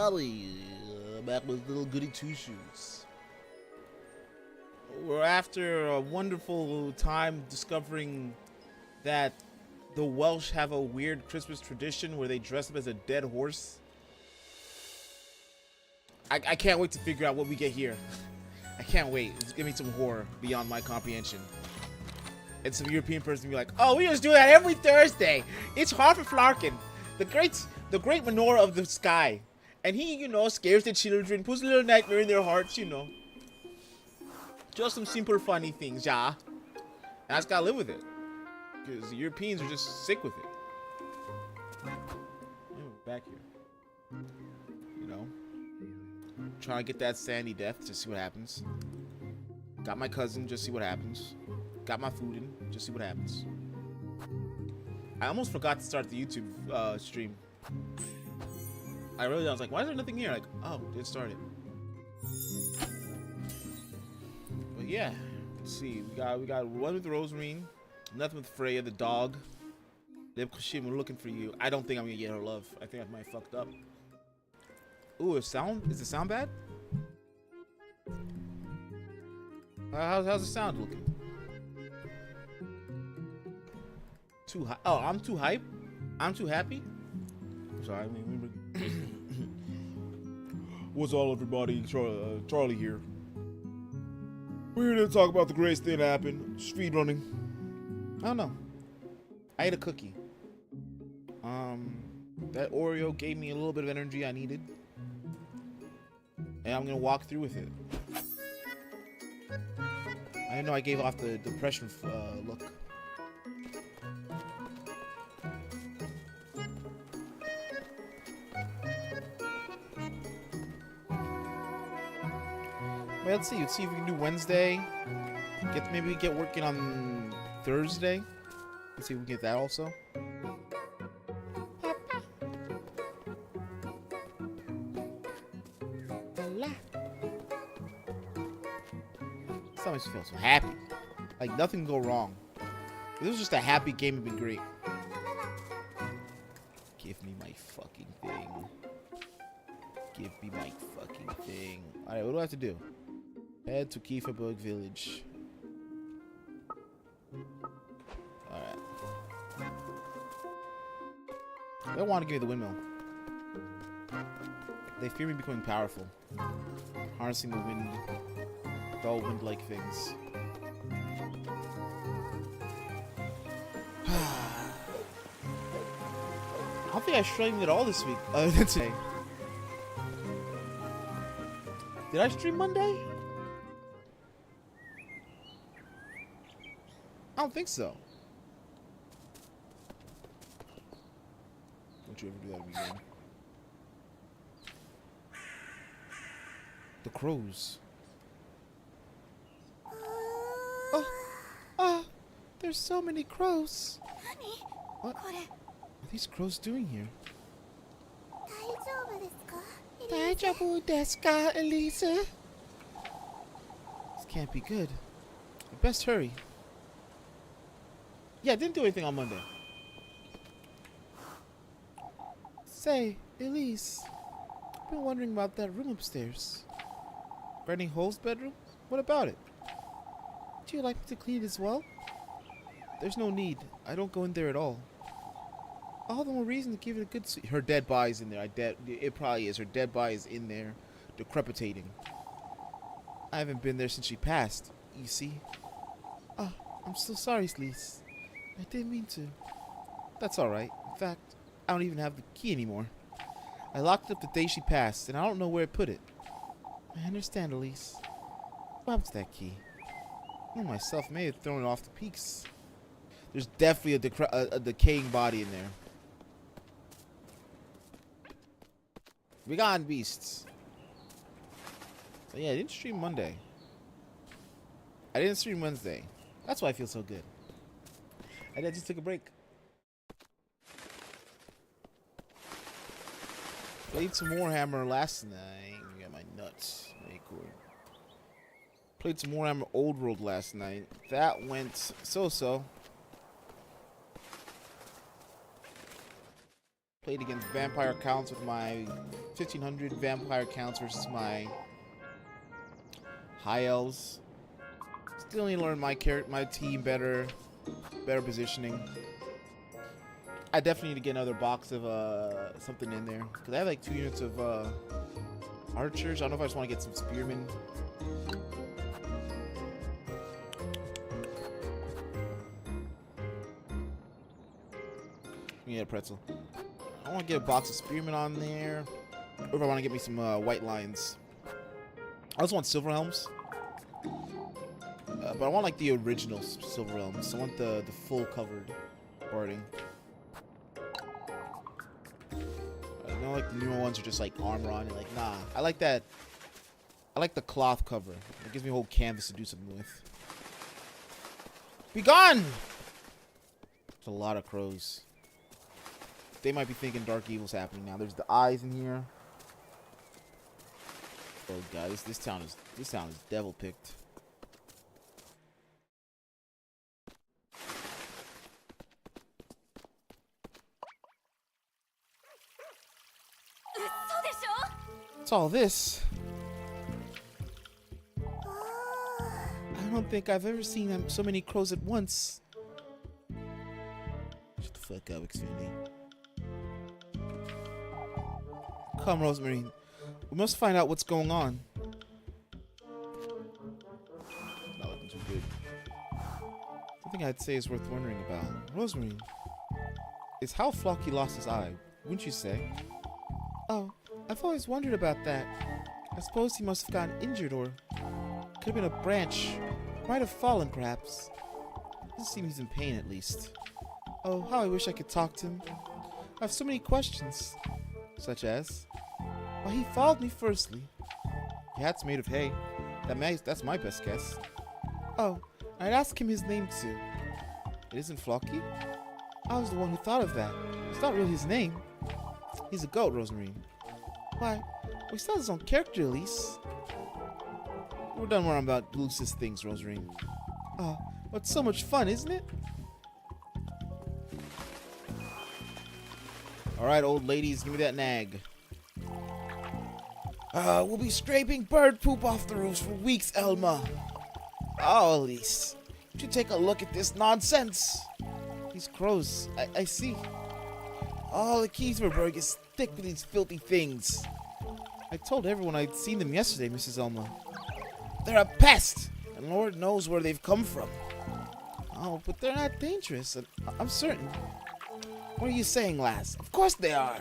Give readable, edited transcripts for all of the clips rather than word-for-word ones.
everybody, back with little Goody Two Shoes. We're after a wonderful time discovering that the Welsh have a weird Christmas tradition where they dress up as a dead horse. I can't wait to figure out what we get here. I can't wait. It's gonna be some horror beyond my comprehension. And some European person be like, "Oh, we just do that every Thursday. It's Harper Flarkin, the great menorah of the sky, and he, scares the children, puts a little nightmare in their hearts, Just some simple, funny things, yeah. And I just gotta live with it, because the Europeans are just sick with it. Back here, trying to get that sandy death, just see what happens. Got my cousin, just see what happens. Got my food in, just see what happens. I almost forgot to start the YouTube stream. I was like, why is there nothing here? Like, oh, it started. But yeah, let's see. We got one with Rosemary, nothing with Freya, the dog. Liv Kashim, we're looking for you. I don't think I'm gonna get her love. I think I might have fucked up. Ooh, is the sound bad? How's the sound looking? Too high? Oh, I'm too hype? I'm too happy? I'm sorry, what's all everybody? Charlie here. We're here to talk about the greatest thing that happened. Speed running. I don't know. I ate a cookie. That Oreo gave me a little bit of energy I needed. And I'm gonna walk through with it. I didn't know I gave off the depression look. Well, let's see if we can do Wednesday. Maybe get working on Thursday. Let's see if we can get that also. That makes me feel so happy. Like nothing can go wrong. If this was just a happy game, it'd be great. Give me my fucking thing. Give me my fucking thing. Alright, what do I have to do? Head to Kieferberg Village. Alright. They don't want to give me the windmill. They fear me becoming powerful. Harnessing the wind. Dull wind-like things. I don't think I streamed at all this week. Other than today. Did I stream Monday? I don't think so. Don't you ever do that to me again. The crows. There's so many crows. What are these crows doing here? Daijoubu desu ka, Lise? This can't be good. I best hurry. Yeah, I didn't do anything on Monday. Say, Elise, I've been wondering about that room upstairs. Burning Hole's bedroom? What about it? Would you like me to clean it as well? There's no need. I don't go in there at all. All the more reason to give it a good sleep. Her dead body's in there. It probably is. Her dead body is in there, decrepitating. I haven't been there since she passed, you see. Oh, I'm so sorry, Lise. I didn't mean to. That's alright. In fact, I don't even have the key anymore. I locked it up the day she passed, and I don't know where I put it. I understand, Elise. What happened to that key? I myself may have thrown it off the peaks. There's definitely a decaying body in there. Vegan beasts. So yeah, I didn't stream Monday. I didn't stream Wednesday. That's why I feel so good. I just took a break. Played some Warhammer last night. We got my nuts. Very cool. Played some Warhammer Old World last night. That went so-so. Played against vampire counts with my 1500 vampire counts versus my high elves. Still need to learn my team better positioning. I definitely need to get another box of something in there because I have like 2 units of archers. I don't know if I just want to get some spearmen. Yeah, pretzel. I want to get a box of spearmen on there, or if I want to get me some white lions. I also want silver helms, but I want like the original silver helms. I want the full covered barding. I know like the newer ones are just like armor on it. Like nah, I like that. I like the cloth cover. It gives me a whole canvas to do something with. Be gone! There's a lot of crows. They might be thinking Dark Evil's happening now. There's the eyes in here. Oh god, this town is devil picked. What's all this? I don't think I've ever seen so many crows at once. Shut the fuck up, Xfinity. Come, Rosemary. We must find out what's going on. Not looking too good. Something I'd say is worth wondering about. Rosemary, is how Flocky lost his eye, wouldn't you say? Oh, I've always wondered about that. I suppose he must have gotten injured or could have been a branch. Might have fallen, perhaps. Doesn't seem he's in pain, at least. Oh, how I wish I could talk to him. I have so many questions. Such as? Why he followed me firstly. Your hat's made of hay. That's my best guess. Oh, I'd ask him his name too. It isn't Flocky? I was the one who thought of that. It's not really his name. He's a goat, Rosemary. Why? Well, he still has his own character, Lise. We're done worrying about Luce's things, Rosemary. Oh, but it's so much fun, isn't it? Alright, old ladies, give me that nag. We'll be scraping bird poop off the roofs for weeks, Elma. Oh, Elise, would you take a look at this nonsense? These crows, I see. All the Keithberg is thick with these filthy things. I told everyone I'd seen them yesterday, Mrs. Elma. They're a pest, and Lord knows where they've come from. Oh, but they're not dangerous, I'm certain. What are you saying, lass? Of course they are.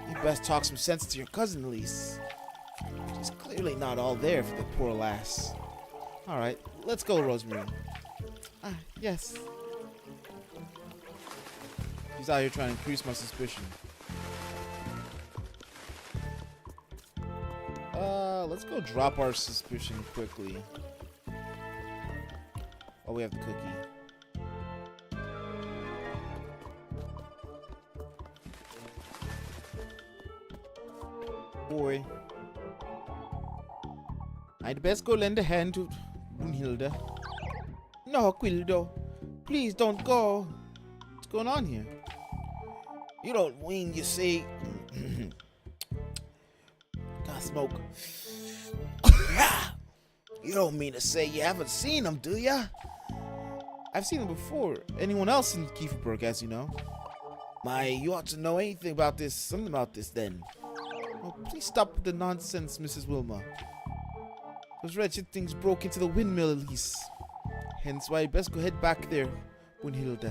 You best talk some sense to your cousin, Lise. She's clearly not all there for the poor lass. Alright, let's go, Rosemary. Ah, yes. She's out here trying to increase my suspicion. Let's go drop our suspicion quickly. Oh, we have the cookie. Boy. I'd best go lend a hand to Brunhilde. No, Quildo. Please don't go. What's going on here? You don't mean you see. Got smoke. You don't mean to say you haven't seen him, do ya? I've seen him before. Anyone else in Kieferberg, as you know. My, you ought to know anything about this. Something about this, then. Oh, please stop with the nonsense, Mrs. Wilma. Those wretched things broke into the windmill, Elise. Hence why I'd best go head back there, Brunhilde.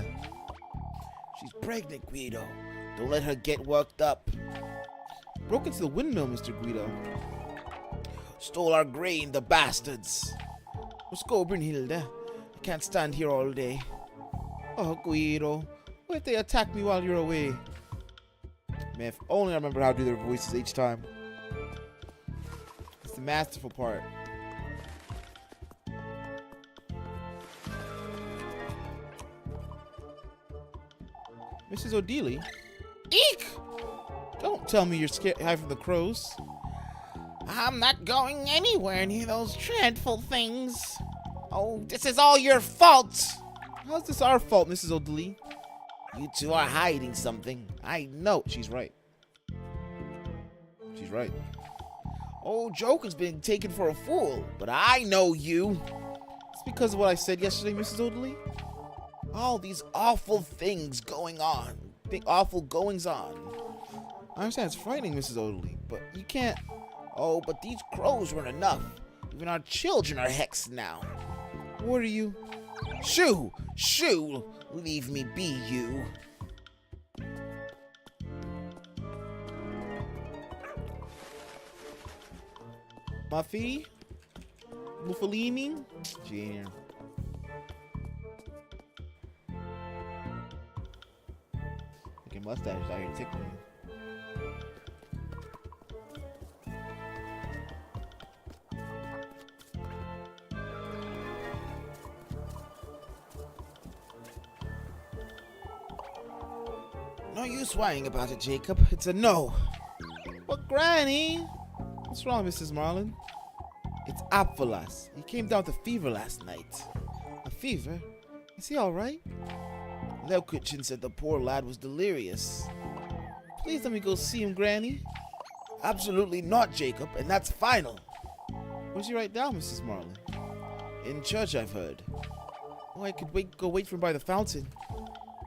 She's pregnant, Guido. Don't let her get worked up. Broke into the windmill, Mr. Guido. Stole our grain, the bastards. Let's go, Brunhilde. I can't stand here all day. Oh, Guido. What if they attack me while you're away? Man, if only I remember how to do their voices each time. It's the masterful part. Mrs. O'Dealy? Eek! Don't tell me you're scared from the crows. I'm not going anywhere near those dreadful things. Oh, this is all your fault. How's this our fault, Mrs. O'Dealy? You two are hiding something. I know. She's right. She's right. Old Joker's been taken for a fool, but I know you. It's because of what I said yesterday, Mrs. Odalie. All these awful things going on. Awful goings on. I understand it's frightening, Mrs. Odalie, but you can't... Oh, but these crows weren't enough. Even our children are hexed now. What are you? Shoo! Shoo! Leave me be, you. Muffy? Muffalini? She ain't here. Looking mustache out here tickling me. No use whining about it, Jacob. It's a no. But Granny! What's wrong, Mrs. Marlin? It's Apfelas. He came down with a fever last night. A fever? Is he alright? Lelkitchen said the poor lad was delirious. Please let me go see him, Granny. Absolutely not, Jacob, and that's final. Where's he right now, Mrs. Marlin? In church, I've heard. Oh, I could go wait for him by the fountain.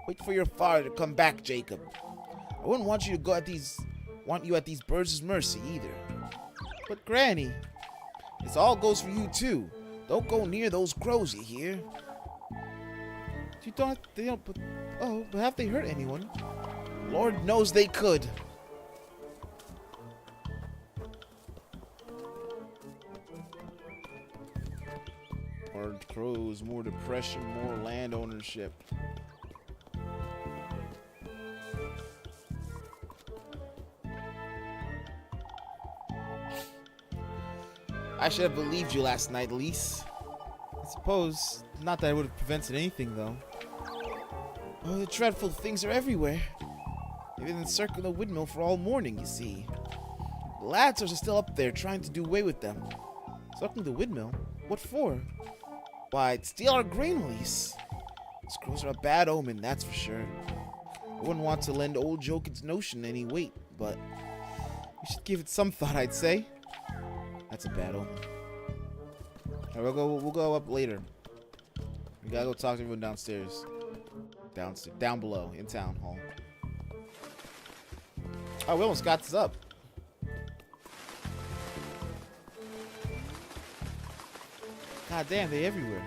Wait for your father to come back, Jacob. I wouldn't want you to at these birds' mercy either. But Granny, this all goes for you too. Don't go near those crows, you hear? But have they hurt anyone? Lord knows they could. More crows, more depression, more land ownership. I should have believed you last night, Lise. I suppose, not that I would have prevented anything, though. Oh, the dreadful things are everywhere. They've been encircling the windmill for all morning, you see. The lads are still up there trying to do away with them. Circling the windmill? What for? Why, to steal our grain, Lise. These crows are a bad omen, that's for sure. I wouldn't want to lend old Jokin's notion any weight, but we should give it some thought, I'd say. That's a bad omen. Alright, we'll go up later. We gotta go talk to everyone downstairs. Down below, in town hall. Oh, we almost got this up. God damn, they everywhere.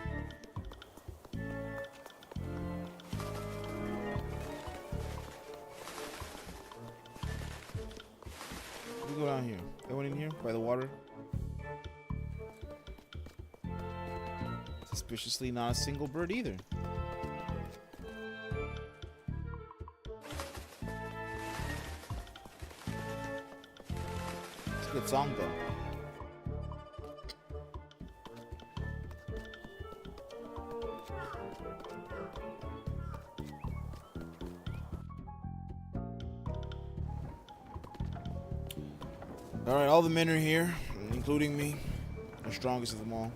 We go down here. Anyone in here? By the water? Suspiciously not a single bird either. It's a good song though. Alright, all the men are here, including me, the strongest of them all.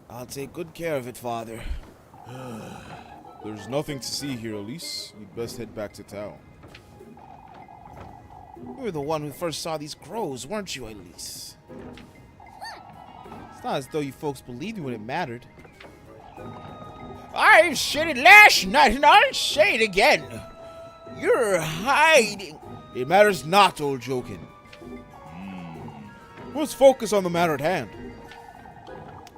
I'll take good care of it, Father. There's nothing to see here, Lise. You'd best head back to town. You were the one who first saw these crows, weren't you, Elise? It's not as though you folks believed me when it mattered. I said it last night, and I'll say it again. You're hiding. It matters not, old Jokin. Let's focus on the matter at hand.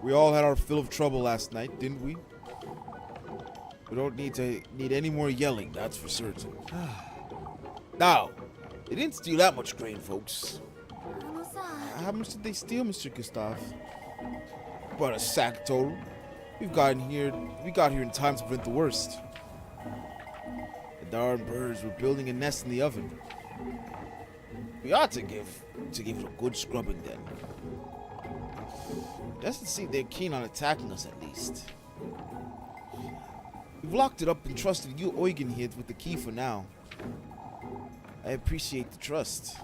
We all had our fill of trouble last night, didn't we? We don't need any more yelling, that's for certain. Now, they didn't steal that much grain, folks. How much did they steal, Mr. Gustav? About a sack total. We got here in time to prevent the worst. The darn birds were building a nest in the oven. We ought to give it a good scrubbing then. Doesn't seem they're keen on attacking us at least. We've locked it up and trusted you Eugen here with the key for now. I appreciate the trust.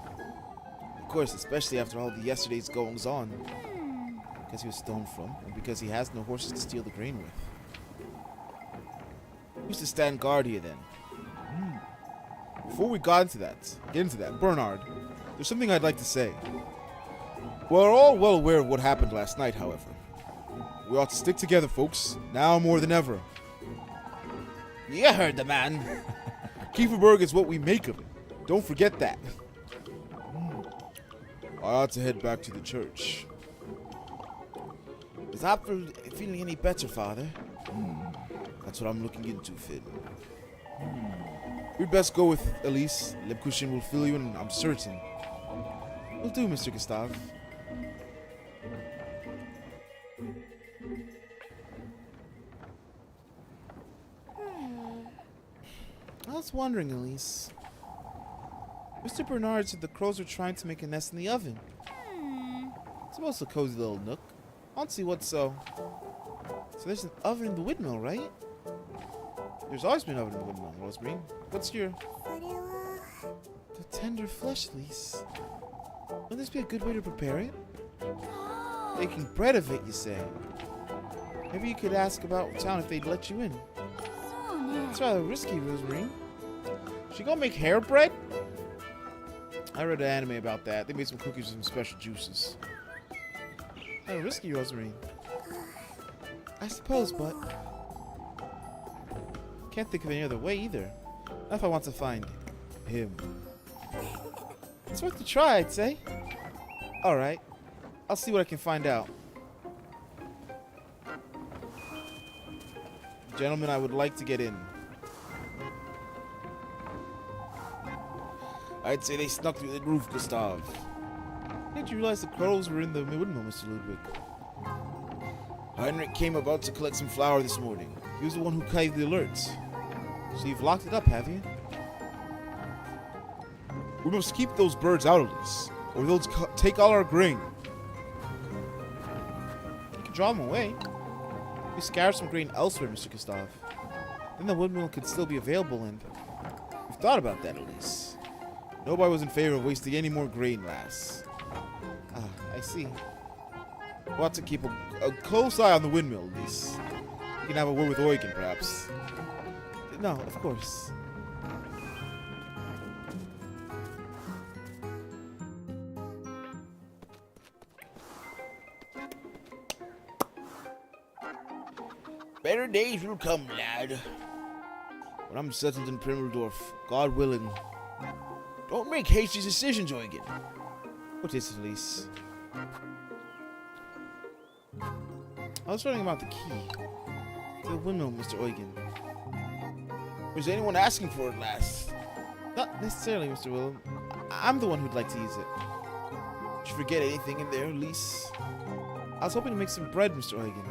Of course, especially after all the yesterday's goings on. because he was stolen from, and because he has no horses to steal the grain with. Who's to stand guard here then? Before we get into that, Bernard, there's something I'd like to say. We're all well aware of what happened last night, however. We ought to stick together, folks, now more than ever. You heard the man. Kieferberg is what we make of it. Don't forget that. I ought to head back to the church. Is Apple feeling any better, Father? That's what I'm looking into, Finn. We'd best go with Elise. Lebkushin will fill you in, I'm certain. Will do, Mr. Gustave. I was wondering, Elise. Mr. Bernard said the crows are trying to make a nest in the oven. It's most a cozy little nook. I don't see what's so... So there's an oven in the windmill, right? There's always been an oven in the windmill, Rosemary. What's your... The tender flesh, Lise. Wouldn't this be a good way to prepare it? Making bread of it, you say? Maybe you could ask about town if they'd let you in. It's rather risky, Rosemary. She gonna make hair bread? I read an anime about that. They made some cookies with some special juices. Rather risky, Rosemary. I suppose, but... Can't think of any other way either. Not if I want to find him. It's worth a try, I'd say. Alright. I'll see what I can find out. Gentlemen, I would like to get in. I'd say they snuck through the roof, Gustav. Didn't you realize the crows were in the windmill, Mr. Ludwig? Heinrich came about to collect some flour this morning. He was the one who gave the alerts. So you've locked it up, have you? We must keep those birds out of this, or they'll take all our grain. You can draw them away. We scatter some grain elsewhere, Mr. Gustave. Then the windmill could still be available, and we've thought about that, Elise. Nobody was in favor of wasting any more grain, lass. Ah, I see. We'll have to keep a close eye on the windmill, Lise. You can have a word with Eugen, perhaps. No, of course. Better days will come, lad. When I'm settled in Primmeldorf, God willing. Don't make hasty decisions, Eugen. What is it, Lise? I was wondering about the key to the windmill, Mr. Eugen. Was anyone asking for it last? Not necessarily, Mr. Willem. I'm the one who'd like to use it. Did you forget anything in there, Lise? I was hoping to make some bread, Mr. Eugen.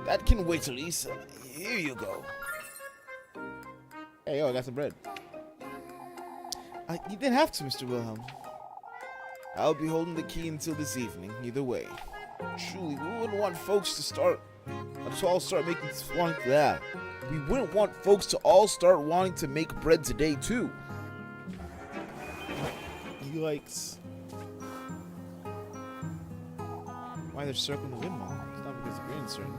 That can wait, Lise. Here you go. Hey, yo, I got some bread. You didn't have to, Mr. Wilhelm. I'll be holding the key until this evening, either way. Truly, we wouldn't want folks to all start wanting that. We wouldn't want folks to all start wanting to make bread today, too. Yikes. Why they're circling the windmill? It's not because the grain's certain.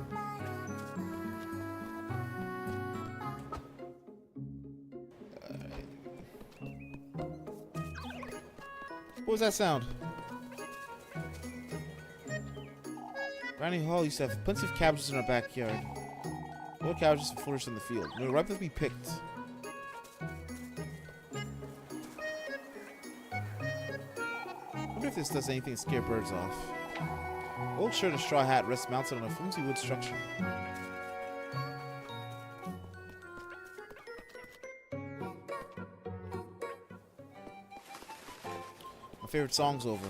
What was that sound? Granny Hall used to have plenty of cabbages in our backyard. All cabbages flourished in the field. They were ripe to be picked. I wonder if this does anything to scare birds off. Old shirt and straw hat rests mounted on a flimsy wood structure. My favorite song's over.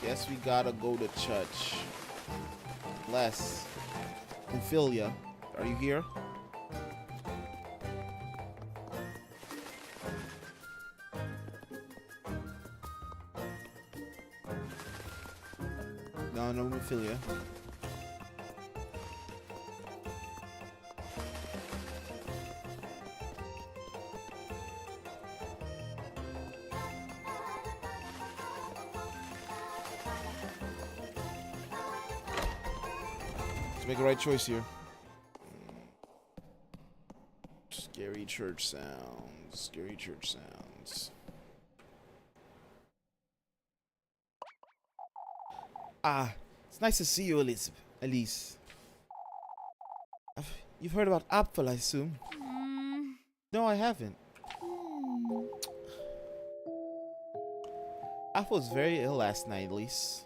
Guess we gotta go to church. Les. Ophelia, are you here? No, Ophelia. make a right choice here. Scary church sounds. Scary church sounds. Ah, it's nice to see you, Elise. You've heard about Apfel, I assume? No, I haven't. Apfel was very ill last night, Elise.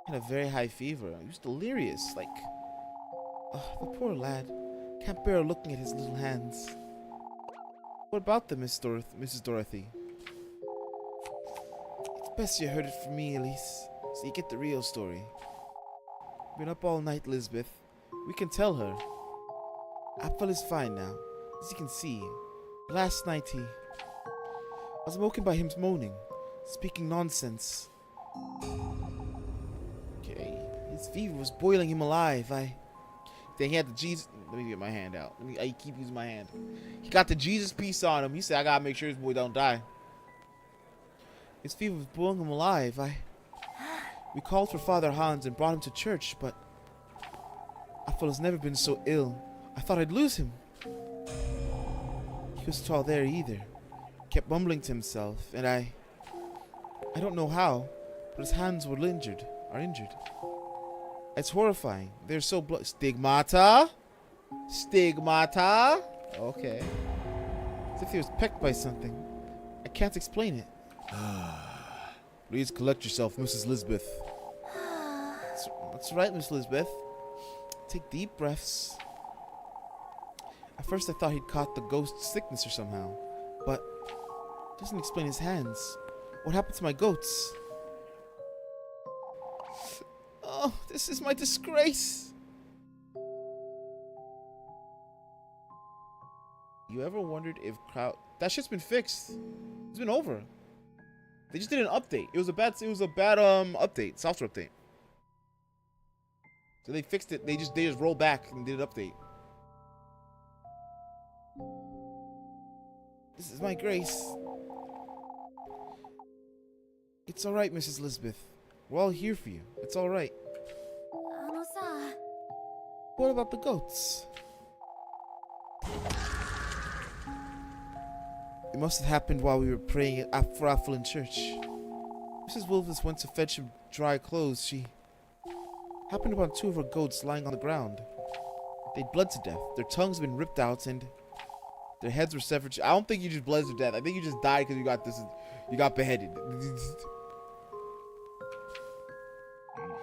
He had a very high fever. He was delirious, like... the poor lad. Can't bear looking at his little hands. What about them, Mrs. Dorothy? It's best you heard it from me, Elise, so you get the real story. Been up all night, Lisbeth. We can tell her. Apfel is fine now, as you can see. Last night I was woken by him moaning, speaking nonsense. Okay, his fever was boiling him alive. Then he had the Jesus. Let me get my hand out. I keep using my hand. He got the Jesus piece on him. He said, I gotta make sure this boy don't die. His fever was boiling him alive. We called for Father Hans and brought him to church, but Apfel has never been so ill. I thought I'd lose him. He was tall there either. Kept mumbling to himself, and I don't know how, but his hands are injured. It's horrifying. They're so Stigmata? Stigmata? Okay. As if he was pecked by something. I can't explain it. Please collect yourself, Mrs. Lisbeth. That's right, Miss Lisbeth. Take deep breaths. At first I thought he'd caught the ghost sickness or somehow, but it doesn't explain his hands. What happened to my goats? Oh, this is my disgrace. You ever wondered if that shit's been fixed? It's been over. They just did an update. It was a bad update, software update. So they fixed it. They just rolled back and did an update. This is my grace. It's all right, Mrs. Lisbeth. We're all here for you. It's all right. What about the goats? It must have happened while we were praying for Apfel in church. Mrs. Wilvis went to fetch him dry clothes. She happened upon two of her goats lying on the ground. They'd bled to death. Their tongues had been ripped out and their heads were severed. I don't think you just bled to death. I think you just died because you got beheaded.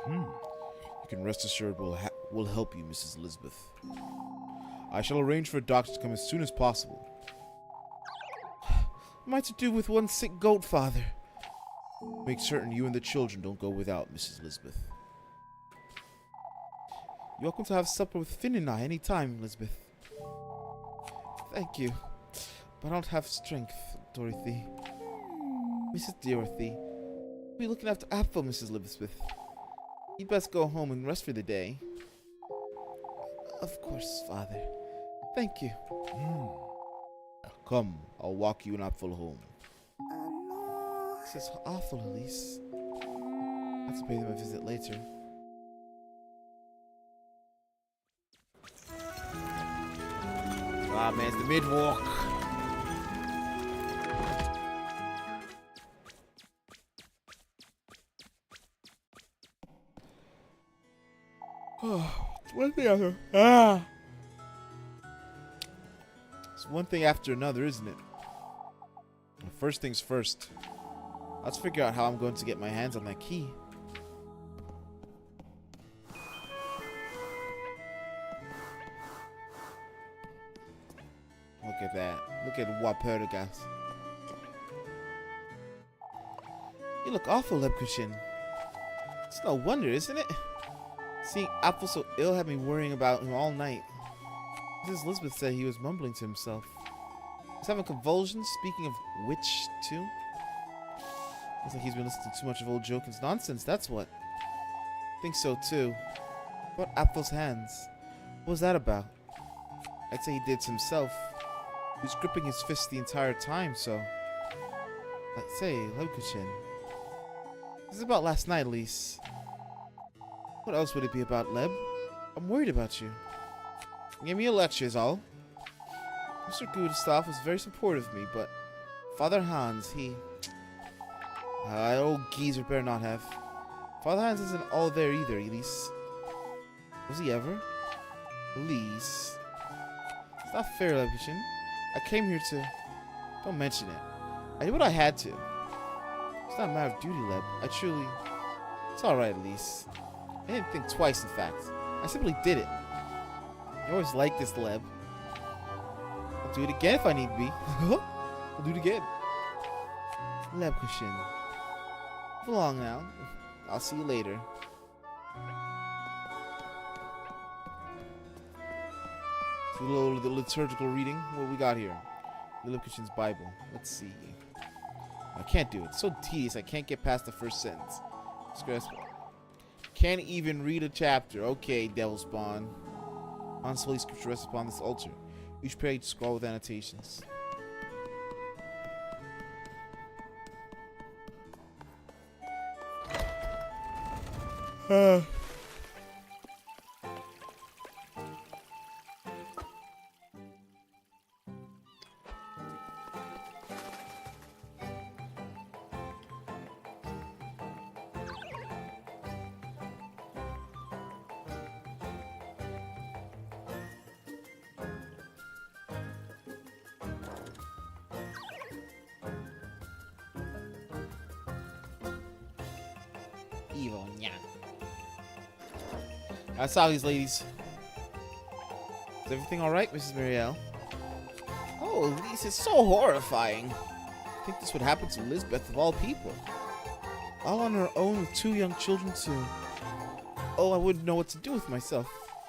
You can rest assured we'll help you, Mrs. Lisbeth. I shall arrange for a doctor to come as soon as possible. What am I to do with one sick goat, Father? Make certain you and the children don't go without, Mrs. Lisbeth. You're welcome to have supper with Finn and I any time, Lisbeth. Thank you, but I don't have strength, Dorothy. Mrs. Dorothy, we'll be looking after Apfel, Mrs. Lisbeth. You'd best go home and rest for the day. Of course, Father. Thank you. Come, I'll walk you and Apfel home. This is awful, Elise. I have to pay them a visit later. Ah, man, it's the mid-walk. It's one thing after It's one thing after another, isn't it? First things first. Let's figure out how I'm going to get my hands on that key. Look at that. Look at Wapergas. You look awful, Lebkuchen. It's no wonder, isn't it? Seeing Apfel so ill had me worrying about him all night. Mrs. Lisbeth said he was mumbling to himself. He was having convulsions, speaking of which, too. Looks like he's been listening to too much of old Jokin's nonsense, that's what. I think so, too. What about Apfel's hands? What was that about? I'd say he did to himself. He was gripping his fist the entire time, so... Let's say, Lebkuchen. This is about last night, Lise. What else would it be about, Leb? I'm worried about you. Give me a lecture is all. Mr. Gustav was very supportive of me, but Father Hans, he... that old geezer better not have. Father Hans isn't all there either, Elise. Was he ever? Elise. It's not fair, Levichen. I came here to... Don't mention it. I did what I had to. It's not a matter of duty, Leb. I truly... It's alright, Elise. I didn't think twice, in fact. I simply did it. You always like this, Leb. I'll do it again if I need to be. I'll do it again. Lebkuchen. Move along now. I'll see you later. So the liturgical reading. What we got here? Lebkuchen's Bible. Let's see. I can't do it. It's so tedious. I can't get past the first sentence. Can't even read a chapter. Okay, devil spawn. Hans holy scripture rests upon this altar. Each page scroll with annotations. Evil, yeah. I saw these ladies. Is everything alright, Mrs. Marielle? Oh, Lise is so horrifying. I think this would happen to Lisbeth of all people. All on her own with 2 young children too. Oh, I wouldn't know what to do with myself.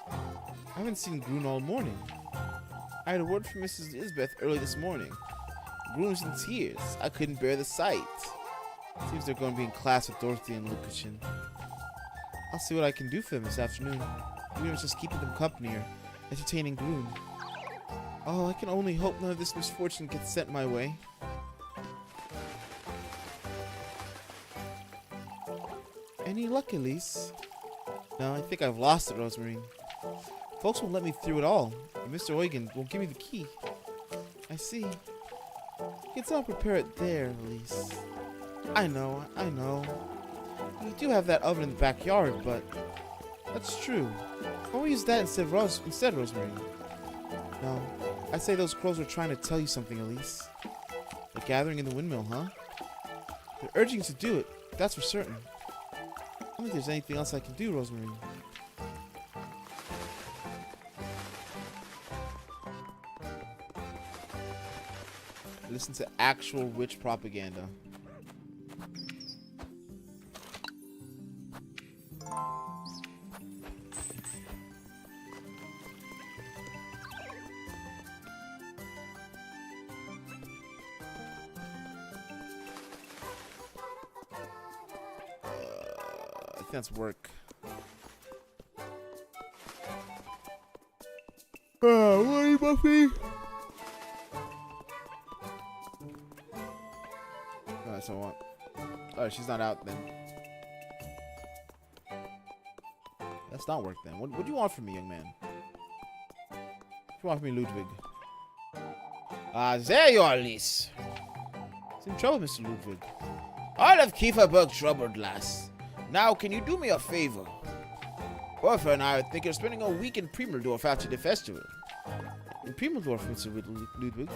I haven't seen Grun all morning. I had a word from Mrs. Lisbeth early this morning. Grun was in tears. I couldn't bear the sight. Seems they're going to be in class with Dorothy and Lukashin. I'll see what I can do for them this afternoon. Even if it's just keeping them company or entertaining Grun. Oh, I can only hope none of this misfortune gets sent my way. Any luck, Elise? No, I think I've lost it, Rosemarine. Folks won't let me through at all, and Mr. Eugen won't give me the key. I see. It's all prepared there, Elise. I know. You do have that oven in the backyard, but... That's true. Why don't we use that instead, Rosemarine? No, I'd say those crows were trying to tell you something, Elise. They're gathering in the windmill, huh? They're urging you to do it, that's for certain. I don't think there's anything else I can do, Rosemarine. Listen to actual witch propaganda. I think that's work. What are you, Buffy? That's what I want. Oh, she's not out then. That's not work then. What do you want from me, young man? What do you want from me, Ludwig? Ah, there you are, Lise. It's in trouble, Mr. Ludwig. All of Kieferberg troubled, lass. Now, can you do me a favor? Bertha and I are thinking of spending a week in Primeldorf after the festival. In Primeldorf, Mr. Ludwig?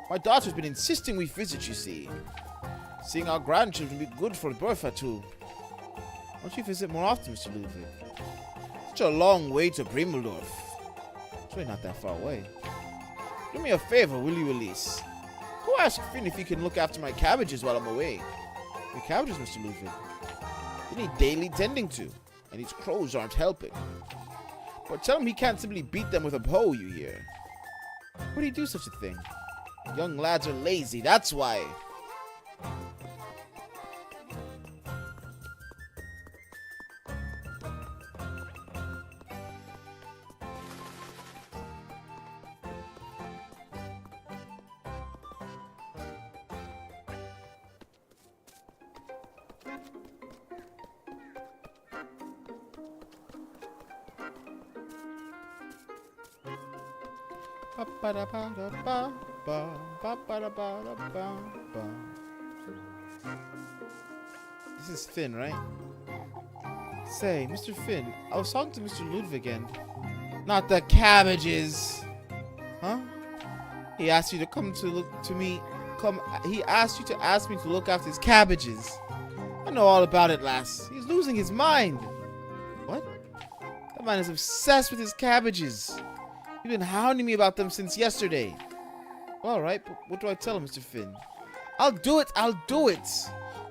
My daughter's been insisting we visit, you see. Seeing our grandchildren would be good for Bertha, too. Why don't you visit more often, Mr. Ludwig? Such a long way to Primeldorf. It's really not that far away. Do me a favor, will you, Elise? Go ask Finn if he can look after my cabbages while I'm away. Your cabbages, Mr. Ludwig? They need daily tending to, and these crows aren't helping. But tell him he can't simply beat them with a bow, you hear. Why do you do such a thing? Young lads are lazy, that's why. This is Finn, right? Say, Mr. Finn, I was talking to Mr. Ludwig again. Not the cabbages! Huh? He asked you to come to look to me. He asked you to ask me to look after his cabbages. I know all about it, lass. He's losing his mind. What? That man is obsessed with his cabbages. He's been hounding me about them since yesterday. Well, alright, but what do I tell him, Mr. Finn? I'll do it! I'll do it!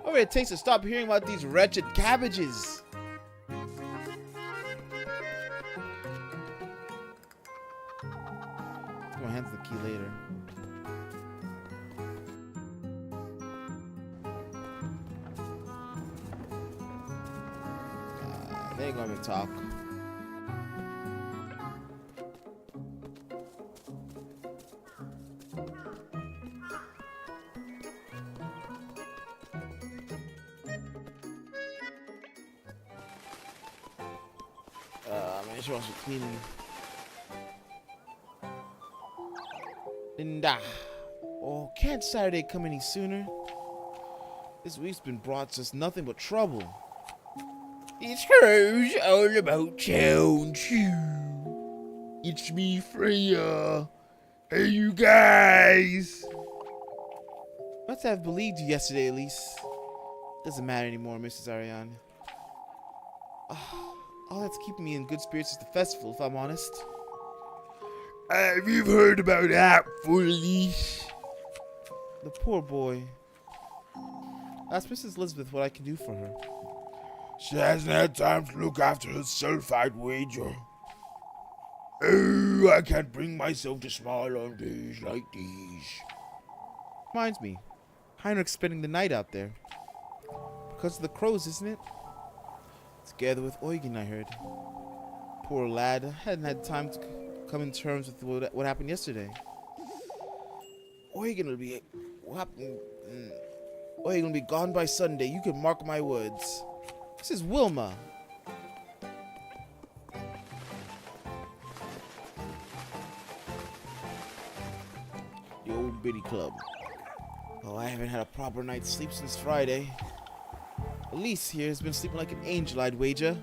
Whatever it takes to stop hearing about these wretched cabbages. I'll hand the key later. They ain't gonna talk. Man, she wants to clean. Linda. Oh, can't Saturday come any sooner? This week's been brought us nothing but trouble. It's Crow's all about town too. It's me, Freya. Hey, you guys. Must have believed you yesterday, Lise. Doesn't matter anymore, Mrs. Ariane. All that's keeping me in good spirits is the festival, if I'm honest. Have you heard about that, Lise? The poor boy. Ask Mrs. Elizabeth what I can do for her. She hasn't had time to look after herself, I'd wager. Oh, I can't bring myself to smile on days like these. Reminds me, Heinrich's spending the night out there. Because of the crows, isn't it? Together with Eugen, I heard. Poor lad, hadn't had time to come in terms with what happened yesterday. Eugen will be... What happened? Eugen will be gone by Sunday, you can mark my words. This is Wilma. The old biddy club. Oh, I haven't had a proper night's sleep since Friday. Elise here has been sleeping like an angel, I'd wager.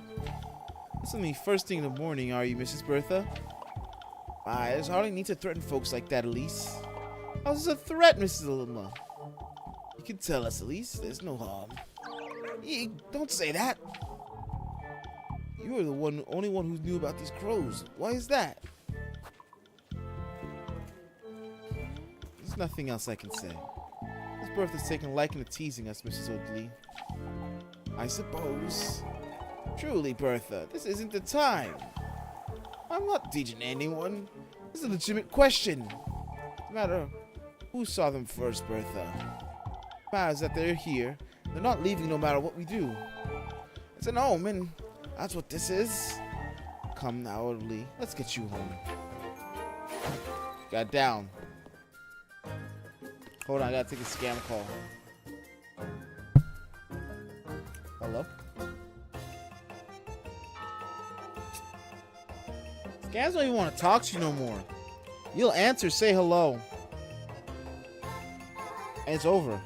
It's only first thing in the morning, are you, Mrs. Bertha? There's hardly need to threaten folks like that, Elise. How's this a threat, Mrs. Wilma? You can tell us, Elise. There's no harm. Don't say that. You were the only one who knew about these crows. Why is that? There's nothing else I can say. Miss Bertha's taken a liking to teasing us, Mrs. O'Dley. I suppose. Truly, Bertha, this isn't the time. I'm not teaching anyone. This is a legitimate question. No matter who saw them first, Bertha. It matters that they're here. They're not leaving no matter what we do. It's an omen. That's what this is. Come now, O'Dley. Let's get you home. Got down. Hold on, I gotta take a scam call. Hello? Scams don't even want to talk to you no more. You'll answer, say hello. And it's over.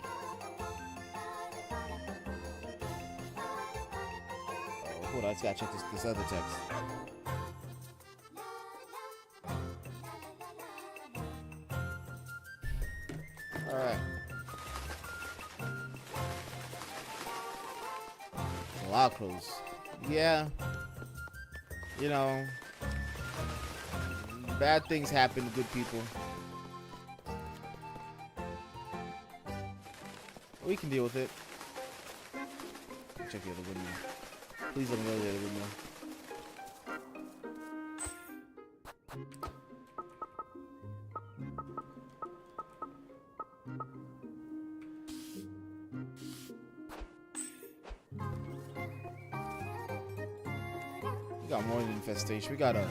Oh, hold on, I just gotta check this other text. Alright. A lot of clothes. Yeah. You know. Bad things happen to good people. We can deal with it. Check the other window. Please let me know the other window. We got more than infestation. We got a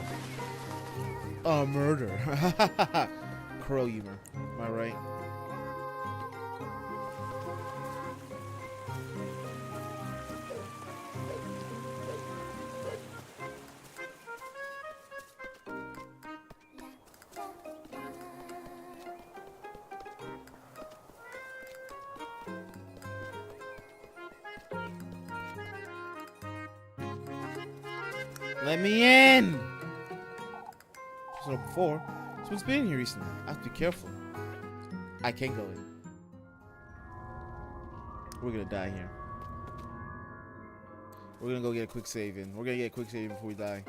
murder. Crow humor. Am I right? Let me in! So before, someone's been in here recently. I have to be careful. I can't go in. We're gonna die here. We're gonna go get a quick save in. We're gonna get a quick save in before we die.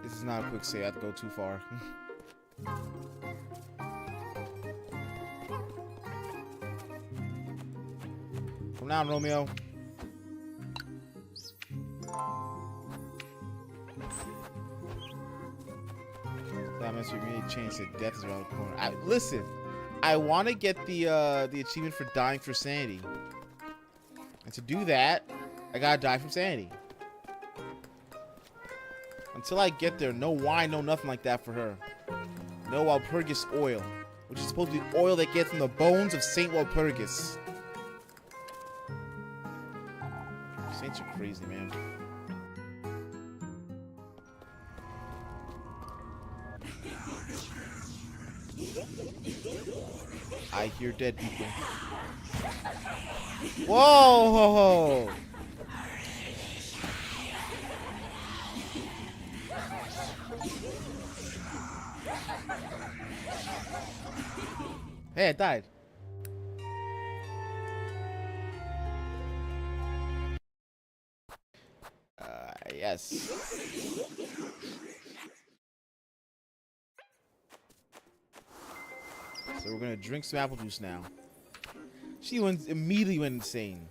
This is not a quick save. I have to go too far. Come down, Romeo. That must be really changed to death is around the corner. Listen, I want to get the achievement for dying for sanity, and to do that, I gotta die from sanity. Until I get there, no wine, no nothing like that for her. No Walpurgis oil, which is supposed to be oil that gets from the bones of Saint Walpurgis. Saints are crazy, man. I hear dead people. Whoa! Hey, I died. Yes. So we're gonna drink some apple juice now. She immediately went insane.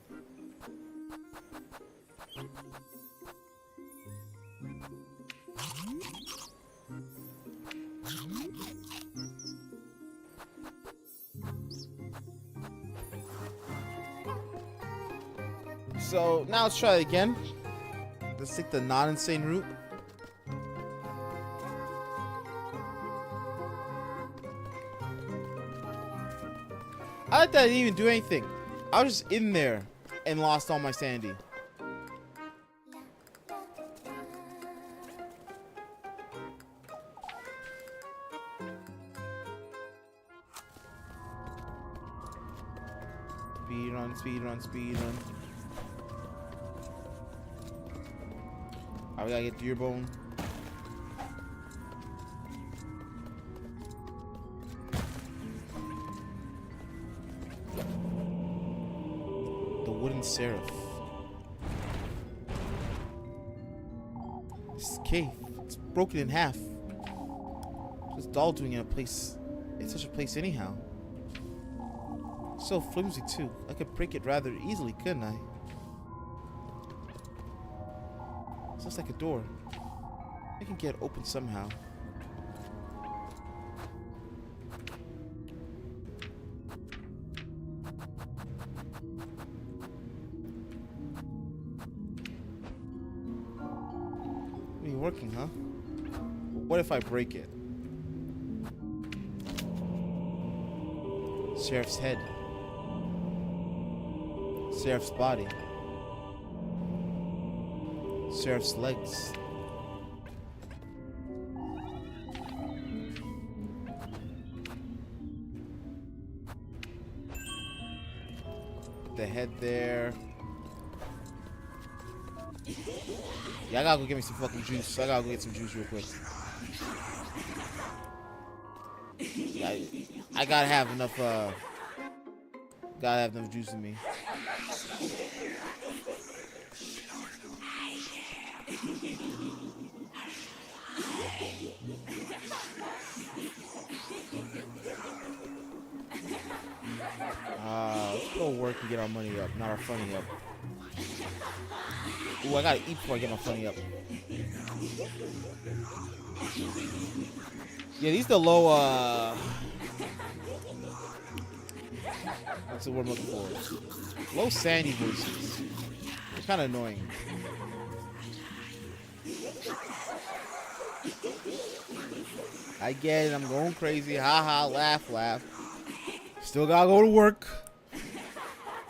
So now let's try it again. Let's take the non-insane route. I like that I didn't even do anything. I was just in there and lost all my sanity. Speed run, speed run, speed run. Alright, we gotta get Dearbone. The wooden seraph. This cave, it's broken in half. What's this doll doing in such a place anyhow? So flimsy too. I could break it rather easily, couldn't I? This looks like a door. I can get it open somehow. It ain't working, huh? What if I break it? Seraph's head. Seraph's body. Seraph's legs. The head there. Yeah, I gotta go get me some fucking juice. I gotta go get some juice real quick. Yeah, I gotta have enough juice in me. Let's go work and get our money up, not our funny up. Ooh, I gotta eat before I get my funny up. Yeah, these are the low, what's the word I'm looking for? Low sandy voices. It's kind of annoying. I get it, I'm going crazy. Ha ha, laugh, laugh. Still gotta go to work.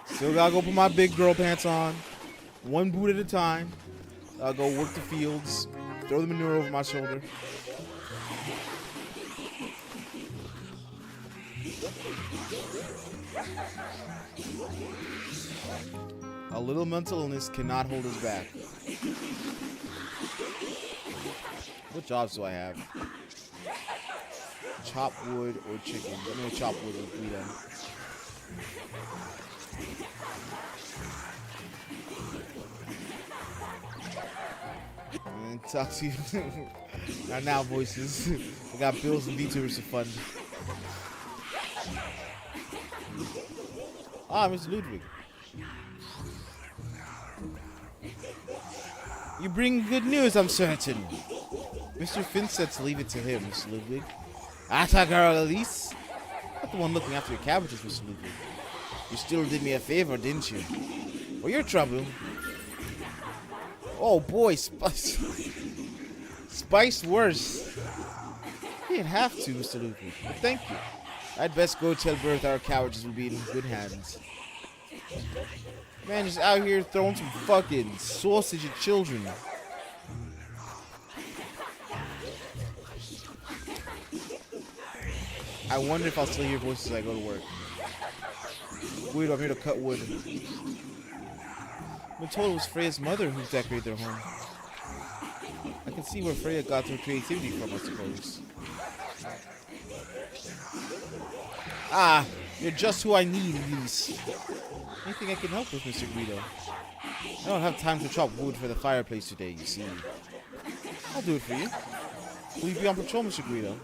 Still gotta go put my big girl pants on. One boot at a time. I'll go work the fields. Throw the manure over my shoulder. A little mental illness cannot hold us back. What jobs do I have? Chop wood or chicken? I'm gonna chop wood with Guido. And talk to you. Not now, voices. I got bills and detours to fund. Ah, Mr. Ludwig. You bring good news, I'm certain. Mr. Finn said to leave it to him, Mr. Ludwig. Atta girl, Lise. Not the one looking after your cabbages, Mr. Ludwig. You still did me a favor, didn't you? For your trouble. Oh boy, Spice. Spice worse. You didn't have to, Mr. Ludwig, but thank you. I'd best go tell Bertha our cabbages will be in good hands. Man, just out here throwing some fucking sausage at children. I wonder if I'll still hear voices as I go to work. Weird, I'm here to cut wood. I've been told it was Freya's mother who decorated their home. I can see where Freya got her creativity from, I suppose. Ah, you're just who I need, Lise. Anything I can help with, Mr. Guido? I don't have time to chop wood for the fireplace today, you see. I'll do it for you. Will you be on patrol, Mr. Guido?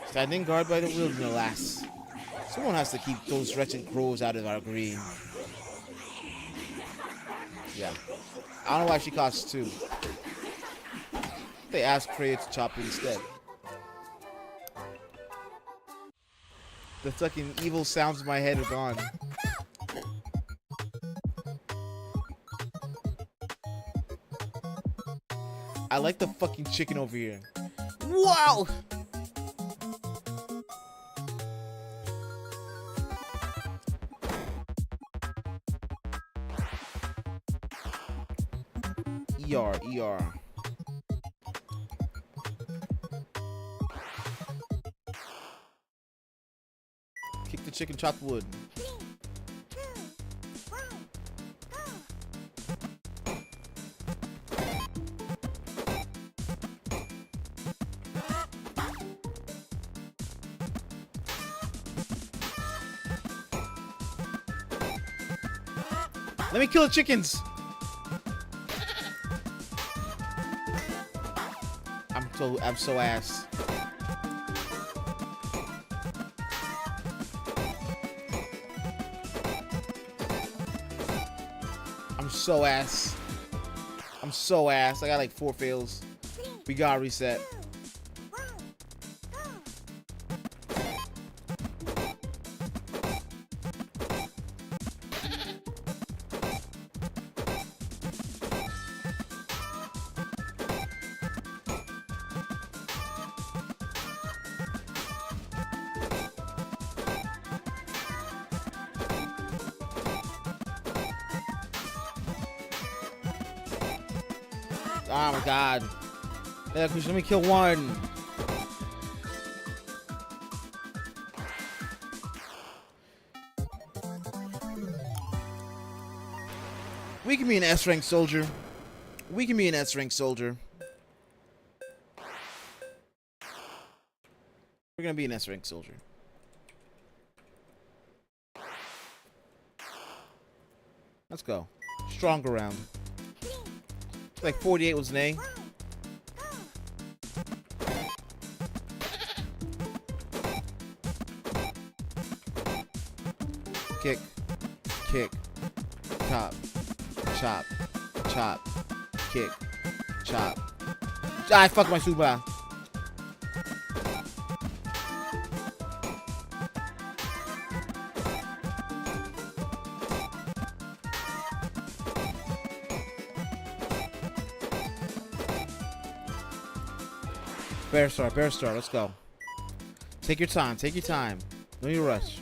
Standing guard by the wilderness, lass. Someone has to keep those wretched crows out of our green. Yeah. I don't know why she costs 2. They asked Freya to chop it instead. The fucking evil sounds in my head are gone. I like the fucking chicken over here. Wow! ER. Kick the chicken, chop wood. Let me kill the chickens. I'm so ass. I'm so ass. I'm so ass. I got like 4 fails. We gotta reset. Oh my god. Yeah, let me kill one. We can be an S-rank soldier. We can be an S-rank soldier. We're gonna be an S-rank soldier. Let's go. Stronger round. Like 48 was an A. Kick, kick, chop, chop, chop, kick, chop. I fucked my super. Bear star, let's go. Take your time, No need to rush.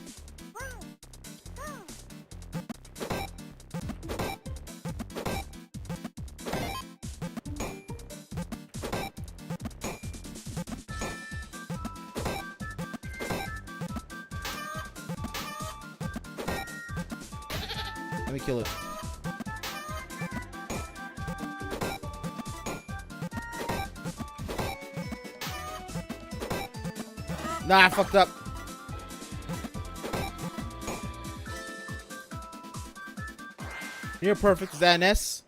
Let me kill it. Nah, I fucked up. You're perfect. Is that an S?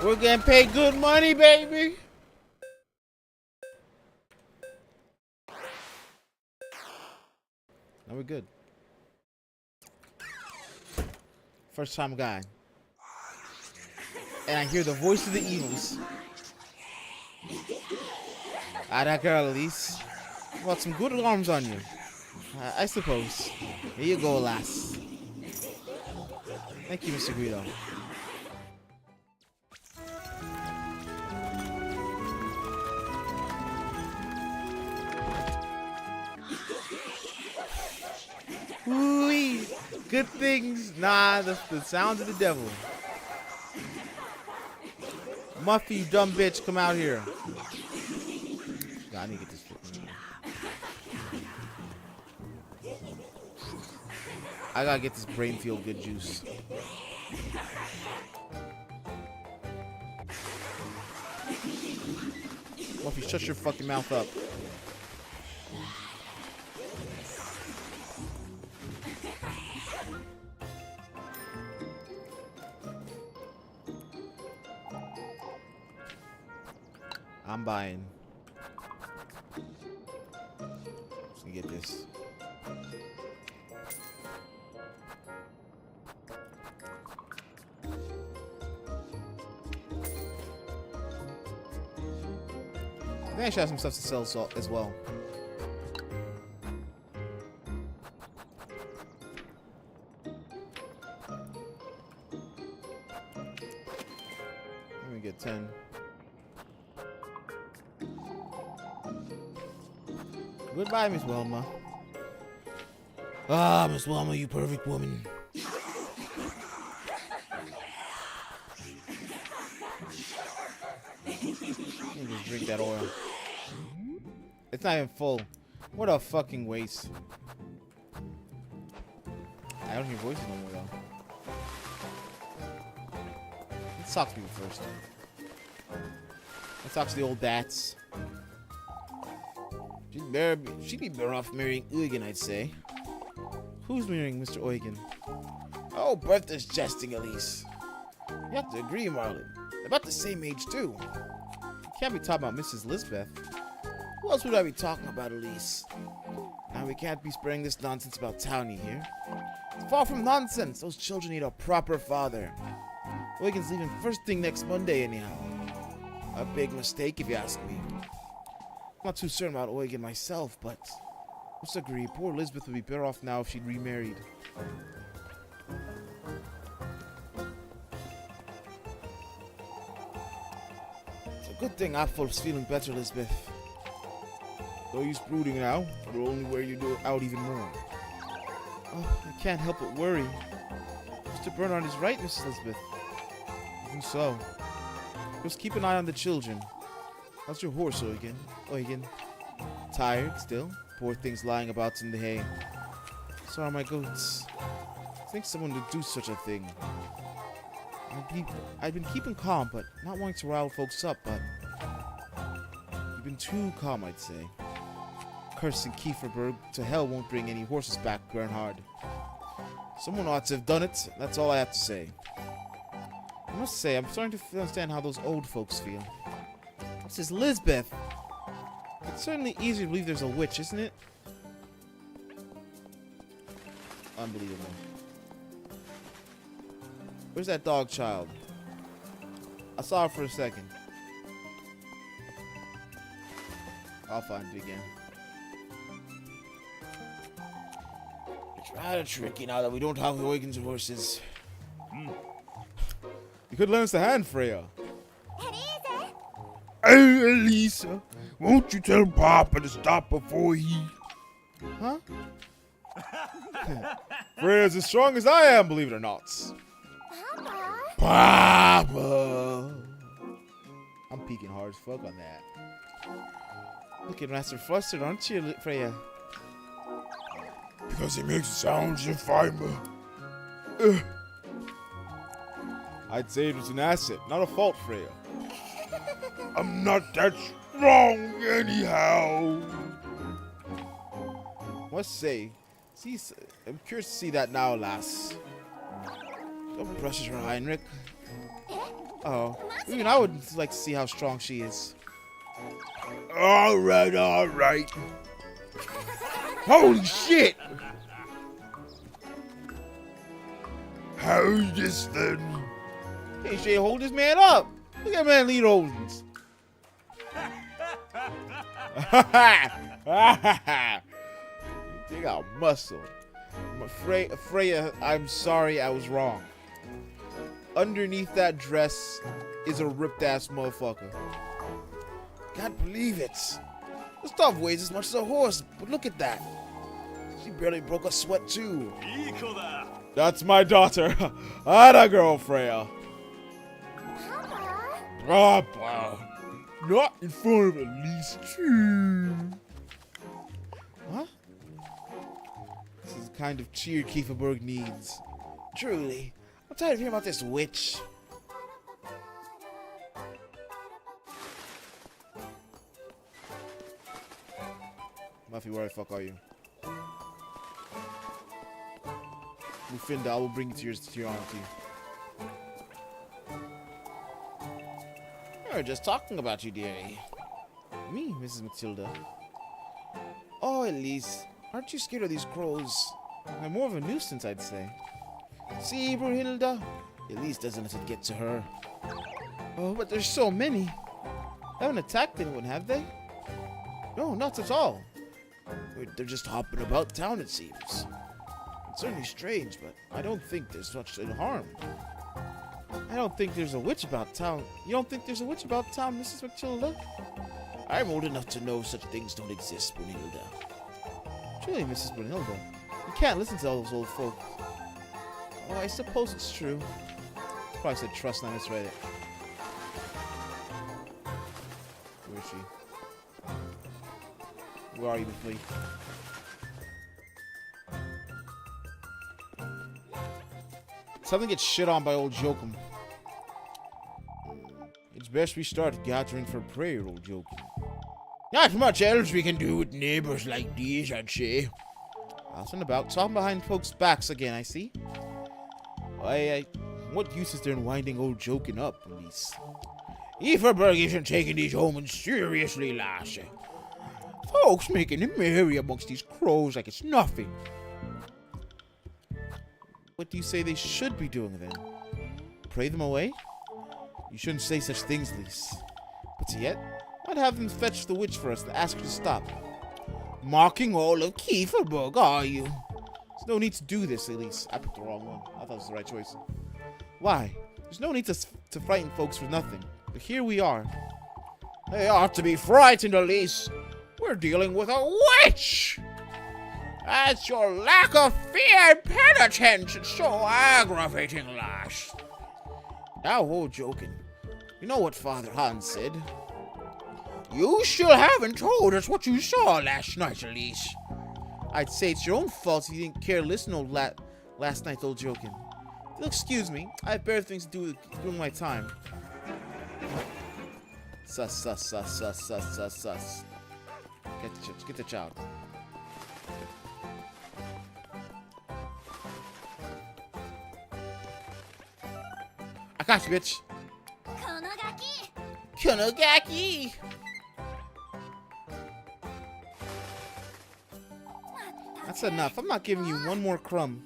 We're getting paid good money, baby. Now we're good. First time guy. And I hear the voice of the evils. Ah, that girl, Lise. Got some good arms on you. I suppose. Here you go, lass. Thank you, Mr. Guido. Ooh-wee. Good things. Nah, the sounds of the devil. Muffy, you dumb bitch, come out here. God, I need to get this shit. I gotta get this brain feel good juice. Muffy, shut your fucking mouth up. I'm buying. Just gonna get this. I think I should have some stuff to sell as well. Let me get 10. Goodbye, Miss Wilma. Ah, Miss Wilma, you perfect woman. Let me just drink that oil. It's not even full. What a fucking waste. I don't hear voices no more though. Let's talk to people first. Let's talk to the old bats. She'd be better off marrying Eugen, I'd say. Who's marrying Mr. Eugen? Oh, Bertha's jesting, Elise. You have to agree, Marlon. They're about the same age, too. You can't be talking about Mrs. Lisbeth. Who else would I be talking about, Elise? Now, we can't be spreading this nonsense about Townie here. It's far from nonsense. Those children need a proper father. Eugen's leaving first thing next Monday, anyhow. A big mistake, if you ask me. I'm not too certain about Eugen myself, but let's agree, poor Lisbeth would be better off now if she'd remarried. It's a good thing Apfel's feeling better, Lisbeth. Though he's brooding now, it'll only wear you out even more. Oh, I can't help but worry. Mr. Bernard is right, Mrs. Lisbeth. Even so. Just keep an eye on the children. How's your horse, Eugen? Eugen? Tired still? Poor things lying about in the hay. So are my goats. I think someone would do such a thing. I've been keeping calm, but not wanting to rile folks up, but you've been too calm, I'd say. Cursing Kieferberg to hell won't bring any horses back, Bernhard. Someone ought to have done it. That's all I have to say. I must say, I'm starting to understand how those old folks feel. This is Lisbeth. It's certainly easier to believe there's a witch, isn't it? Unbelievable. Where's that dog child? I saw her for a second. I'll find it again. It's rather tricky now that we don't have Eugen's horses. You could lend us a hand, Freya. Hey, Elisa, won't you tell Papa to stop before he... Huh? Freya's as strong as I am, believe it or not. Papa! I'm peeking hard as fuck on that. Looking rather flustered, aren't you, Freya? Because he makes sounds of fiber. I'd say it was an asset, not a fault, Freya. I'm not that strong anyhow. Must say, I'm curious to see that now, lass. Don't brush her, Heinrich. Oh, even I would like to see how strong she is. All right. Holy shit! How's this then? Hey, Shay, hold this man up. Look at man lead holdings. They got muscle. Freya, I'm sorry I was wrong. Underneath that dress is a ripped ass motherfucker. Can't believe it. This stuff weighs as much as a horse, but look at that. She barely broke a sweat too. That's my daughter. Atta girl, Freya. Papa, not in front of Elise too. Huh? This is the kind of cheer Kieferberg needs. Truly. I'm tired of hearing about this witch. Muffy, where the fuck are you? Lufinda, I will bring you to your auntie. We were just talking about you, dearie. Me, Mrs. Matilda. Oh, Elise, aren't you scared of these crows? They're more of a nuisance, I'd say. See, Brunhilda? Elise doesn't let it get to her. Oh, but there's so many. They haven't attacked anyone, have they? No, not at all. They're just hopping about town, it seems. It's certainly strange, but I don't think there's much harm. I don't think there's a witch about town. You don't think there's a witch about town, Mrs. Matilda? I'm old enough to know such things don't exist, Brunhilda. Truly, Mrs. Brunhilda, you can't listen to all those old folk. Oh, I suppose it's true. Probably said trust, and I misread it. Where is she? Where are you, Flea? Something gets shit on by old Jokum. It's best we start gathering for prayer, old Jokum. Not much else we can do with neighbors like these, I'd say. Out about, talking behind folks' backs again, I see. What use is there in winding old Jokin up, Lise? Kieferberg isn't taking these omens seriously, lass. Folks making a merry amongst these crows like it's nothing. What do you say they should be doing then? Pray them away? You shouldn't say such things, Lise. But yet, I'd have them fetch the witch for us to ask her to stop. Mocking all of Kieferberg, are you? There's no need to do this, Elise. I picked the wrong one. I thought it was the right choice. Why? There's no need to frighten folks for nothing. But here we are. They ought to be frightened, Elise. We're dealing with a witch! That's your lack of fear and penitence. It's so aggravating, lass. Now, old joking. You know what Father Hans said? You still haven't told us what you saw last night, Elise. I'd say it's your own fault if you didn't care to listen old last night, old joking. You'll excuse me. I have better things to do during my time. Sus. Get the child. I got you, bitch. Konogaki! That's enough. I'm not giving you one more crumb.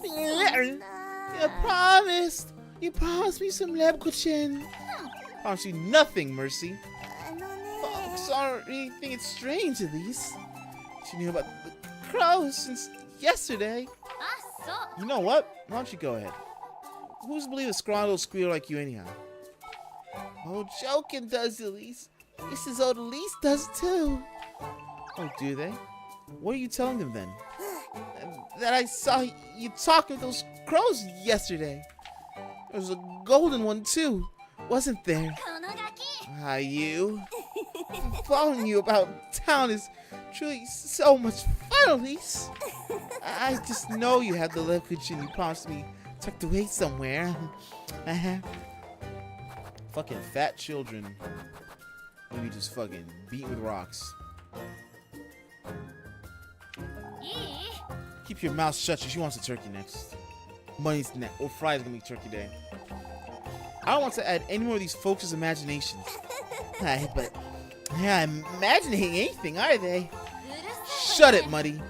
You promised. You promised me some Lebkuchen. Promised you nothing, Mercy. Folks already think it's strange, at least. She knew about the crows since yesterday. You know what? Why don't you go ahead? Who's to believe a scrawny little squealer like you anyhow? Oh, joking does, Elise. Lisa's old Elise does too. Oh, do they? What are you telling them then? That I saw you talking with those crows yesterday. There was a golden one too, wasn't there? You? Following you about town is truly so much fun, Lise. I just know you have the luggage and you promised me tucked away somewhere. Fucking fat children. Maybe just fucking beat with rocks. Keep your mouth shut. She wants a turkey next. Money's next. Or Friday's gonna be turkey day. I don't want to add any more of these folks' imaginations. But they're not imagining anything, are they? Shut it, Muddy.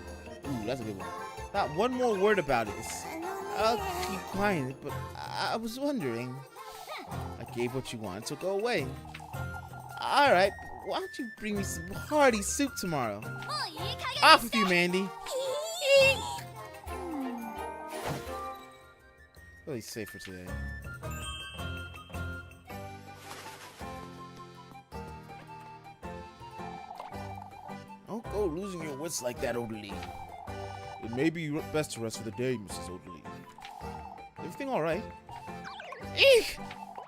Ooh, that's a good one. Not one more word about it. I'll keep quiet, but I was wondering. I gave what you wanted, so go away. Alright, why don't you bring me some hearty soup tomorrow? Off with you, Mandy. Really safe for today. Don't go losing your wits like that, Odali. It may be best to rest for the day, Mrs. Odali. Everything all right? Eek!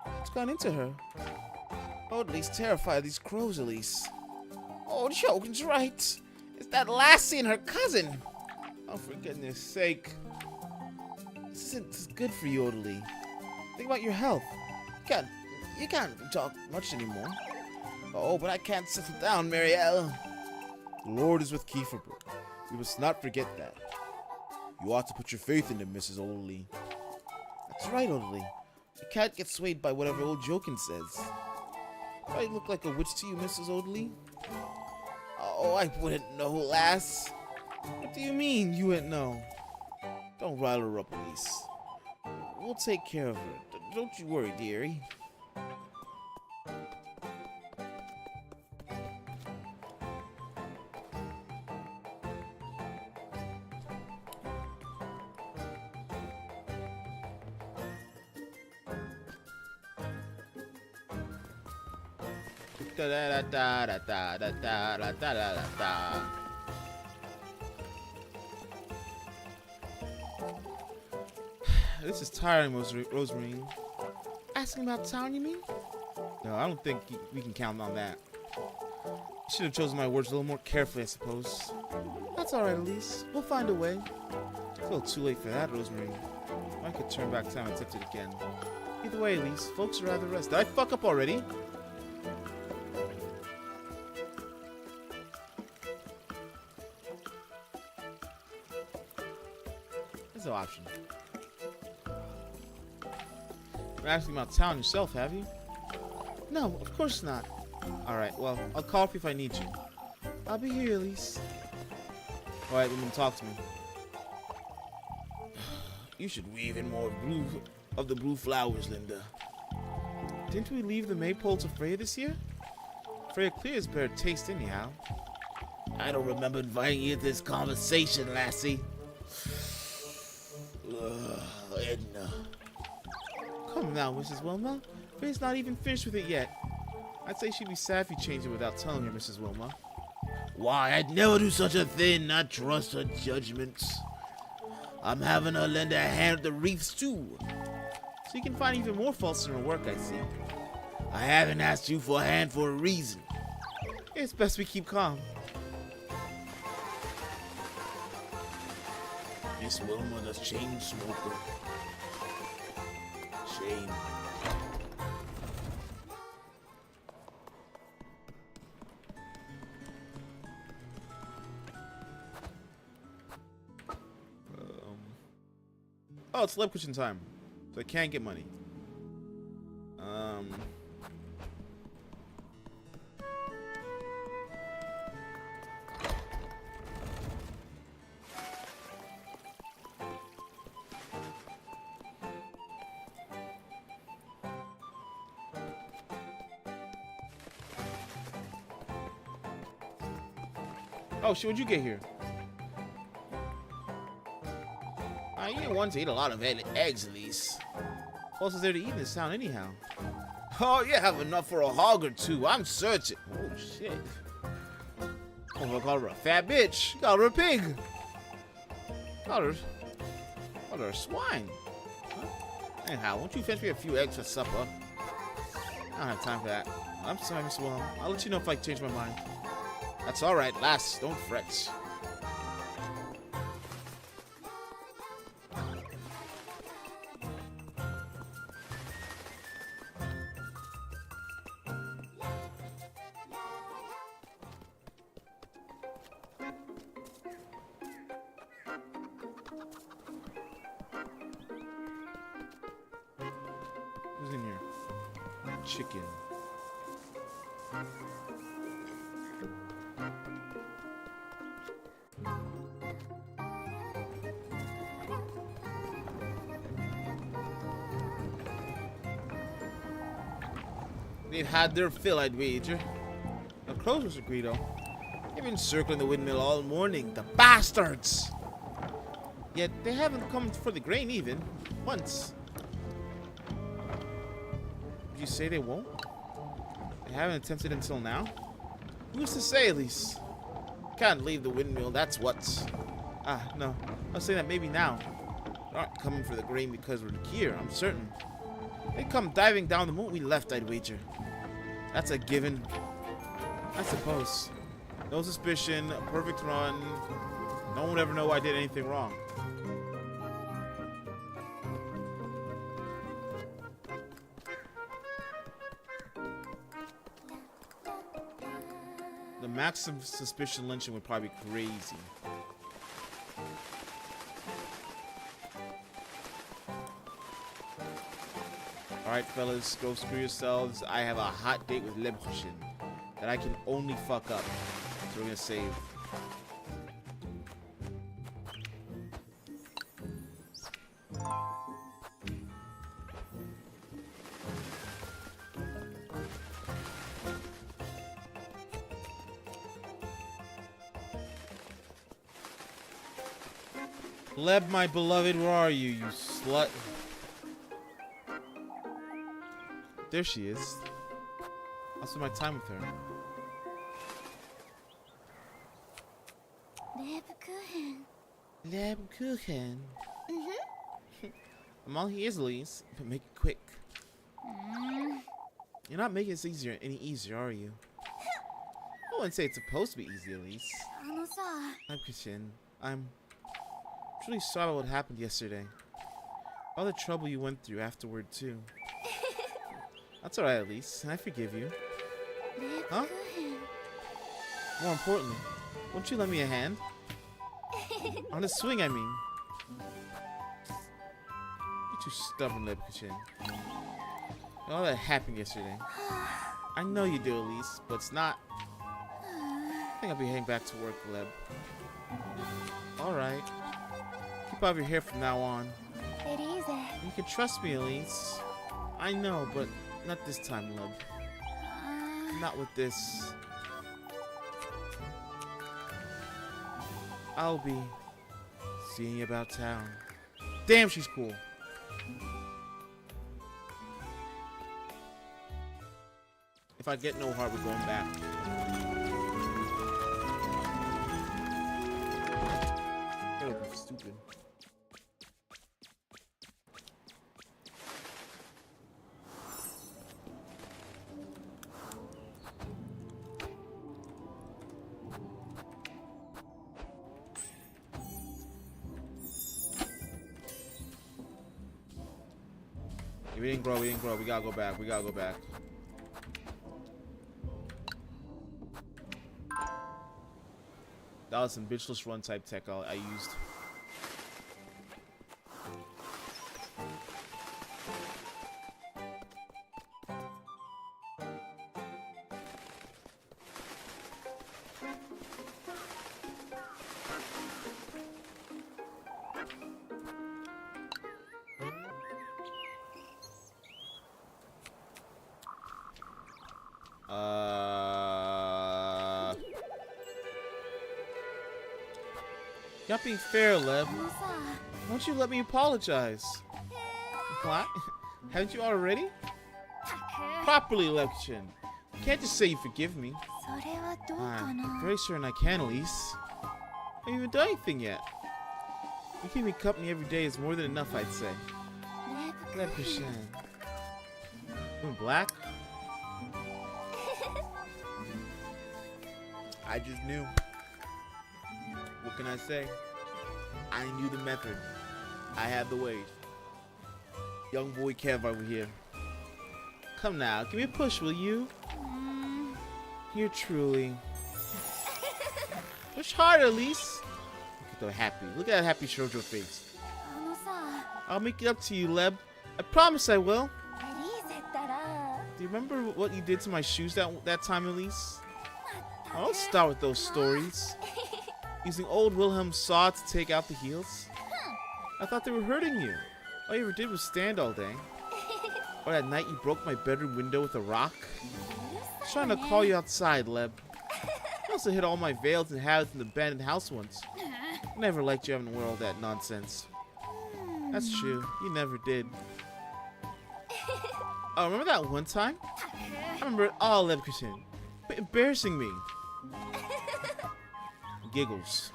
What's gone into her? Odali's terrified of these crows, Elise. Oh, Joken's right. It's that lassie and her cousin. Oh, for goodness sake. This isn't good for you, Odali. Think about your health. You can't talk much anymore. Oh, but I can't settle down, Marielle. The Lord is with Kieferberg. We must not forget that. You ought to put your faith in him, Mrs. Odali. That's right, Odali. You can't get swayed by whatever old Joken says. Do I look like a witch to you, Mrs. Odali? Oh, I wouldn't know, lass. What do you mean, you wouldn't know? Don't rile her up, Elise. We'll take care of her. Don't you worry, dearie. Da da da da da da da da da da da. This is tiring, Rosemary. Asking about town, you mean? No, I don't think we can count on that. Should have chosen my words a little more carefully, I suppose. That's alright, Elise. We'll find a way. It's a little too late for that, Rosemary. I could turn back time and attempt it again. Either way, Elise, folks are rather rest. Did I fuck up already? There's no option. You're asking about town yourself, have you? No, of course not. Alright, well, I'll call up if I need you. I'll be here, Elise. Alright, then talk to me. You should weave in more of the blue flowers, Linda. Didn't we leave the maypole to Freya this year? Freya clear has better taste anyhow. I don't remember inviting you to this conversation, lassie. Edna. Come now, Mrs. Wilma. Freya's not even finished with it yet. I'd say she'd be sad if you changed it without telling her, Mrs. Wilma. Why, I'd never do such a thing, not trust her judgments. I'm having her lend a hand at the wreaths, too. So you can find even more faults in her work, I see. I haven't asked you for a hand for a reason. It's best we keep calm. Miss Wilma, the chain smoker. Shame. Oh, it's lab kitchen time. So I can't get money. Oh shit, what'd you get here? You didn't want to eat a lot of eggs, Lise. What else is there to eat in this town anyhow? Oh, you have enough for a hog or two. I'm searching. Oh shit. I'm gonna call her a fat bitch. Call her a pig. Call her a swine. Anyhow, won't you fetch me a few eggs for supper? I don't have time for that. I'm sorry, Mr. Willem. I'll let you know if I change my mind. That's alright, lass. Don't fret. Who's in here? Chicken. They've had their fill, I'd wager. The crows was agree though. They've been circling the windmill all morning. The bastards! Yet they haven't come for the grain even. Once. Did you say they won't? They haven't attempted until now? Who's to say, at least? Can't leave the windmill, that's what. Ah, no. I was saying that maybe now. They aren't coming for the grain because we're here, I'm certain. They come diving down the moment we left, I'd wager. That's a given. I suppose. No suspicion, a perfect run. No one would ever know I did anything wrong. The maximum suspicion lynching would probably be crazy. Alright, fellas, go screw yourselves. I have a hot date with Lebchen that I can only fuck up. So we're gonna save. Leb, my beloved, where are you, you slut? There she is. I'll spend my time with her. Lebkuchen. I'm all ears, Lise, but make it quick. You're not making this easier any easier, are you? I wouldn't say it's supposed to be easy, Lise. Lebkuchen, I'm truly sorry about what happened yesterday. All the trouble you went through afterward, too. That's alright, Lise. I forgive you. Huh? More importantly, won't you lend me a hand? On the swing, I mean. You're too stubborn, Lebkuchen. All that happened yesterday. I know you do, Lise, but it's not. I think I'll be heading back to work, Leb. Alright. Keep off your hair from now on. You can trust me, Elise. I know, but not this time, love. Not with this. I'll be seeing you about town. Damn, she's cool. If I get no heart, we're going back. That would be stupid. We didn't grow, we didn't grow. We gotta go back, we gotta go back. That was some bitchless run type tech I used. You're not being fair, Leb. Why don't you let me apologize? What? Haven't you already? Properly, Lebchen. You can't just say you forgive me. I'm very certain I can, Elise. I haven't even done anything yet. You keep me company every day is more than enough, I'd say. Lebchen. You in black? I just knew. What can I say? I knew the method. I had the ways. Young boy Kev over here. Come now, give me a push, will you? You're truly. Push harder, Lise. Look at that happy shoujo face. あのさ、 I'll make it up to you, Leb. I promise I will. リーゼったら Do you remember what you did to my shoes that time, Elise? Oh, don't start with those stories. Using old Wilhelm's saw to take out the heels? I thought they were hurting you. All you ever did was stand all day. Or that night you broke my bedroom window with a rock? I was trying to call you outside, Leb. I also hid all my veils and habits in the abandoned house once. I never liked you having to wear all that nonsense. That's true. You never did. Oh, remember that one time? I remember it all, Lebkerton. Quit embarrassing me. Giggles.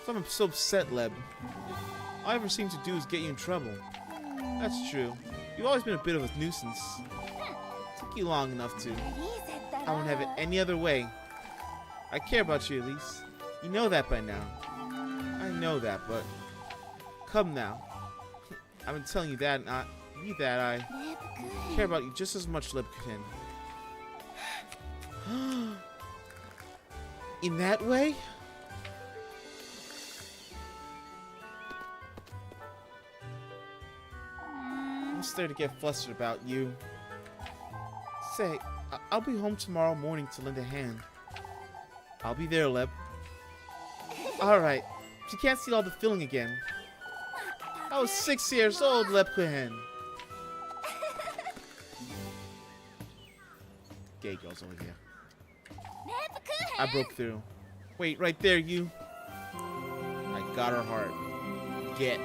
I'm so upset, Leb. All I ever seem to do is get you in trouble. That's true. You've always been a bit of a nuisance. Took you long enough to. リーゼったら I won't have it any other way. I care about you, Elise. You know that by now. I know that, but come now. I've been telling you that, and I care about you just as much, Lebkerton. In that way? I'm starting to get flustered about you. Say, I'll be home tomorrow morning to lend a hand. I'll be there, Leb. Alright, but you can't see all the filling again. I was 6 years old, Lebkerton. Gay girls over here. I broke through. Wait, right there, you. I got her heart. Get.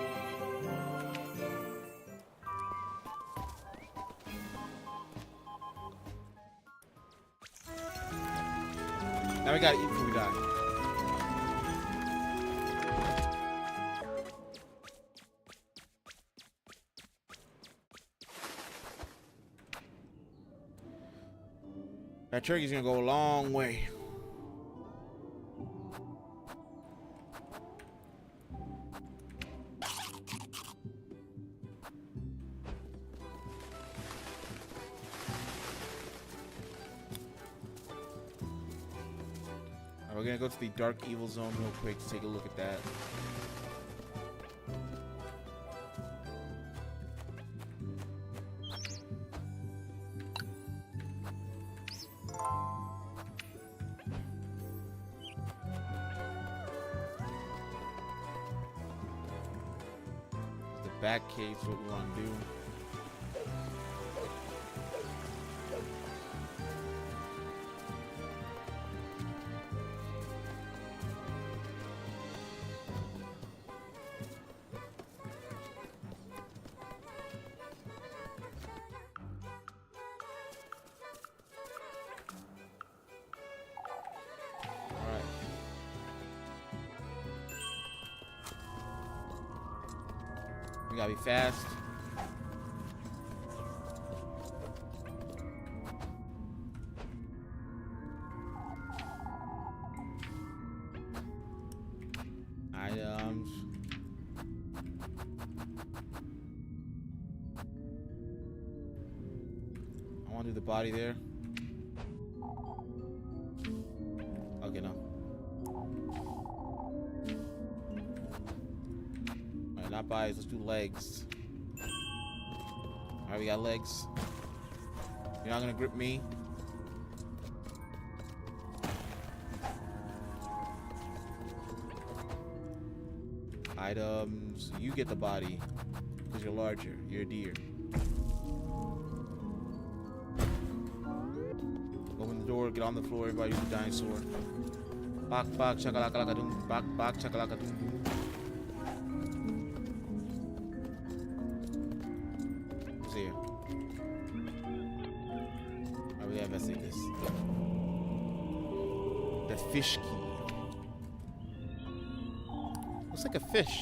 Now we gotta eat before we die. That turkey's gonna go a long way. We're gonna go to the dark evil zone real quick to take a look at that. The back cave's what we want to do. We gotta be fast. Items. I want to do the body there. Okay, no. Alright, not bodies. Let's do legs. Alright, we got legs. You're not gonna grip me. Items. You get the body. Because you're larger. You're a deer. Open the door. Get on the floor. Everybody use the dinosaur. Bak bak chakalaka laka doom. Bak bak chakalaka doom doom. What's here? Alright, we gotta investigate this. The fish key. Looks like a fish.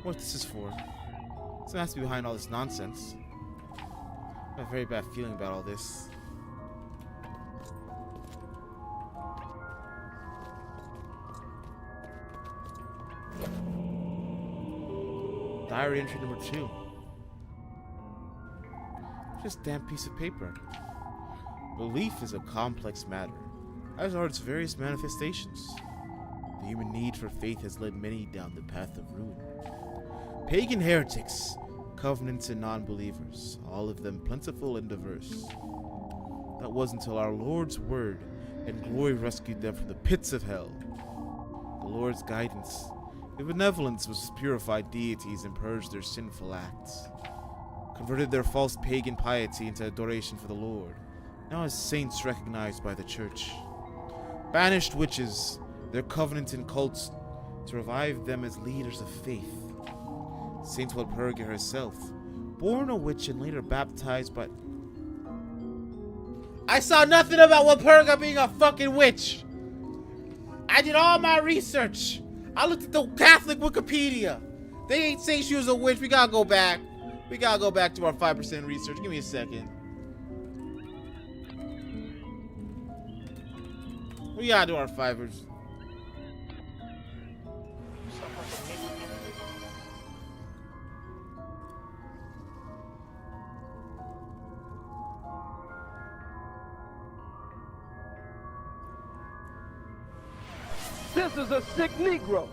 What this is for? Someone has to be behind all this nonsense. I have a very bad feeling about all this. Diary entry number 2. Just a damn piece of paper. Belief is a complex matter, as are its various manifestations. The human need for faith has led many down the path of ruin. Pagan heretics, covenants and non-believers, all of them plentiful and diverse. That was until our Lord's word and glory rescued them from the pits of hell. The Lord's guidance and benevolence was purified deities and purged their sinful acts, converted their false pagan piety into adoration for the Lord, now as saints recognized by the church. Banished witches, their covenants and cults, to revive them as leaders of faith. Saint Walpurga herself, born a witch and later baptized by... I saw nothing about Walpurga being a fucking witch! I did all my research! I looked at the Catholic Wikipedia! They ain't saying she was a witch. We gotta go back. We gotta go back to our 5% research. Give me a second. We gotta do our 5%. This is a sick Negro.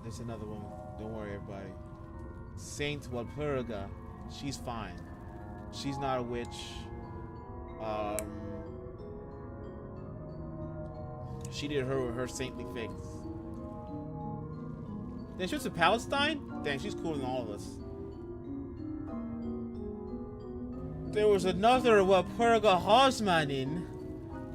There's another one. Don't worry, everybody. Saint Walpurga. She's fine. She's not a witch. She did her saintly things. Then she went to Palestine? Dang, she's cooler than all of us. There was another Walpurga Hausmanin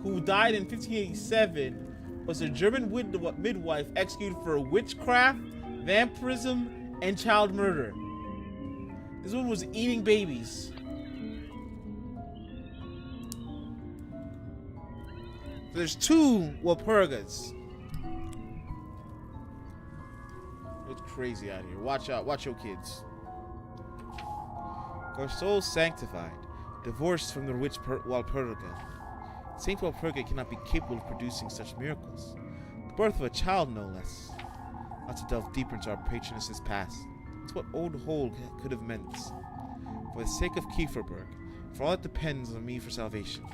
who died in 1587. Was a German midwife executed for witchcraft, vampirism, and child murder. This one was eating babies. So there's 2 Walpurgas. It's crazy out here. Watch out. Watch your kids. Our souls sanctified, divorced from the witch Walpurga. Saint Walpurga cannot be capable of producing such miracles. The birth of a child, no less. Not to delve deeper into our patroness's past. It's what Old Hole could have meant. For the sake of Kieferberg, for all it depends on me for salvation,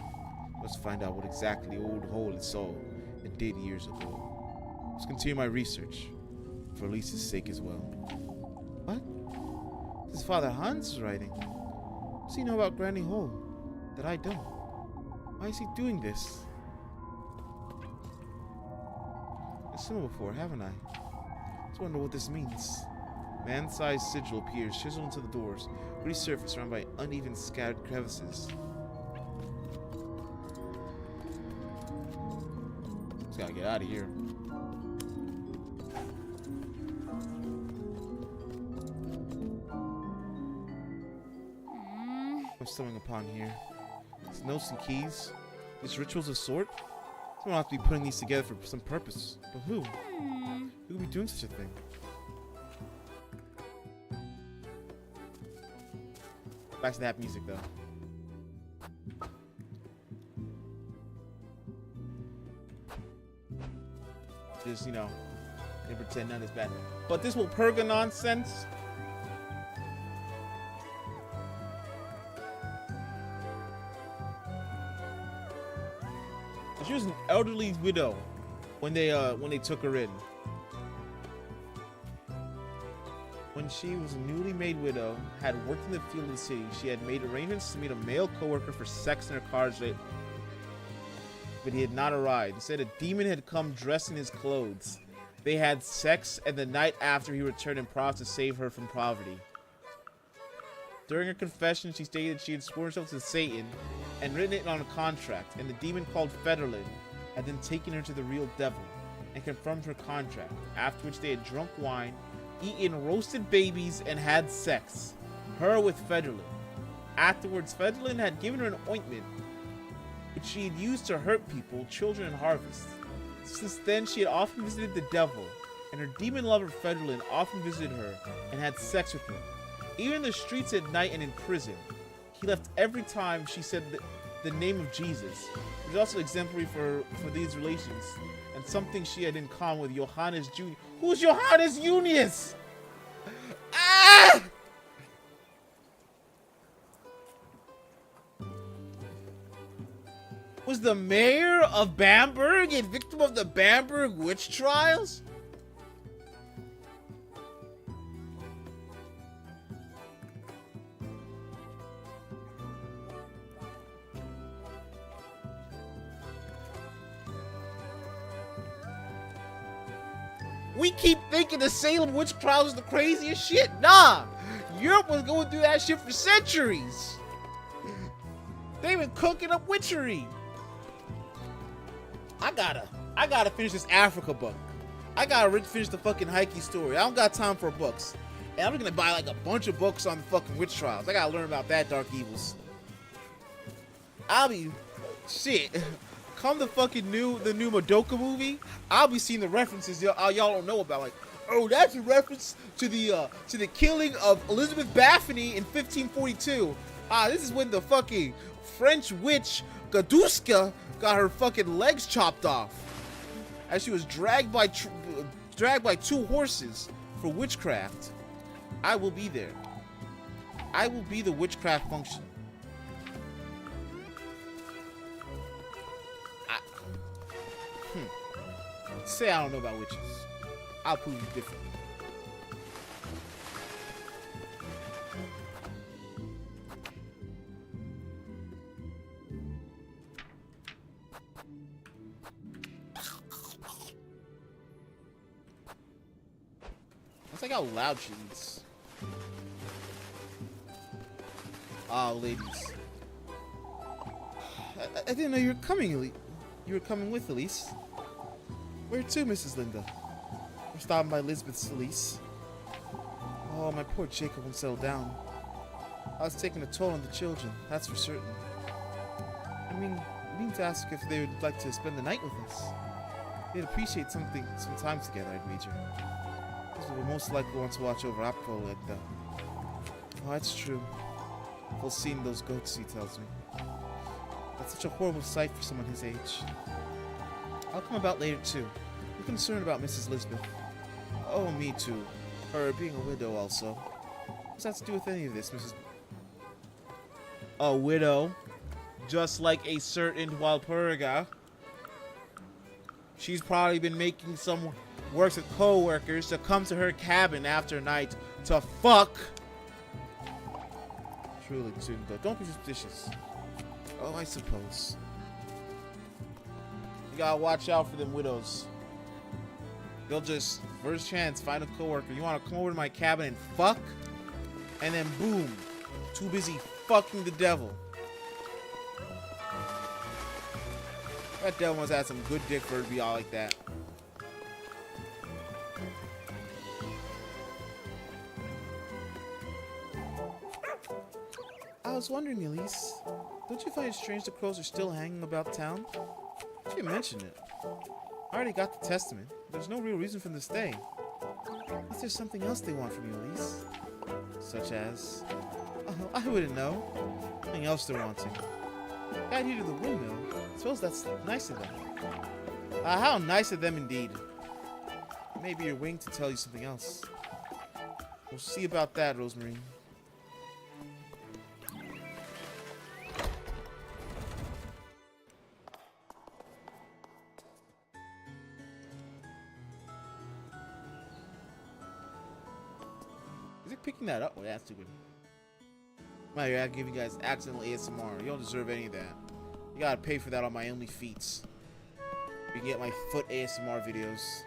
let's find out what exactly Old Hole saw and did years ago. Let's continue my research, for Lise's sake as well. What? This is Father Hans' writing. What does he know about Granny Hole that I don't? Why is he doing this? I've seen it before, haven't I? Just wonder what this means. Man-sized sigil appears, chiseled into the doors, woody surface surrounded by uneven, scattered crevices. Just gotta get out of here. I'm stumbling upon here. These notes and keys, these rituals of sort. Someone will have to be putting these together for some purpose. But who? Who would be doing such a thing? Back to that music, though. Just, you know, they pretend none is bad. But this Walpurga nonsense. She was an elderly widow when they took her in. When she was a newly made widow, had worked in the field of the city, she had made arrangements to meet a male coworker for sex in her car's rate, but he had not arrived. Instead, a demon had come dressed in his clothes. They had sex, and the night after he returned and promised to save her from poverty. During her confession, she stated she had sworn herself to Satan and written it on a contract, and the demon called Federlin had then taken her to the real devil and confirmed her contract, after which they had drunk wine, eaten roasted babies, and had sex. her with Federlin. Afterwards, Federlin had given her an ointment which she had used to hurt people, children, and harvests. Since then, she had often visited the devil, and her demon lover Federlin often visited her and had sex with her. Even in the streets at night and in prison, he left every time she said the name of Jesus, which is also exemplary for these relations, and something she had in common with Johannes Jr. Who's Johannes Junius? Ah! Was the mayor of Bamberg a victim of the Bamberg witch trials? We keep thinking the Salem witch trials is the craziest shit. Nah, Europe was going through that shit for centuries. They've been cooking up witchery. I gotta finish this Africa book. I gotta finish the fucking Heike story. I don't got time for books. And I'm gonna buy like a bunch of books on the fucking witch trials. I gotta learn about that dark evils. I'll be shit. Come the new Madoka movie, I'll be seeing the references y'all don't know about. Like, oh, that's a reference to the killing of Elizabeth Baffany in 1542. This is when the fucking French witch Gaduska got her fucking legs chopped off as she was dragged by 2 horses for witchcraft. I will be there. I will be the witchcraft function. Say I don't know about witches. I'll prove you different. That's like how loud she eats. Ladies. I didn't know you were coming, Elise. You were coming with Elise. Where to, Mrs. Linda? We're stopping by Lisbeth's, Elise. Oh, my poor Jacob won't settle down. I was taking a toll on the children, that's for certain. I mean to ask if they would like to spend the night with us. They'd appreciate some time together, I'd wager. Those will most likely want to watch over Apfel and, oh, that's true. Full seeing those goats, he tells me. That's such a horrible sight for someone his age. I'll come about later, too. I'm concerned about Mrs. Lisbeth. Oh, me too. Her being a widow, also. What's that to do with any of this, Mrs. A widow. Just like a certain Walpurga. She's probably been making some works with co-workers to come to her cabin after night to fuck. Truly, Tsundo, don't be suspicious. Oh, I suppose. You gotta watch out for them widows. They'll just, first chance, find a coworker. You wanna come over to my cabin and fuck? And then boom, too busy fucking the devil. That devil must have some good dick for her to be all like that. I was wondering, Elise, don't you find it strange the crows are still hanging about town? You didn't mention it. I already got the testament. There's no real reason for them to stay. Is there something else they want from you, Elise? Such as? Oh, I wouldn't know. Nothing else they're wanting. Got you to the windmill. I suppose that's nice of them. How nice of them indeed. Maybe you're waiting to tell you something else. We'll see about that, Rosemary. Is it picking that up? Oh, that's stupid. My God, I give you guys accidental ASMR. You don't deserve any of that. You gotta pay for that on my Only Feats. You can get my foot ASMR videos.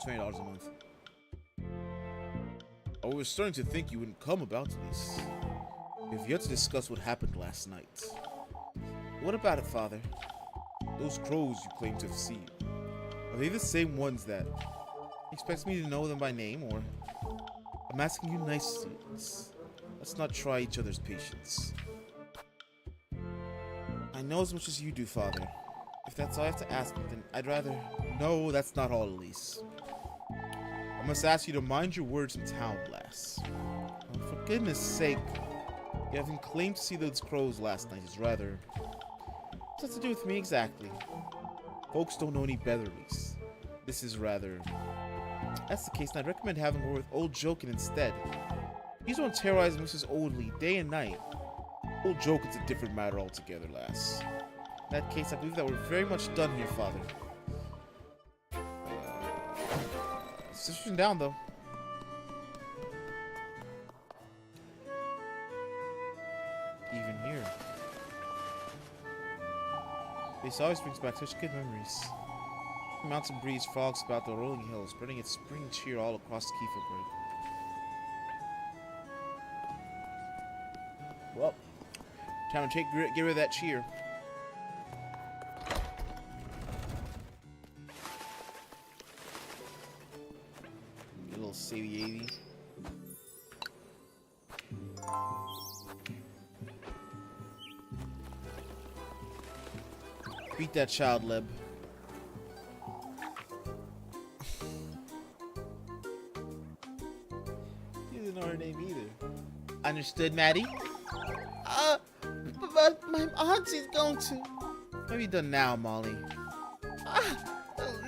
$20 a month. I was starting to think you wouldn't come about this. We've yet to discuss what happened last night. What about it, Father? Those crows you claim to have seen. Are they the same ones that... Expects me to know them by name, or... I'm asking you nicely. Let's not try each other's patience. I know as much as you do, Father. If that's all I have to ask, then I'd rather... No, that's not all, Lise. I must ask you to mind your words in town, lass. Oh, for goodness sake. You haven't claimed to see those crows last night is rather... What's that to do with me exactly? Folks don't know any better, Lise. This is rather... If that's the case, then I'd recommend having her with Old Jokin instead. He's one terrorizing Mrs. Oldley day and night. Old Jokin's a different matter altogether, lass. In that case, I believe that we're very much done here, Father. Sitting down, though. Even here. This always brings back such good memories. The mountain breeze frogs about the rolling hills, spreading its spring cheer all across Kieferberg. Well, time to get rid of that cheer. Get a little savvy 80. Beat that child, Leb. You didn't know her name either. Understood, Maddie? But my auntie's going to. Maybe done now, Molly.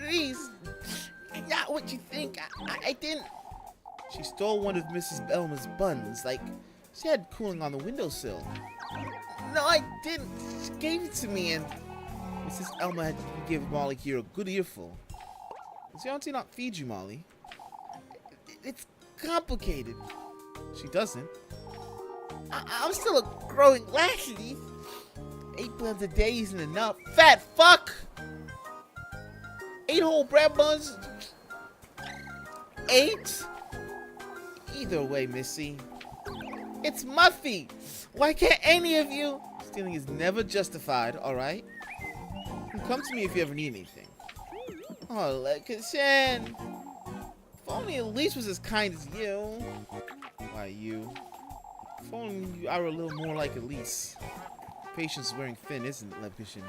Lise. Not what you think. I didn't. She stole one of Mrs. Elma's buns. Like, she had cooling on the windowsill. No, I didn't. She gave it to me, and Mrs. Elma had to give Molly here a good earful. Does your auntie not feed you, Molly? It's complicated. She doesn't. I'm still a growing lassie. 8 buns a day isn't enough. Fat fuck! 8 whole bread buns? 8? Either way, Missy. It's Muffy! Why can't any of you? Stealing is never justified, alright? Come to me if you ever need anything. Oh, Lekashan. If only Elise was as kind as you. Why, you? If only I were a little more like Elise. Patience is wearing thin, isn't it, Lekashan?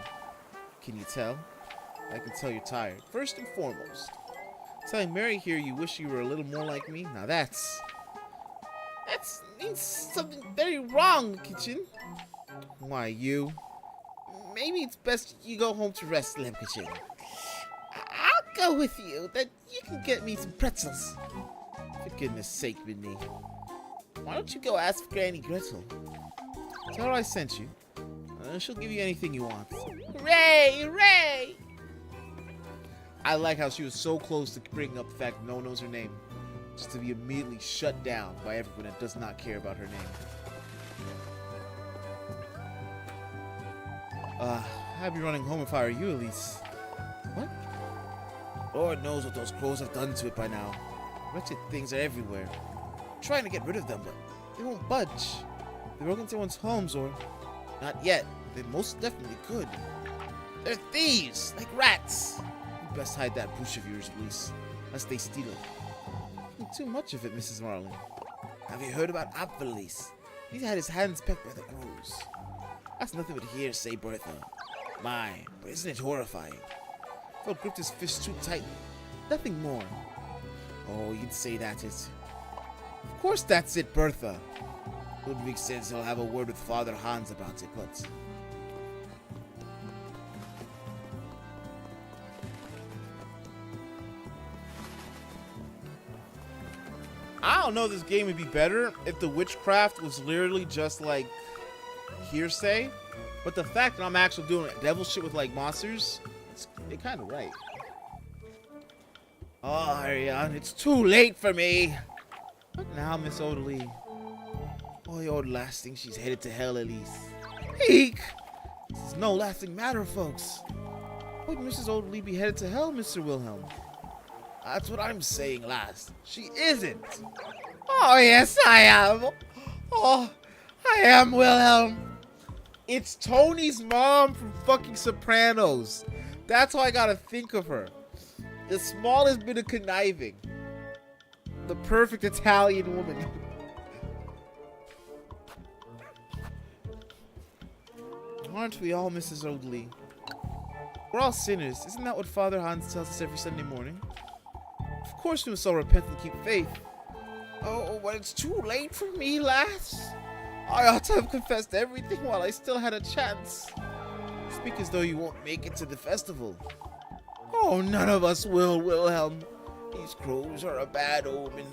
Can you tell? I can tell you're tired. First and foremost. Telling Mary here you wish you were a little more like me? Now that means something very wrong, Kitchen. Why, you? Maybe it's best you go home to rest, Lemkichin. I'll go with you. Then you can get me some pretzels. For goodness sake, Minnie. Why don't you go ask for Granny Gretel? Tell her I sent you. She'll give you anything you want. Hooray! Hooray! I like how she was so close to bringing up the fact that no one knows her name. Just to be immediately shut down by everyone that does not care about her name. I'd be running home if I were you, Elise. What? Lord knows what those crows have done to it by now. Wretched things are everywhere. I'm trying to get rid of them, but they won't budge. They broke into one's homes, or... Not yet. They most definitely could. They're thieves, like rats. You best hide that bush of yours, Elise, lest they steal it. Think too much of it, Mrs. Marlin. Have you heard about Apfel, Elise? He's had his hands pecked by the crows. That's nothing but hearsay, Bertha. My, but isn't it horrifying? Phil gripped his fist too tight. Nothing more. Oh, you'd say that is... Of course that's it, Bertha. Ludwig says he'll have a word with Father Hans about it, but... I don't know, this game would be better if the witchcraft was literally just like hearsay, but the fact that I'm actually doing devil shit with like monsters, they're kind of right. Oh, Ariane, it's too late for me. What now, Miss Odeley? Oh, the old lass thinks she's headed to hell, Elise. Eek! This is no lasting matter, folks. Would Mrs. Odeley be headed to hell, Mr. Wilhelm? That's what I'm saying, lass. She isn't. Oh, yes, I am. Oh, I am, Wilhelm. It's Tony's mom from fucking Sopranos. That's how I gotta think of her. The smallest bit of conniving. the perfect Italian woman. Aren't we all, Mrs. Oldley? We're all sinners. Isn't that what Father Hans tells us every Sunday morning? Of course we must all repent and keep faith. Oh, but it's too late for me, lass. I ought to have confessed everything while I still had a chance. Speak as though you won't make it to the festival. Oh, none of us will, Wilhelm. These crows are a bad omen.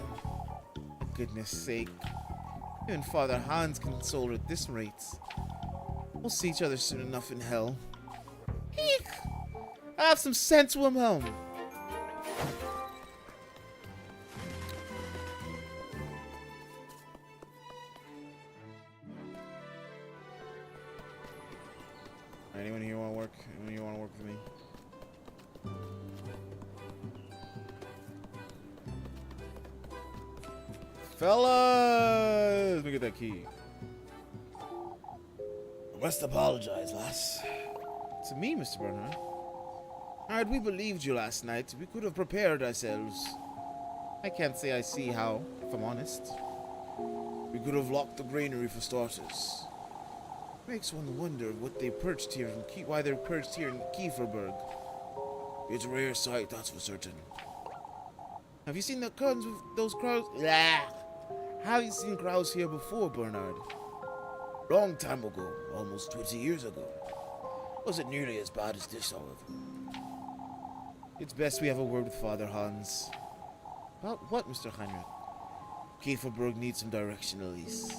For goodness sake. Even Father Hans can console her at this rate. We'll see each other soon enough in hell. Eek! Have some sense, Wilhelm. Anyone here want to work? Anyone here want to work with me? Fellas! Let me get that key. I must apologize, lass. To me, Mr. Bernard. Had we believed you last night, we could have prepared ourselves. I can't say I see how, if I'm honest. We could have locked the granary for starters. Makes one wonder what they perched here in why they're perched here in Kieferberg. It's a rare sight, that's for certain. Have you seen the guns with those crows? Blah. Have you seen crows here before, Bernard? Long time ago, almost 20 years ago. Wasn't nearly as bad as this, however. It's best we have a word with Father Hans. About what, Mr. Heinrich? Kieferberg needs some direction, Elise.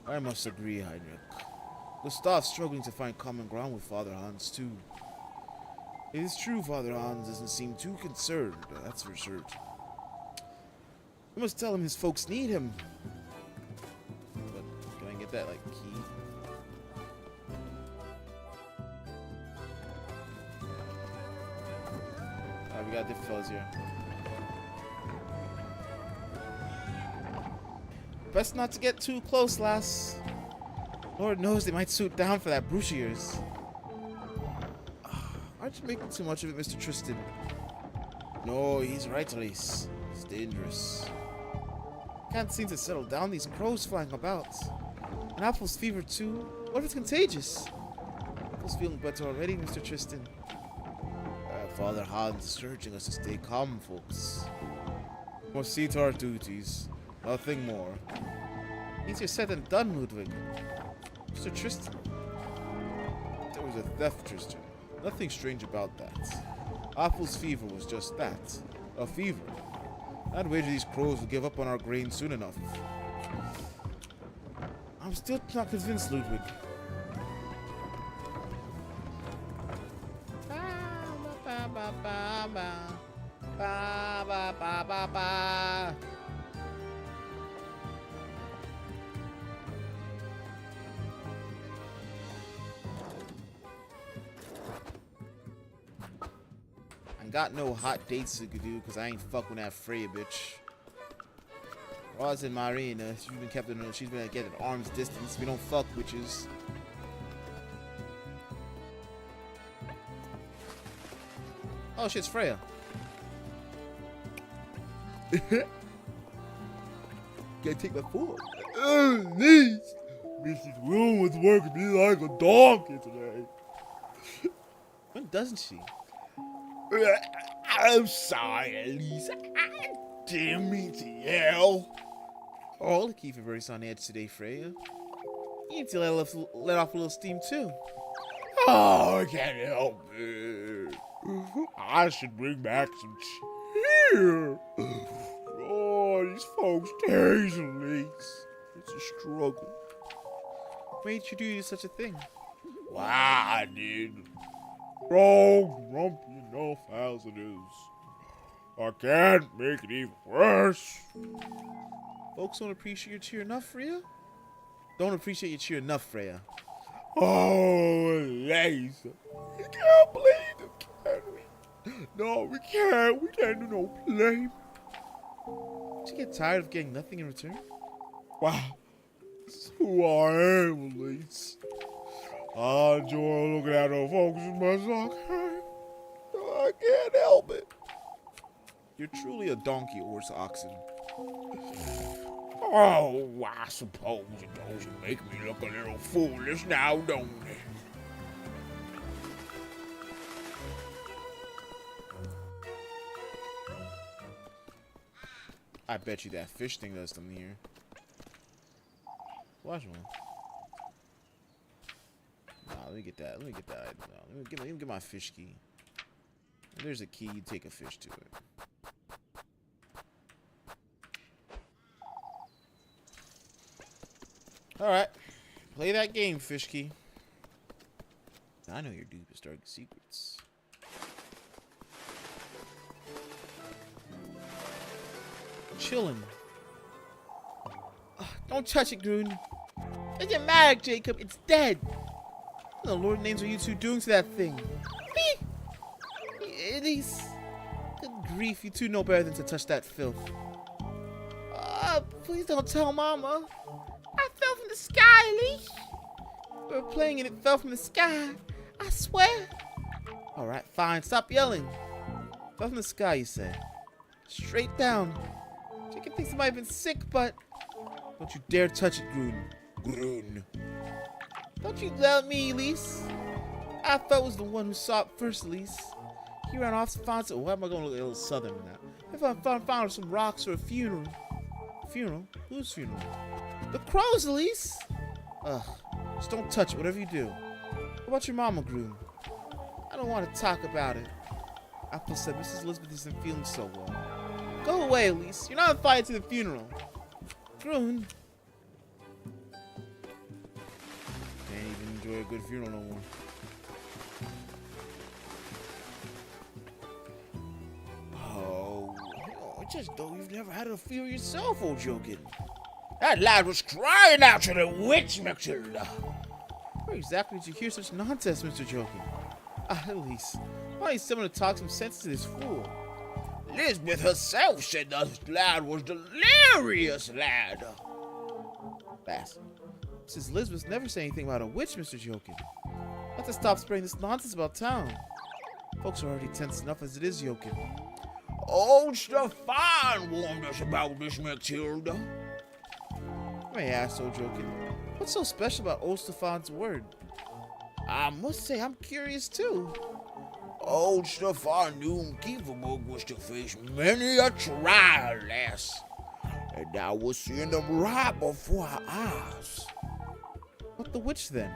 I must agree, Heinrich. Gustav's struggling to find common ground with Father Hans, too. It is true Father Hans doesn't seem too concerned, that's for certain. We must tell him his folks need him. But can I get that, like, key? Alright, we got different fellas here. Best not to get too close, lass. Lord knows they might suit down for that brooch of yours. Aren't you making too much of it, Mr. Tristan? No, he's right, Elise. It's dangerous. Can't seem to settle down, these crows flying about. And Apple's fever too. What if it's contagious? Apple's feeling better already, Mr. Tristan. Father Hans is urging us to stay calm, folks. We must see to our duties. Nothing more. Easier said than done, Ludwig. Mr. Tristan. There was a theft, Tristan. Nothing strange about that. Apple's fever was just that. A fever. I'd wager these crows will give up on our grain soon enough. I'm still not convinced, Ludwig. Got no hot dates to do because I ain't fucking that Freya bitch. Roz and Marina, she's been kept at arm's distance. We don't fuck witches. Oh shit, it's Freya. Gotta take my fork. Oh, Lise! Mrs. Will was working me like a donkey today. When doesn't she? I'm sorry, Elise. I didn't mean to yell. All the Kieferberg's on edge today, Freya. You need to let off a little steam too. Oh, I can't help it. I should bring back some cheer. Oh, these folks tasing Lise. It's a struggle. What made you do such a thing? Why, I did. Wrong, grumpy enough as it is. I can't make it even worse. Folks don't appreciate your cheer enough, Freya? Don't appreciate your cheer enough, Freya. Oh, Lise. We can't blame them, can we? No, we can't. We can't do no blame. Did you get tired of getting nothing in return? Wow. That's who I am, Lise. I enjoy looking at the folks as much as I can. I can't help it. You're truly a donkey, horse, oxen. Oh, I suppose it does make me look a little foolish now, don't it? I bet you that fish thing does something here. Watch one. Nah, let me get that. Let me get that. No, let me get my fish key. If there's a key, you take a fish to it. Alright. Play that game, fish key. I know your deepest, darkest secrets. Chilling. Don't touch it, Goon. It's your mag, Jacob. It's dead. What the Lord names are you two doing to that thing? Elise. Good grief, you two know better than to touch that filth. Please don't tell Mama. I fell from the sky, Elise. We were playing and it fell from the sky. I swear. Alright, fine. Stop yelling. Fell from the sky, you say. Straight down. Jacob thinks it might have been sick, but... Don't you dare touch it, Goon. Grun. Don't you let me, Lise. I felt was the one who saw it first, Lise. He ran off to find some... Why am I going to look a little southern now? If I found some rocks or a funeral. Funeral? Whose funeral? The crows, Lise. Ugh. Just don't touch it, whatever you do. What about your mama, Groom? I don't want to talk about it. Apple said Mrs. Elizabeth isn't feeling so well. Go away, Elise. You're not invited to the funeral. Groon. Can't even enjoy a good funeral no more. Oh, just though you've never had a funeral yourself, old joking. That lad was crying out to the witch, Matilda. Where exactly did you hear such nonsense, Mr. Joking? Elise, why don't you someone to talk some sense to this fool? Elizabeth herself said the lad was delirious, lad. Bastard. Mrs. Elizabeth never said anything about a witch, Mr. Joking. Have to stop spreading this nonsense about town. Folks are already tense enough as it is, Joking. Old Stefan warned us about this, Matilda. May I ask, old Joking, what's so special about old Stefan's word? I must say, I'm curious too. Old Stefan knew Kieferberg was to face many a trial, lass. And now we're seeing them right before our eyes. What the witch then?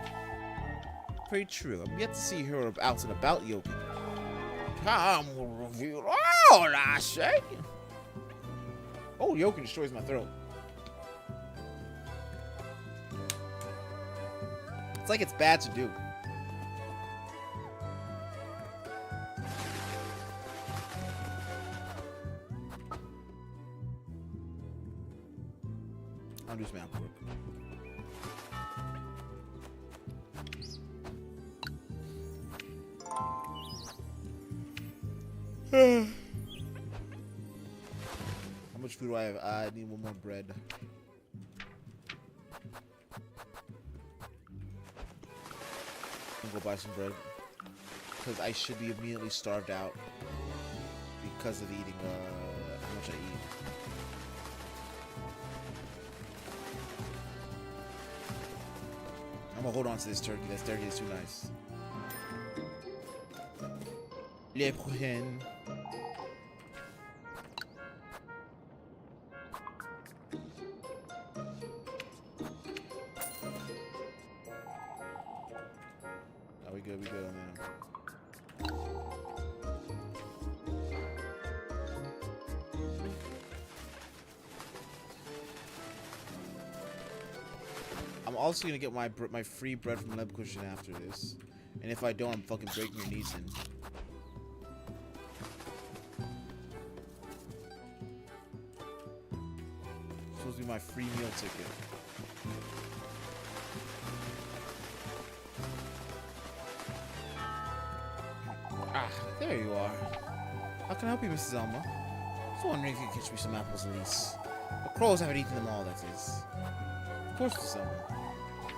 Very true. I'm yet to see her out and about, Joking. Time will reveal all, I say. Oh, Joking destroys my throat. It's like it's bad to do. I'll do some apple work. How much food do I have? I need one more bread. Go buy some bread because I should be immediately starved out because of eating how much I eat. I'm gonna hold on to this turkey. This turkey is too nice. Le prochaine. We good on that. I'm also gonna get my free bread from Lebkuchen after this, and if I don't, I'm fucking breaking your knees in. Supposed to be my free meal ticket. Ah, there you are. How can I help you, Mrs. Elma? I was wondering if you could catch me some apples, Elise. The crows haven't eaten them all, that is. Of course, Mrs. Elma.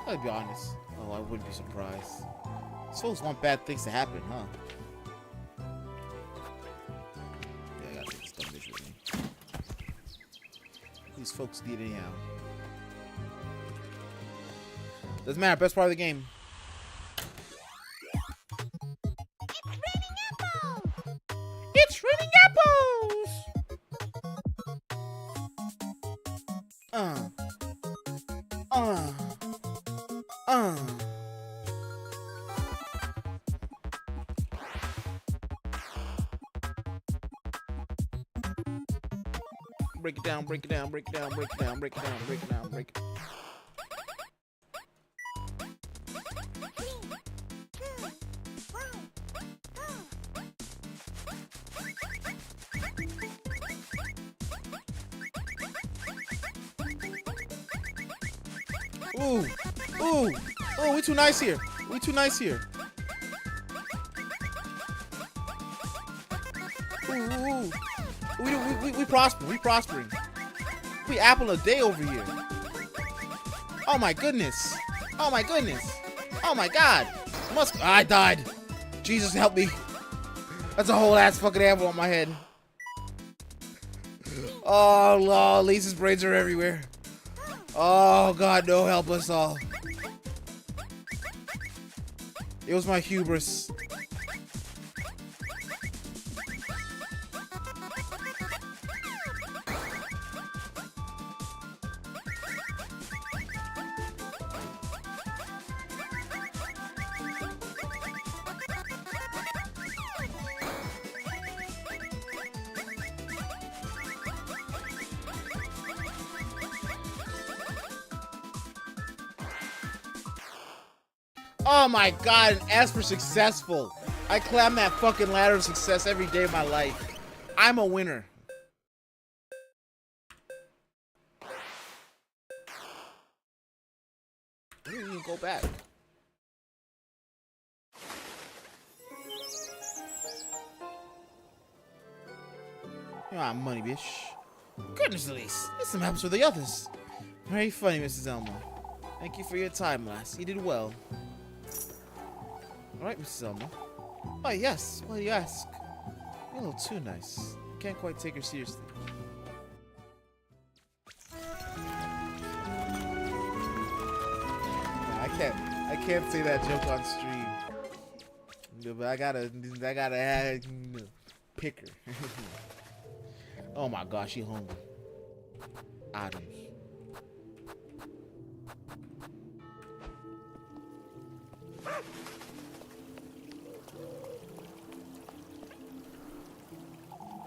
I'll be honest. Oh, I wouldn't be surprised. Souls want bad things to happen, huh? Yeah, I gotta take this dumb bitch with me. these folks need anyhow. Doesn't matter. Best part of the game. It's raining apples! Uh. Uh. Uh. Break it down, break it down, break it down, break it down, break it down, break it down, break it down. Ooh, ooh, oh, we too nice here. We too nice here. Ooh, ooh, ooh. We prosper. We prospering. We apple a day over here. Oh my goodness. Oh my goodness. Oh my God. I died. Jesus help me. That's a whole ass fucking apple on my head. Oh Lord, Lisa's brains are everywhere. Oh God, no, help us all. It was my hubris. Oh my God, an S for successful. I climb that fucking ladder of success every day of my life. I'm a winner. I didn't even go back. Ah, money, bitch. Goodness, Lise. This some happens with the others. Very funny, Mrs. Elmo. Thank you for your time, lass. You did well. Alright, Mrs. Elmo. Oh, yes. Well, you ask. You're a little too nice. Can't quite take her seriously. I can't say that joke on stream. But I gotta pick her. Oh my gosh, she hungry. Items.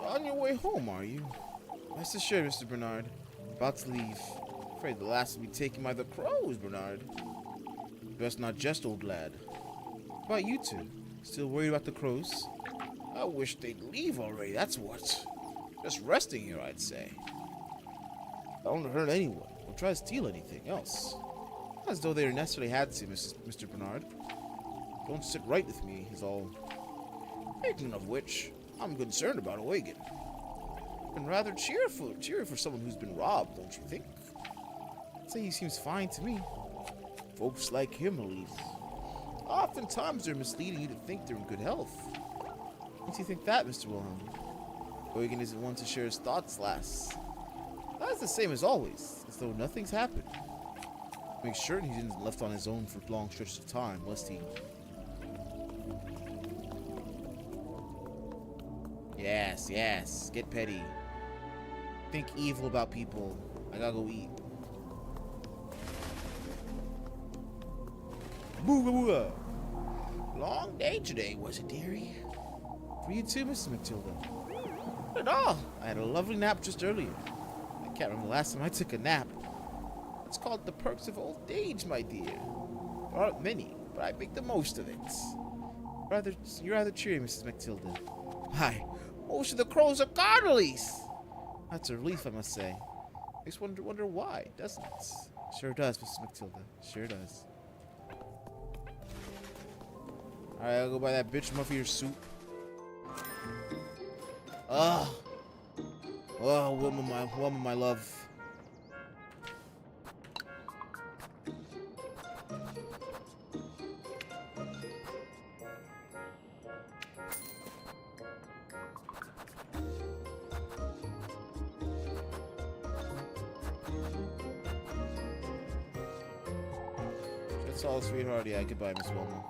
On your way home, are you? Rest assured, Mr. Bernard. About to leave. Afraid the last will be taken by the crows, Bernard. Best not jest, old lad. How about you two? Still worried about the crows? I wish they'd leave already, that's what. Just resting here, I'd say. I don't hurt anyone or try to steal anything else. Not as though they necessarily had to, Mr. Bernard. Don't sit right with me, is all. Speaking of which, I'm concerned about Oregon. Been rather cheerful for someone who's been robbed, don't you think? I'd say he seems fine to me. Folks like him, at least. Oftentimes they're misleading you to think they're in good health. Don't you think that, Mr. Wilhelm? Oregon isn't one to share his thoughts, lass. That's the same as always, as though nothing's happened. Make certain he isn't left on his own for long stretches of time, lest he... Yes, yes, get petty. Think evil about people. I gotta go eat. Boo-boo-boo. Long day today, was it, dearie? For you too, Mrs. Matilda. Not at all. I had a lovely nap just earlier. I can't remember the last time I took a nap. It's called the perks of old age, my dear. There aren't many, but I make the most of it. You're rather cheery, Mrs. Matilda. Why, most of the crows are gone, Lise. That's a relief, I must say. Makes one wonder why, doesn't it? Sure does, Mrs. Matilda. Sure does. Alright, I'll go buy that bitch muffin soup. Ugh. Oh, woman, my love. That's all, sweetheart. Yeah, goodbye, Miss Wilma.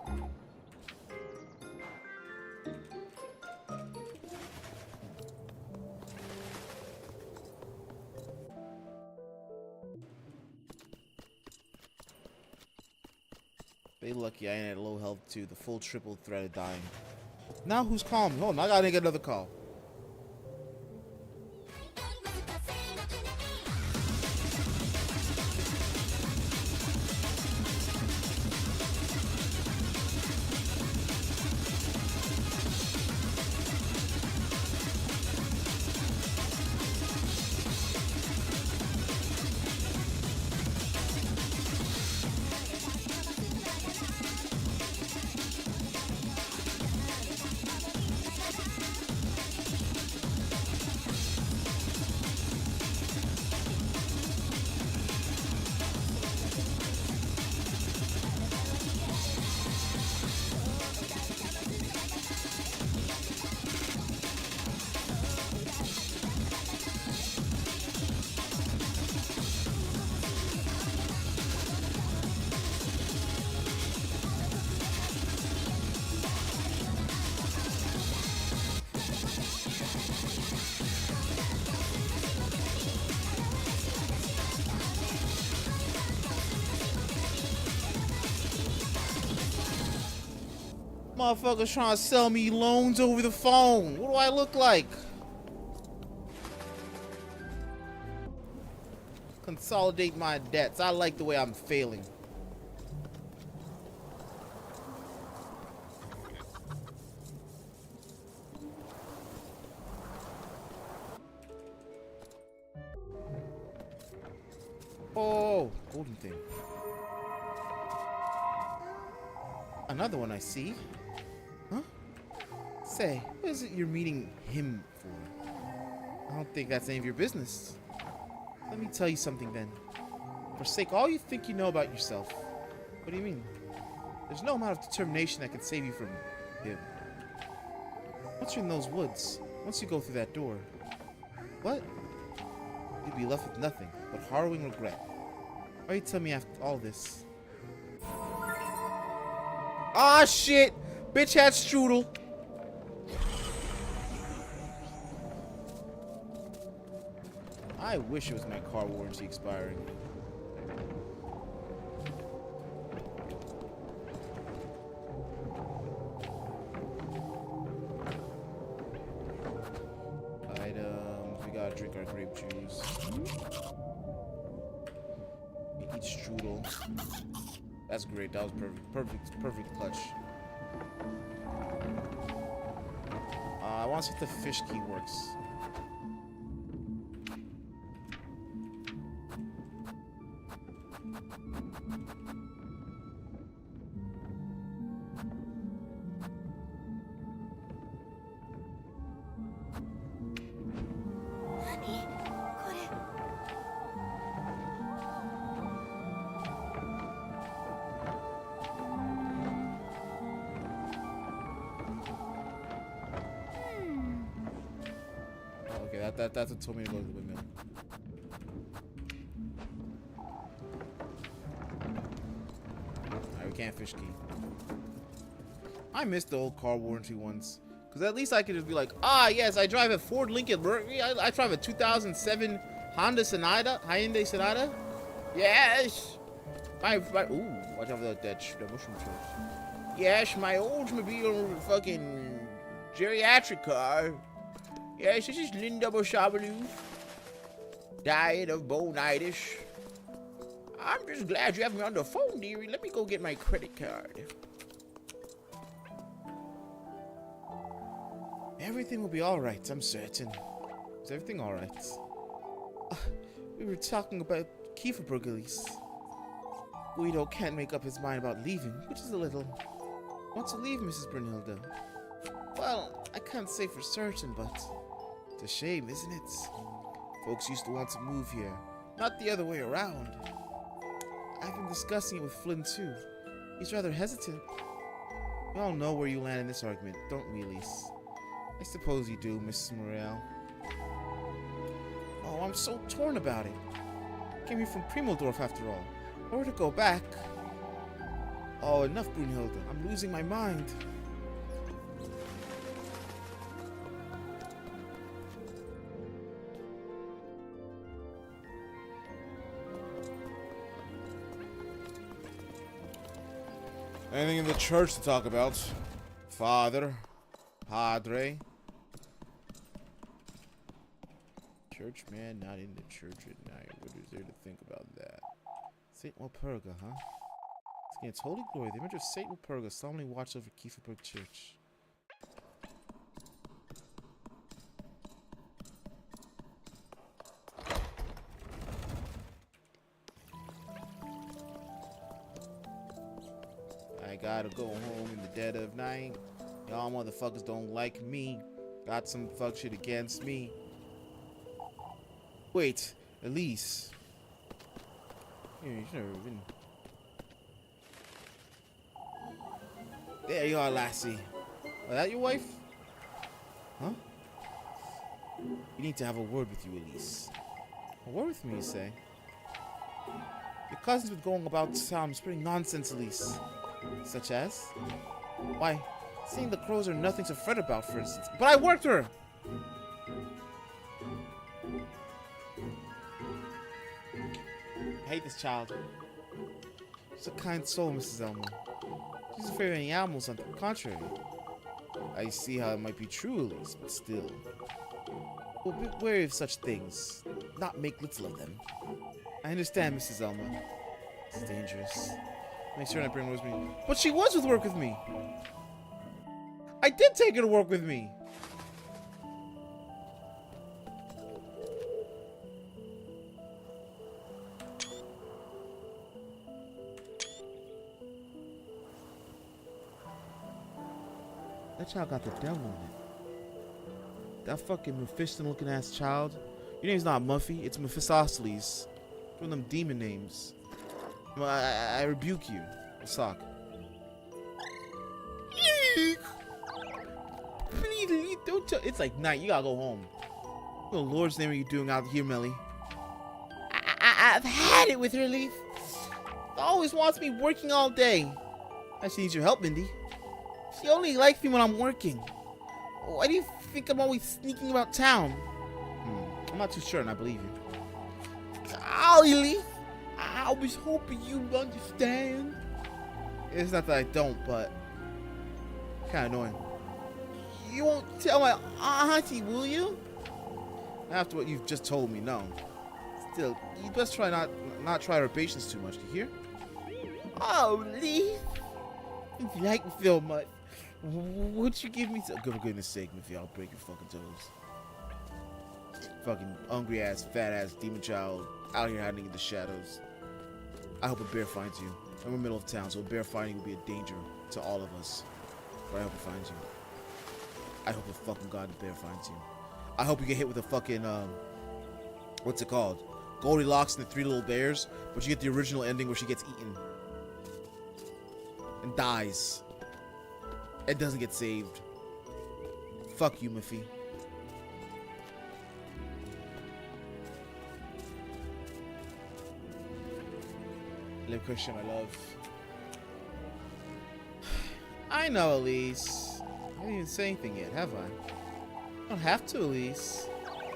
They lucky I ain't at low health too. The full triple threat of dying. Now who's calling me? Hold on, I gotta get another call. Motherfuckers trying to sell me loans over the phone. What do I look like? Consolidate my debts. I like the way I'm failing. Oh, golden thing. Another one I see. Huh? Say, what is it you're meeting him for? I don't think that's any of your business. Let me tell you something then. Forsake all you think you know about yourself. What do you mean? There's no amount of determination that can save you from him. Once you're in those woods, once you go through that door, what? You'd be left with nothing but harrowing regret. Why you tell me after all this? Ah, shit! Bitch had strudel. I wish it was my car warranty expiring. Items. We gotta drink our grape juice. We eat strudel. That's great. That was perfect clutch. I want to see if the fish key works. That's what told me to go to the windmill. Alright, we can't fish key. I miss the old car warranty ones. Because at least I could just be like, ah, yes, I drive a Ford Lincoln. I drive a 2007 Hyundai Sonata. Yes. Ooh, watch out for that mushroom tree. Yes, my Oldsmobile fucking geriatric car. Yes, this is Linda Boshabaloo. Died of bonitis. I'm just glad you have me on the phone, dearie. Let me go get my credit card. Everything will be alright, I'm certain. Is everything alright? We were talking about Kieferberg, Lise. Guido can't make up his mind about leaving, which is a little... Want to leave, Mrs. Brunhilde? Well, I can't say for certain, but... It's a shame, isn't it? Folks used to want to move here, not the other way around. I've been discussing it with Flynn, too. He's rather hesitant. We all know where you land in this argument, don't we, Lise? I suppose you do, Mrs. Morel. Oh, I'm so torn about it. Came here from Primodorf, after all. Or to go back. Oh, enough, Brunhilde. I'm losing my mind. Anything in the church to talk about? Father? Padre? Church man not in the church at night. What is there to think about that? Saint Walpurga, huh? Against holy glory, the image of Saint Walpurga solemnly watched over Kieferberg Church. I gotta go home in the dead of night. Y'all motherfuckers don't like me. Got some fuck shit against me. Wait, Elise. Here, you should have been. There you are, lassie. Is that your wife? Huh? We need to have a word with you, Elise. A word with me, you say? Your cousin's been going about town spreading nonsense, Elise. Such as? Why, saying the crows are nothing to fret about, for instance. But I worked her! I hate this child. She's a kind soul, Mrs. Elmo. She's afraid of any animals, on the contrary. I see how it might be true, Elise, but still. Well, be wary of such things. Not make little of them. I understand, Mrs. Elmo. It's dangerous. Make sure I bring her with me. But she was with work with me! I did take her to work with me! That child got the devil in it. That fucking Mephiston looking ass child. Your name's not Muffy, it's Mephistopheles. One of them demon names. I rebuke you. Sock. Please, don't tell. It's like night. You gotta go home. What the Lord's name are you doing out here, Melly? I've had it with her, Leaf. Always wants me working all day. She needs your help, Mindy. She only likes me when I'm working. Why do you think I'm always sneaking about town? I'm not too sure, and I believe you. Oh, Leaf. I was hoping you'd understand. It's not that I don't, but kind of annoying. You won't tell my auntie, will you? After what you've just told me, no. Still, you best try not try her patience too much. Do you hear? Oh, Lee. If you like me so much, would you give me some? For goodness sake, Miffy, I'll break your fucking toes. Fucking hungry ass, fat ass demon child out here hiding in the shadows. I hope a bear finds you. I'm in the middle of town, so a bear finding will be a danger to all of us. But I hope it finds you. I hope the fucking god the bear finds you. I hope you get hit with a fucking what's it called? Goldilocks and the Three Little Bears, but you get the original ending where she gets eaten and dies. It doesn't get saved. Fuck you, Miffy. Live Christian, I love. I know, Elise. I didn't even say anything yet, have I? I don't have to, Elise.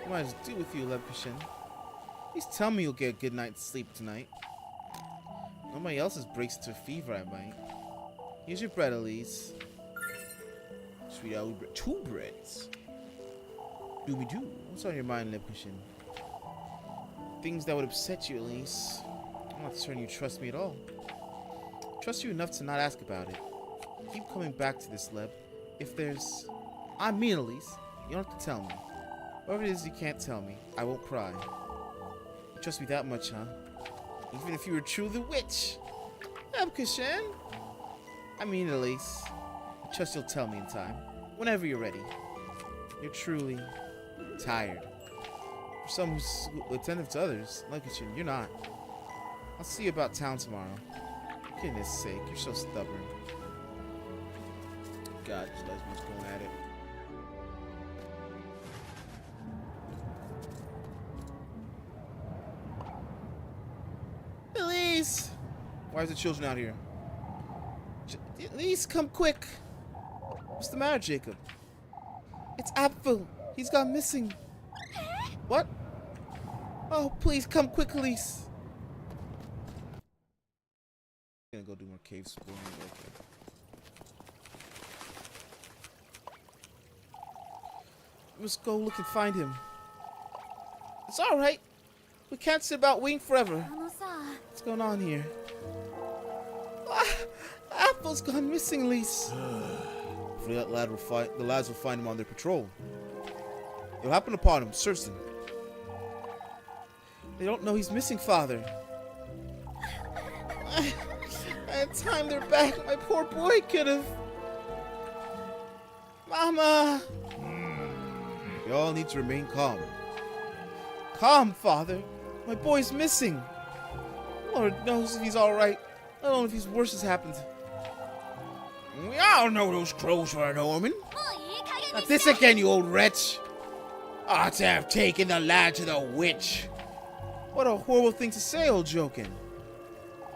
I might as well do with you, Love Christian. Please tell me you'll get a good night's sleep tonight. Nobody else's breaks into a fever, I might. Here's your bread, Elise. Sweet old bread. 2 breads. Dooby-doo. What's on your mind, Love Christian? Things that would upset you, Elise. I'm not certain you trust me at all. Trust you enough to not ask about it. Keep coming back to this, Leb. If there's... I mean, Elise. You don't have to tell me. Whatever it is you can't tell me, I won't pry. You trust me that much, huh? Even if you were truly the witch. Christian. I mean, Elise. I trust you'll tell me in time. Whenever you're ready. You're truly tired. For someone who's attentive to others, like Christian, you're not. I'll see you about town tomorrow. For goodness sake, you're so stubborn. God, this lesbian's going at it. Elise! Why is the children out here? Lise, come quick. What's the matter, Jacob? It's Apfel. He's gone missing. What? Oh, please come quick, Lise. Gonna go do more cave exploring. Okay. Must go look and find him. It's all right. We can't sit about waiting forever. あのさ、 What's going on here? Ah, Apple's gone missing, Lise. Hopefully that lad will find the lads will find him on their patrol. They'll happen upon him, certain. They don't know he's missing, Father. I had time they're back. My poor boy could have. Mama! You all need to remain calm. Calm, Father. My boy's missing. Lord knows if he's all right. I don't know if his worse has happened. We all know those crows were an omen. もういい加減 Not に this して。 again, you old wretch. Ought to have taken the lad to the witch. What a horrible thing to say, old Jokin.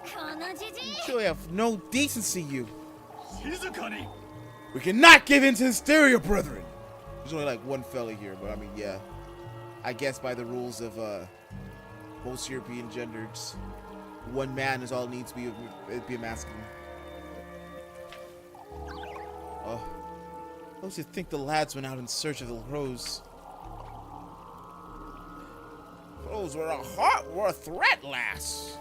このじじい。 You surely have no decency, you. We cannot give in to hysteria, brethren. There's only like one fella here, but I mean, yeah. I guess by the rules of most European genders, one man is all needs to be a masculine. Oh. Those who think the lads went out in search of the crows. Crows were a threat, lass.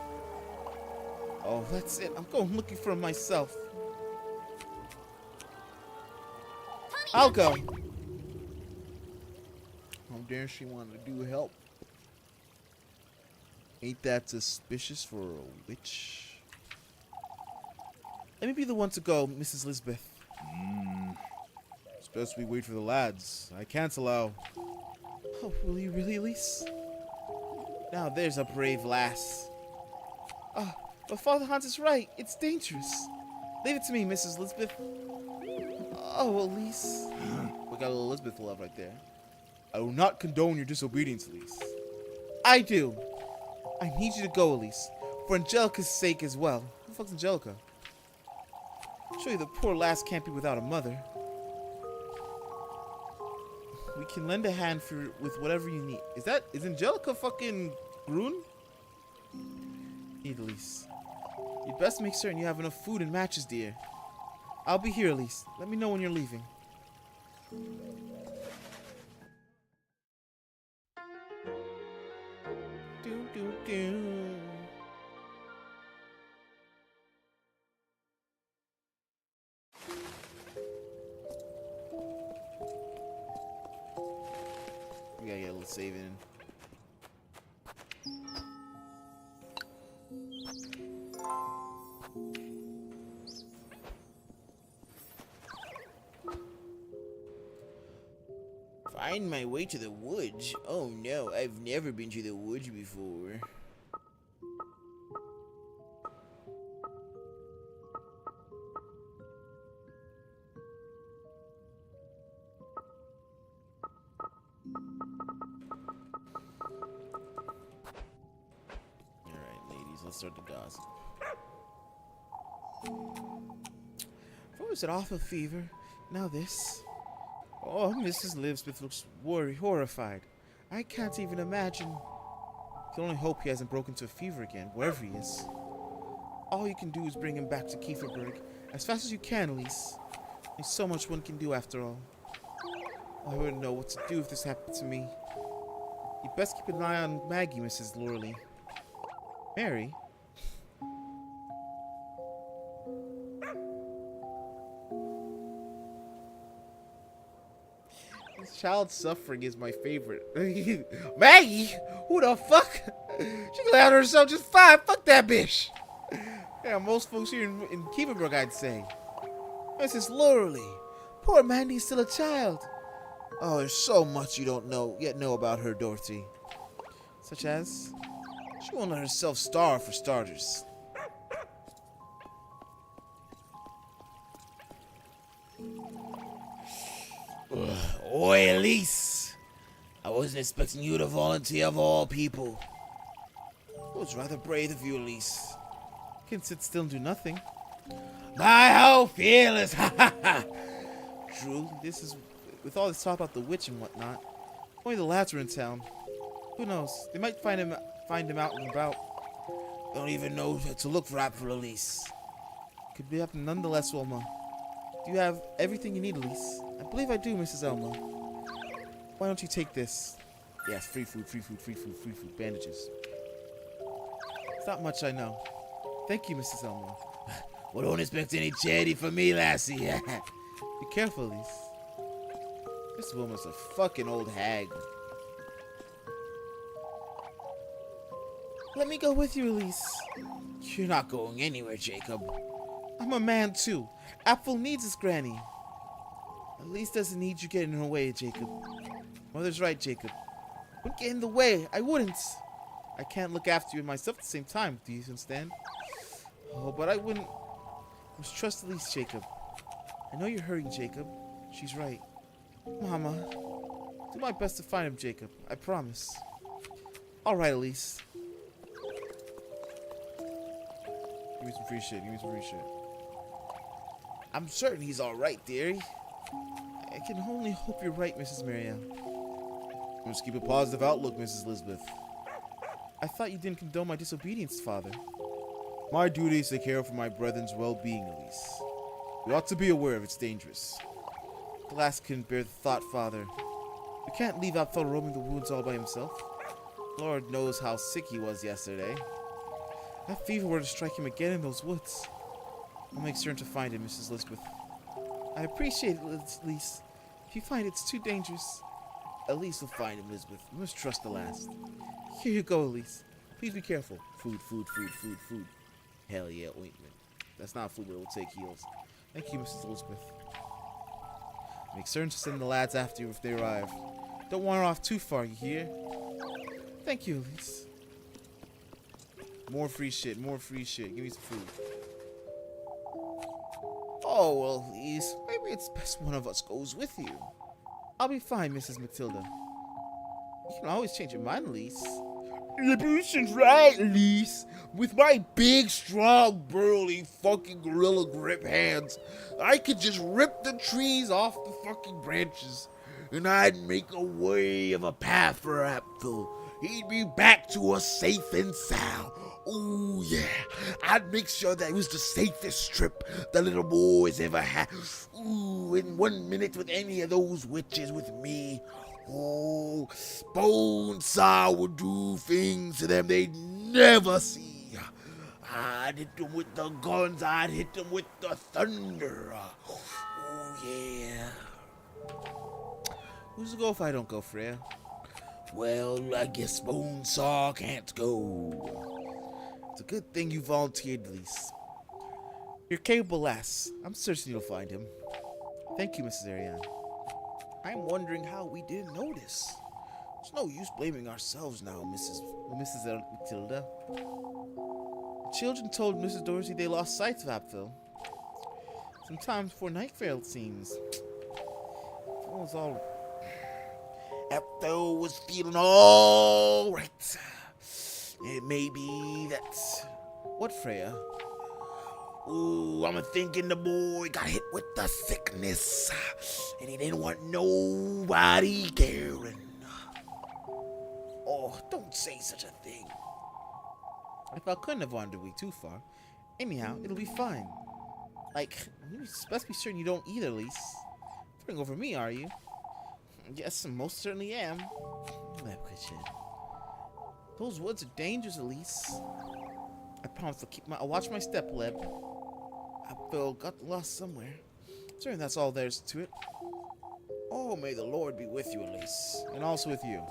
Oh, that's it. I'm going looking for him myself. I'll go. How dare she want to do help? Ain't that suspicious for a witch? Let me be the one to go, Mrs. Lisbeth. It's best we wait for the lads. I can't allow. Oh, will you really, Lise? Now there's a brave lass. Oh, but Father Hans is right. It's dangerous. Leave it to me, Mrs. Lisbeth. Oh, Elise. We got a little Elizabeth love right there. I will not condone your disobedience, Lise. I do. I need you to go, Elise. For Angelica's sake as well. Who the fuck's Angelica? Surely the poor lass can't be without a mother. We can lend a hand with whatever you need. Is Angelica fucking Grun? Need Elise. You'd best make certain you have enough food and matches, dear. I'll be here, Elise. Let me know when you're leaving. Do do do. We gotta get a little save in. Find my way to the woods? Oh no, I've never been to the woods before. Alright, ladies, let's start the gossip. First an awful fever, now this. Oh, Mrs. Lisbeth looks horrified. I can't even imagine. Can only hope he hasn't broken into a fever again, wherever he is. All you can do is bring him back to Kieferberg as fast as you can, Elise. There's so much one can do after all. I wouldn't know what to do if this happened to me. You'd best keep an eye on Maggie, Mrs. Lorley. Mary? This child's suffering is my favorite. Maggie? Who the fuck? She can lay out herself just fine. Fuck that bitch. Yeah, most folks here in Kieferberg, I'd say. Mrs. Lorley. Poor Mandy's still a child. Oh, there's so much you don't know about her, Dorothy. Such as? She won't let herself starve, for starters. Oi, Elise! I wasn't expecting you to volunteer of all people. It was rather brave of you, Elise. Can sit still and do nothing. My whole feelings. True, this is with all this talk about the witch and whatnot. Only the lads are in town. Who knows? They might find him out and about. Don't even know to look for for Lise. Could be happening nonetheless, Wilma. Do you have everything you need, Elise? I believe I do, Mrs. Elma. Why don't you take this? Yes, free food, bandages. It's not much, I know. Thank you, Mrs. Elma. Well, don't expect any charity from me, lassie. Be careful, Elise. This woman's a fucking old hag. Let me go with you, Elise. You're not going anywhere, Jacob. I'm a man, too. Apple needs his granny. Elise doesn't need you getting in her way, Jacob. Mother's right, Jacob. Wouldn't get in the way. I wouldn't. I can't look after you and myself at the same time. Do you understand? Oh, but I wouldn't. Just trust Elise, Jacob. I know you're hurting, Jacob. She's right. Mama. Do my best to find him, Jacob. I promise. All right, Elise. Give me some free shit. I'm certain he's all right, dearie. I can only hope you're right, Mrs. Marianne. Let's keep a positive outlook, Mrs. Elizabeth. I thought you didn't condone my disobedience, Father. My duty is to care for my brethren's well-being, Elise. We ought to be aware of its dangers. The lass couldn't bear the thought, Father. We can't leave Apfel roaming the woods all by himself. Lord knows how sick he was yesterday. That fever were to strike him again in those woods. I'll make certain to find him, Mrs. Elizabeth. I appreciate it, Elise. If you find it's too dangerous, Elise will find him, Elizabeth. You must trust the last. Here you go, Elise. Please be careful. Food. Hell yeah, ointment. That's not food, but it will take heals. Thank you, Mrs. Elizabeth. Make certain to send the lads after you if they arrive. Don't wander off too far, you hear? Thank you, Elise. More free shit. Give me some food. Oh, well, Lise, maybe it's best one of us goes with you. I'll be fine, Mrs. Matilda. You can always change your mind, Lise. Lucian's right, Lise. With my big, strong, burly, fucking gorilla grip hands, I could just rip the trees off the fucking branches, and I'd make a way of a path for Apfel. He'd be back to us safe and sound. Oh yeah, I'd make sure that it was the safest trip the little boys ever had. Ooh, in 1 minute with any of those witches with me. Oh, Bonesaw would do things to them they'd never see. I'd hit them with the guns, I'd hit them with the thunder. Oh yeah. Who's to go if I don't go, Freya? Well, I guess Bonesaw can't go. It's a good thing you volunteered, Lise. You're a capable lass. I'm certain you'll find him. Thank you, Mrs. Ariane. I'm wondering how we didn't notice. There's no use blaming ourselves now, Mrs. Matilda. The children told Mrs. Dorsey they lost sight of Apfel. Sometimes before night fell, it seems. It was all... Apfel was feeling all right. It may be that... What, Freya? Ooh, I'm thinking the boy got hit with the sickness, and he didn't want nobody caring. Oh, don't say such a thing. If I couldn't have wandered away too far. Anyhow, it'll be fine. Like, you best be certain you don't either, Lise. Putting over me, are you? Yes, I most certainly am. Those woods are dangerous, Elise. I promise I'll watch my step, Leb. Apfel got lost somewhere. Certain that's all there's to it. Oh, may the Lord be with you, Elise. And also with you.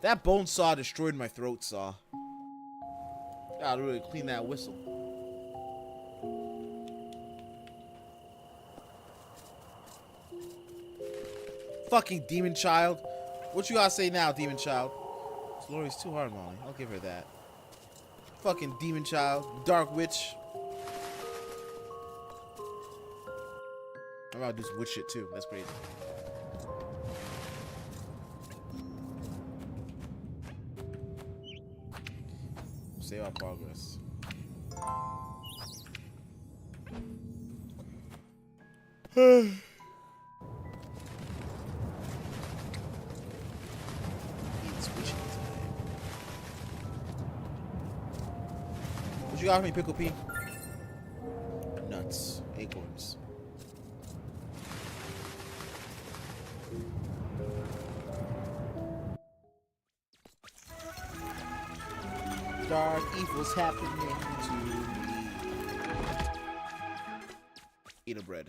That bone saw destroyed my throat saw. Gotta really clean that whistle. Fucking demon child. What you gotta say now, demon child? Lori's too hard, Molly. I'll give her that. Fucking demon child. Dark witch. I'm about to do some witch shit too. That's crazy. Save our progress. It's witching time. What you got for me, Pickle P? Nuts. Acorns. Dark evil's happening to me. Eat a bread.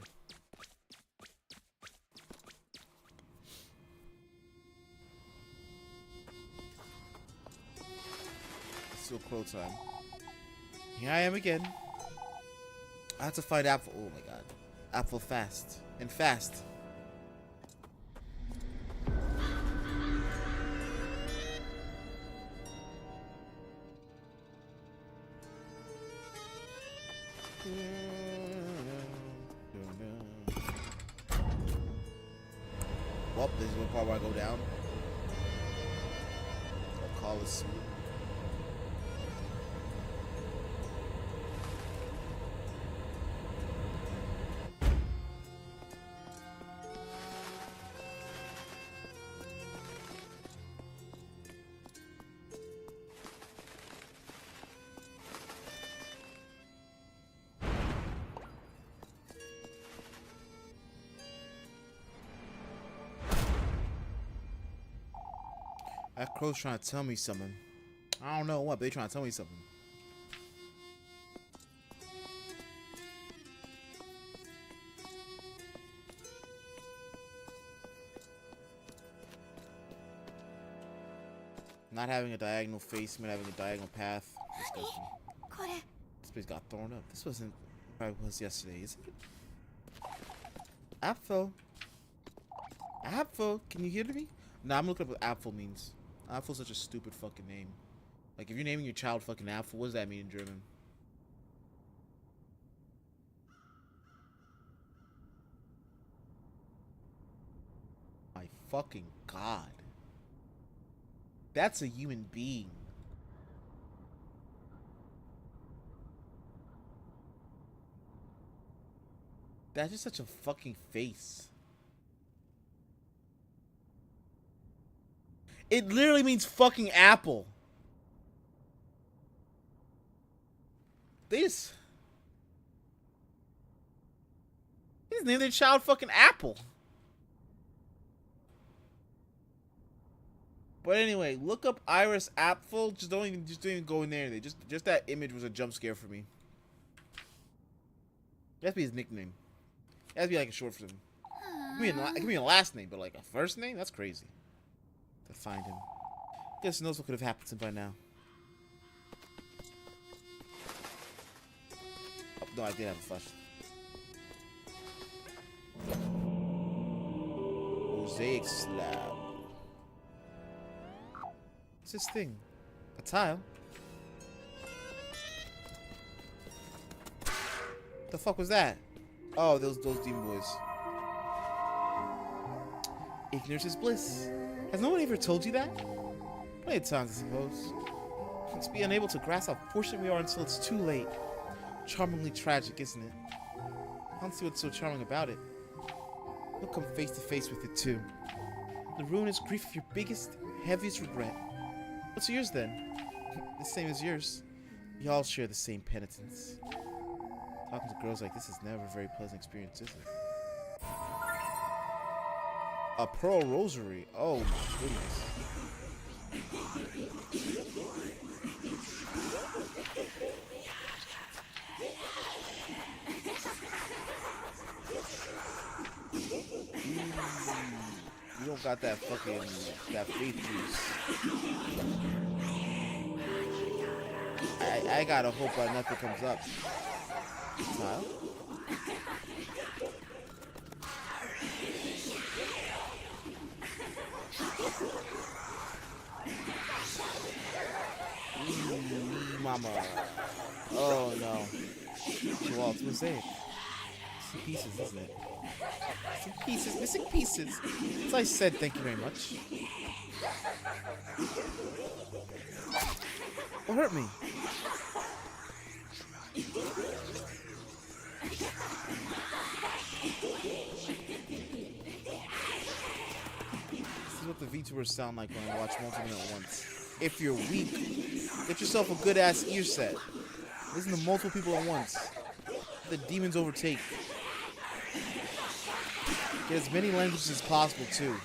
Still crow time. Here I am again. I have to find Apple. Oh my god. Apple fast. And fast. Well, this is one part where I go down. I'll call it sweet. That crow's trying to tell me something. I don't know what, but they trying to tell me something. Not having a diagonal face, but having a diagonal path. Disgusting. これ This place got thrown up. This wasn't what it was yesterday, is it? Apfel. Apfel, can you hear me? Nah, I'm looking up what Apfel means. Apfel's such a stupid fucking name. Like, if you're naming your child fucking Apfel, what does that mean in German? My fucking god. That's a human being. That's just such a fucking face. It literally means fucking apple. They just named their child fucking Apple. But anyway, look up Iris Apfel. Just don't even go in there. Just that image was a jump scare for me. That has to be his nickname. It has to be like a short for him. It could be a last name, but like a first name? That's crazy. To find him. Guess who knows what could have happened to him by now. Oh, no, I did have a flush. Mosaic slab. What's this thing? A tile? The fuck was that? Oh, those demon boys. Ignorance is bliss. Has no one ever told you that? Plenty of times, I suppose. It's be unable to grasp how fortunate we are until it's too late. Charmingly tragic, isn't it? I don't see what's so charming about it. We'll come face to face with it too. The ruinous grief of your biggest, heaviest regret. What's yours then? The same as yours. We all share the same penitence. Talking to girls like this is never a very pleasant experience, is it? A pearl rosary. Oh my goodness. You don't got that fucking that faith juice. I gotta hope that nothing comes up. Smile. Mama. Oh no. Well, it's mosaic. Some pieces, isn't it? Some pieces, missing pieces. As I said, thank you very much. What hurt me? the VTubers sound like when I watch multiple at once. If you're weak, get yourself a good ass ear set. Listen to multiple people at once. The demons overtake. Get as many languages as possible too.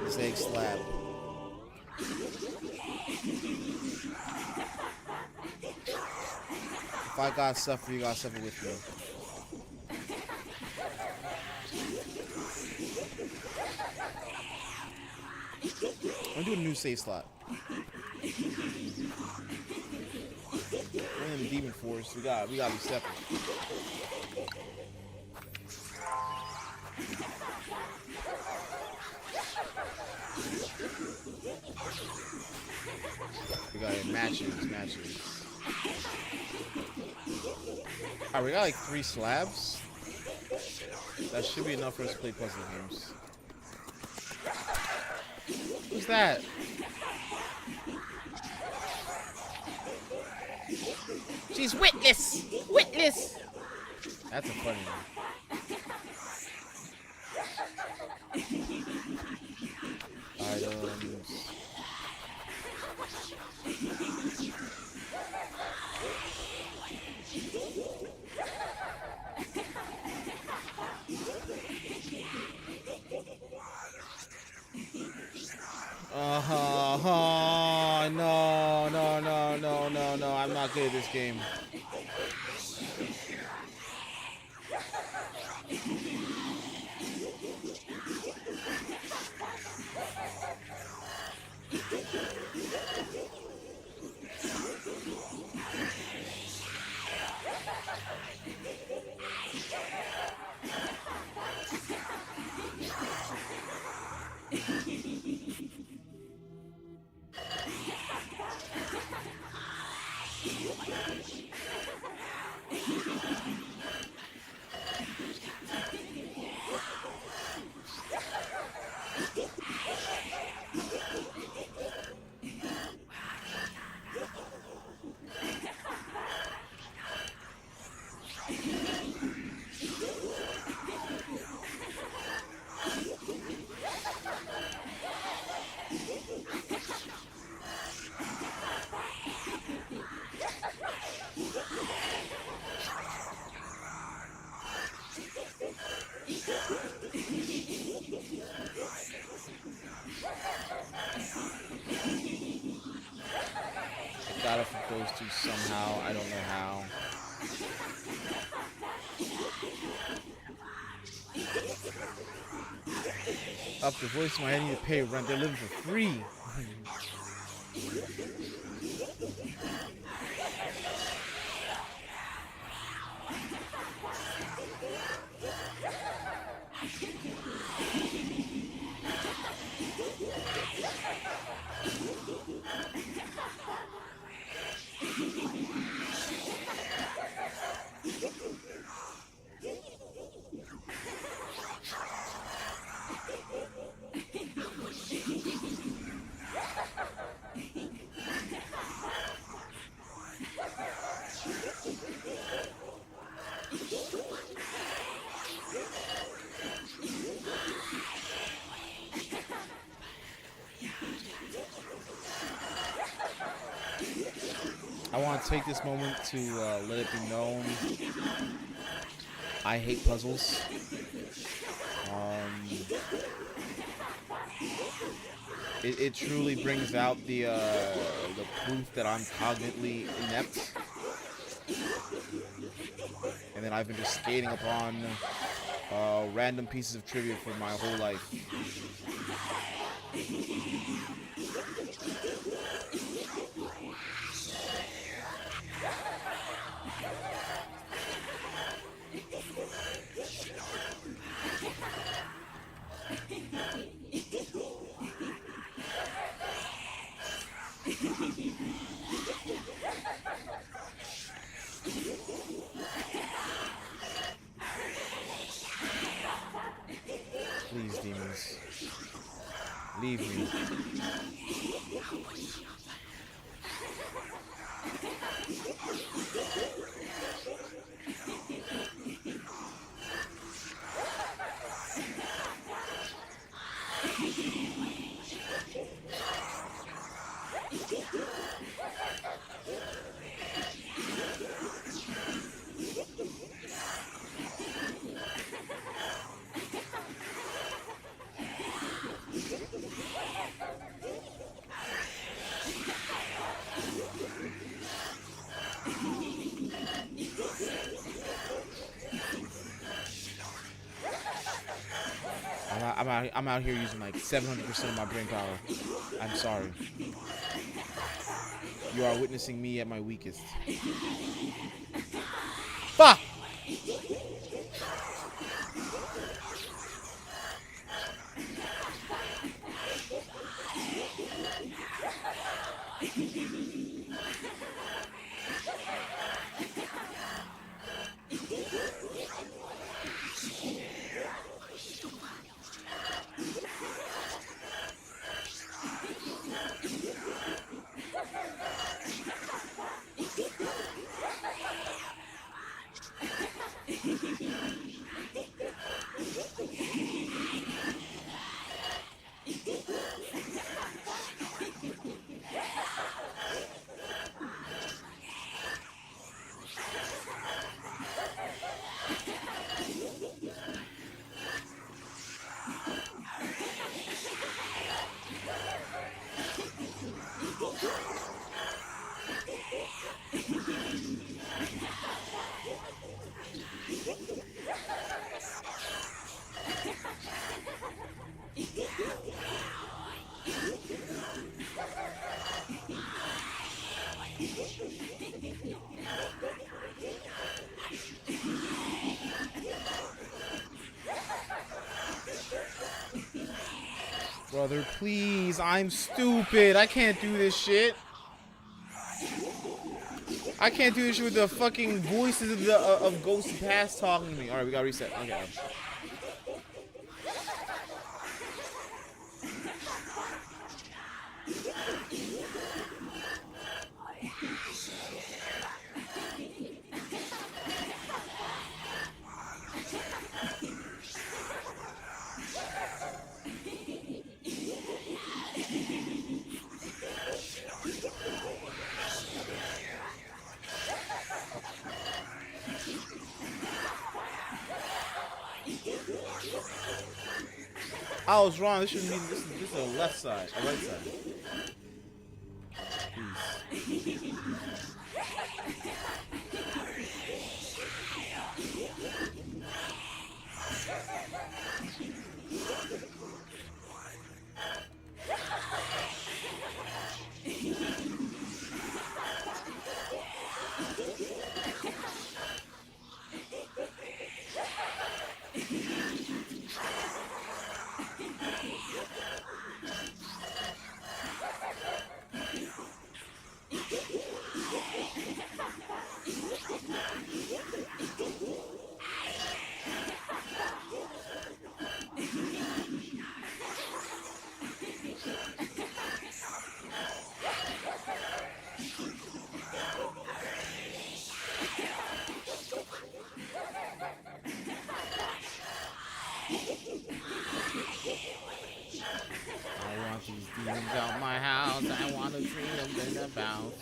This egg slab. If I gotta suffer, you gotta suffer with me. I'm doing a new save slot. We're in the demon forest. We gotta be separate. We got matches. Alright, we got like 3 slabs. That should be enough for us to play puzzle games. Who's that? She's Witless! Witless! That's a funny one. Items. No, I'm not good at this game. Gotta flip those two somehow. I don't know how. Up the voice in my head, I need to pay rent. They're living for free. I want to take this moment to let it be known I hate puzzles. It truly brings out the proof that I'm cognitively inept, and then I've been just skating upon random pieces of trivia for my whole life. Please. Leave me. I'm out here using like 700% of my brain power. I'm sorry. You are witnessing me at my weakest. Fuck! Brother, please. I'm stupid. I can't do this shit. I can't do this shit with the fucking voices of Ghost and Past talking to me. Alright, we gotta reset. Okay. I was wrong. This shouldn't be. This is the left side, a right side. Please. These demons out my house. I want to treat them in the bounce.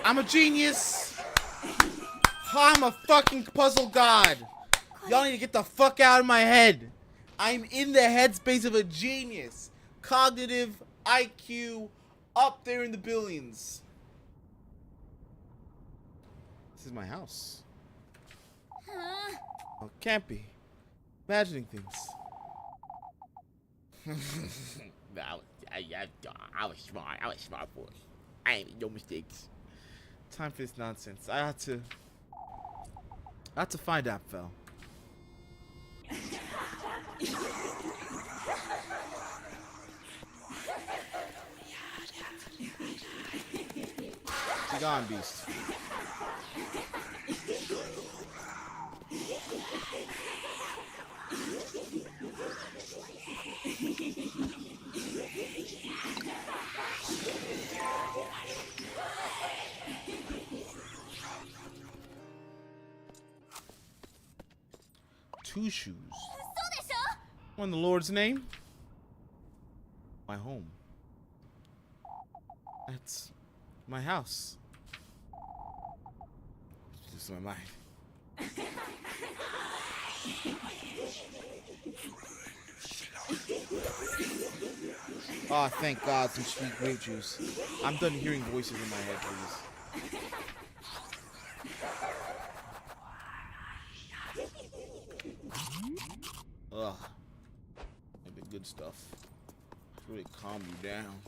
I'm a genius. I'm a fucking puzzle god. Y'all need to get the fuck out of my head. I'm in the headspace of a genius. Cognitive IQ up there in the billions. This is my house. Oh, can't be. Imagining things. I was smart. I was smart, boy. I ain't made no mistakes. Time for this nonsense. I had to find Apfel. Be gone, beast. Two shoes. そうでしょ What in the Lord's name? My home. That's my house. It's just my mind. Oh, thank God, some sweet grape juice. I'm done hearing voices in my head, please. Ugh. Like the good stuff. Really calm you down.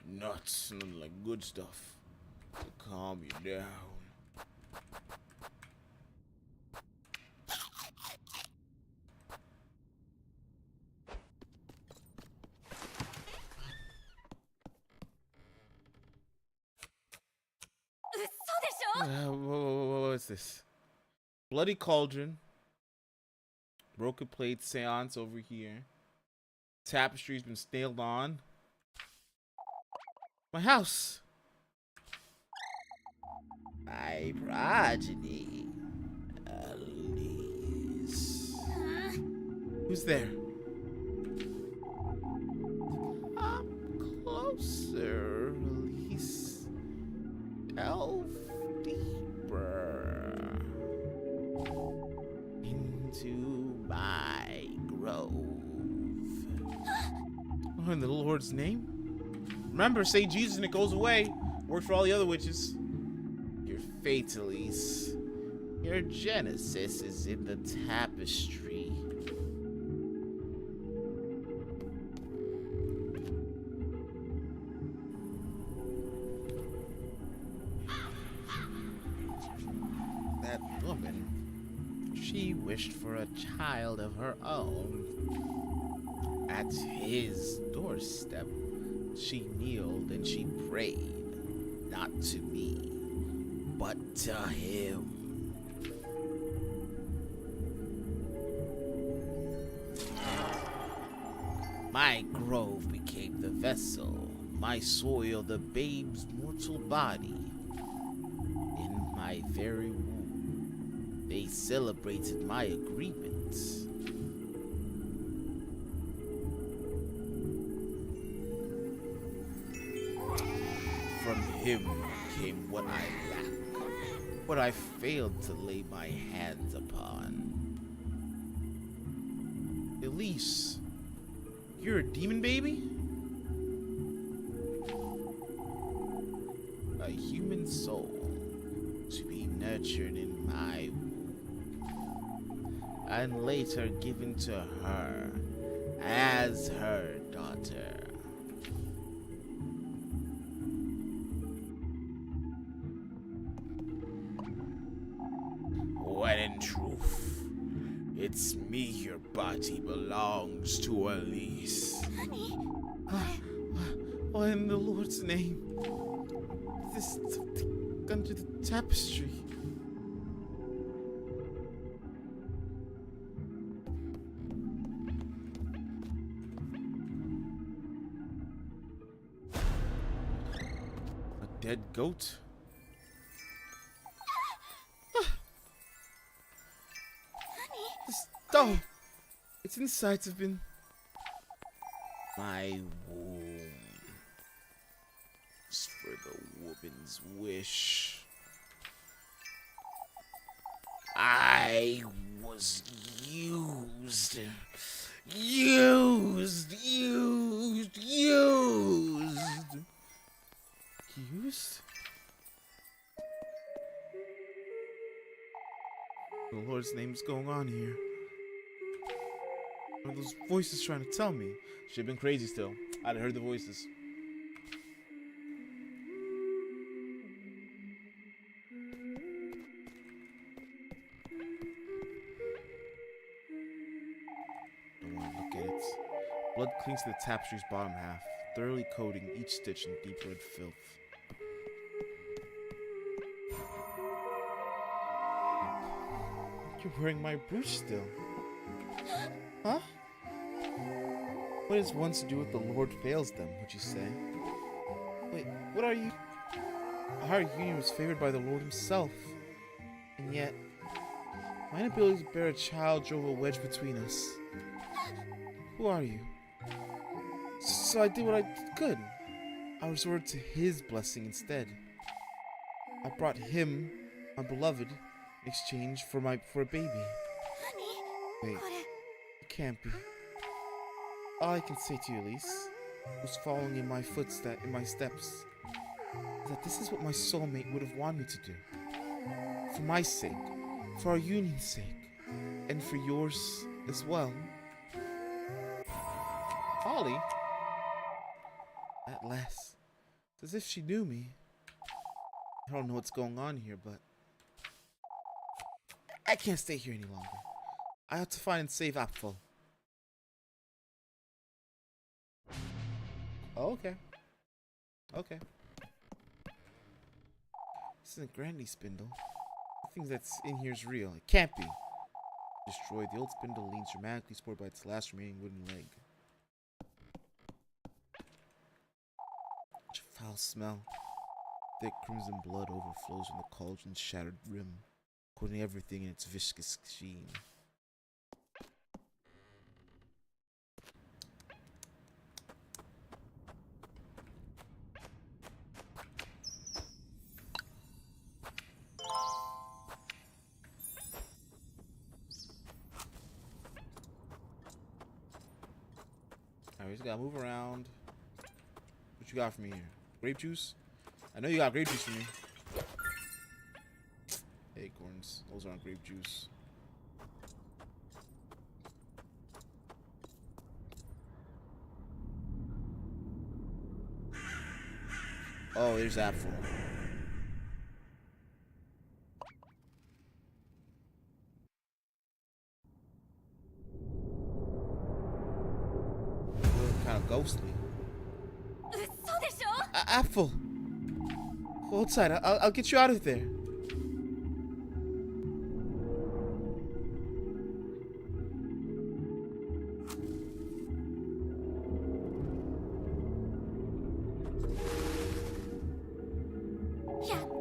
Nuts, nothing like good stuff to calm you down. What's this? Bloody cauldron. Broken plate seance over here. Tapestry's been nailed on. My house. My progeny. Lise. Who's there? Come closer, Lise. Delve deeper into my grove. Oh, in the Lord's name? Remember, say Jesus and it goes away. Worked for all the other witches. Your fate, Lise. Your genesis is in the tapestry. That woman, she wished for a child of her own. At his doorstep, she kneeled and she prayed, not to me, but to him. My grove became the vessel, my soil the babe's mortal body. In my very womb, they celebrated my agreement. From him came what I lack, what I failed to lay my hands upon. Elise, you're a demon baby? A human soul to be nurtured in my womb, and later given to her as her daughter. When in truth, it's me your body belongs to, Elise. What in the Lord's name? This under the tapestry. A dead goat? This doll! Its insides have been... My womb is for the woman's wish. I was used. Used. Used? the Lord's name is going on here? What are those voices trying to tell me? Should have been crazy still. I'd have heard the voices. Don't want to look at it. Blood clings to the tapestry's bottom half, thoroughly coating each stitch in deep red filth. You're wearing my brooch still. Huh? What has one to do with the Lord fails them, would you say? Wait, what are you? Our union was favored by the Lord himself. And yet, my inability to bear a child drove a wedge between us. Who are you? So I did what I could. I resorted to his blessing instead. I brought him, my beloved, in exchange for a baby. Wait, it can't be. All I can say to you, Lise, who's following in my footsteps, is that this is what my soulmate would have wanted me to do. For my sake, for our union's sake, and for yours as well. Holly? At last. It's as if she knew me. I don't know what's going on here, but I can't stay here any longer. I have to find and save Apfel. Oh, okay. Okay. This isn't Granny Spindle. Nothing that's in here is real. It can't be. Destroyed. The old spindle leans dramatically supported by its last remaining wooden leg. Such a foul smell. Thick crimson blood overflows from the cauldron's shattered rim, coating everything in its viscous sheen. Alright, we just gotta move around. What you got for me here? Grape juice? I know you got grape juice for me. Acorns. Those aren't grape juice. Oh, there's apple. Kind of ghostly. Apple. Hold tight. I'll get you out of there.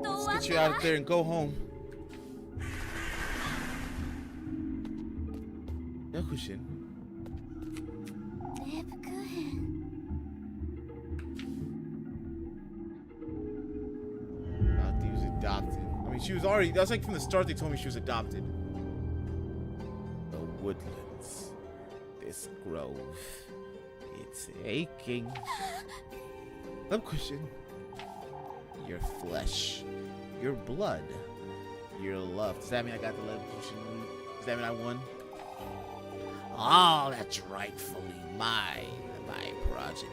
Let's get you out of there and go home. Yakushin. Adopted. I mean, she was already. That's like from the start. They told me she was adopted. The woodlands, this grove, it's aching. Love cushion. Your flesh, your blood, your love. Does that mean I got the love cushion? Does that mean I won? All that's rightfully mine, my progeny.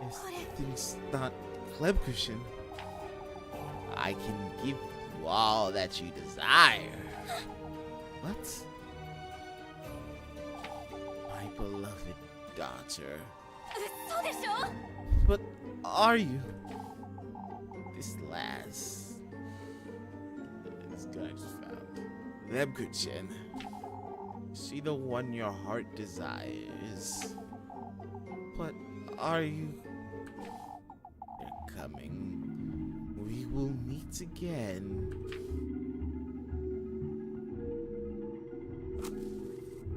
This thing's not Kleb cushion. I can give you all that you desire. What? My beloved daughter. But are you? This last. This guy just found. Lebkuchen. See the one your heart desires. But are you? They're coming. We will meet again.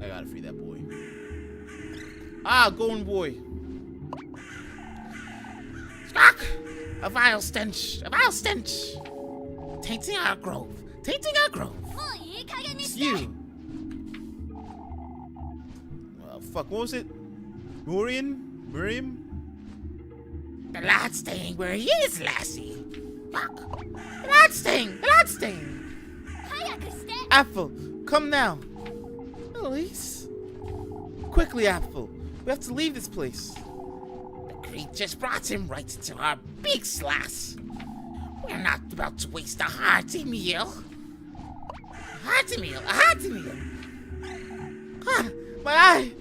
I gotta free that boy. Ah, golden boy. Skak! A vile stench! A vile stench! Tainting our grove! Tainting our grove! It's you. Well, fuck, what was it? Miriam? The lad staying where he is, lassie! Fuck! The lad staying! The lad staying! くして。 Apple, come now. Elise? Quickly, Apple. We have to leave this place. The creatures brought him right into our big slash. We're not about to waste a hearty meal. A hearty meal, a hearty meal. Ah, my eye.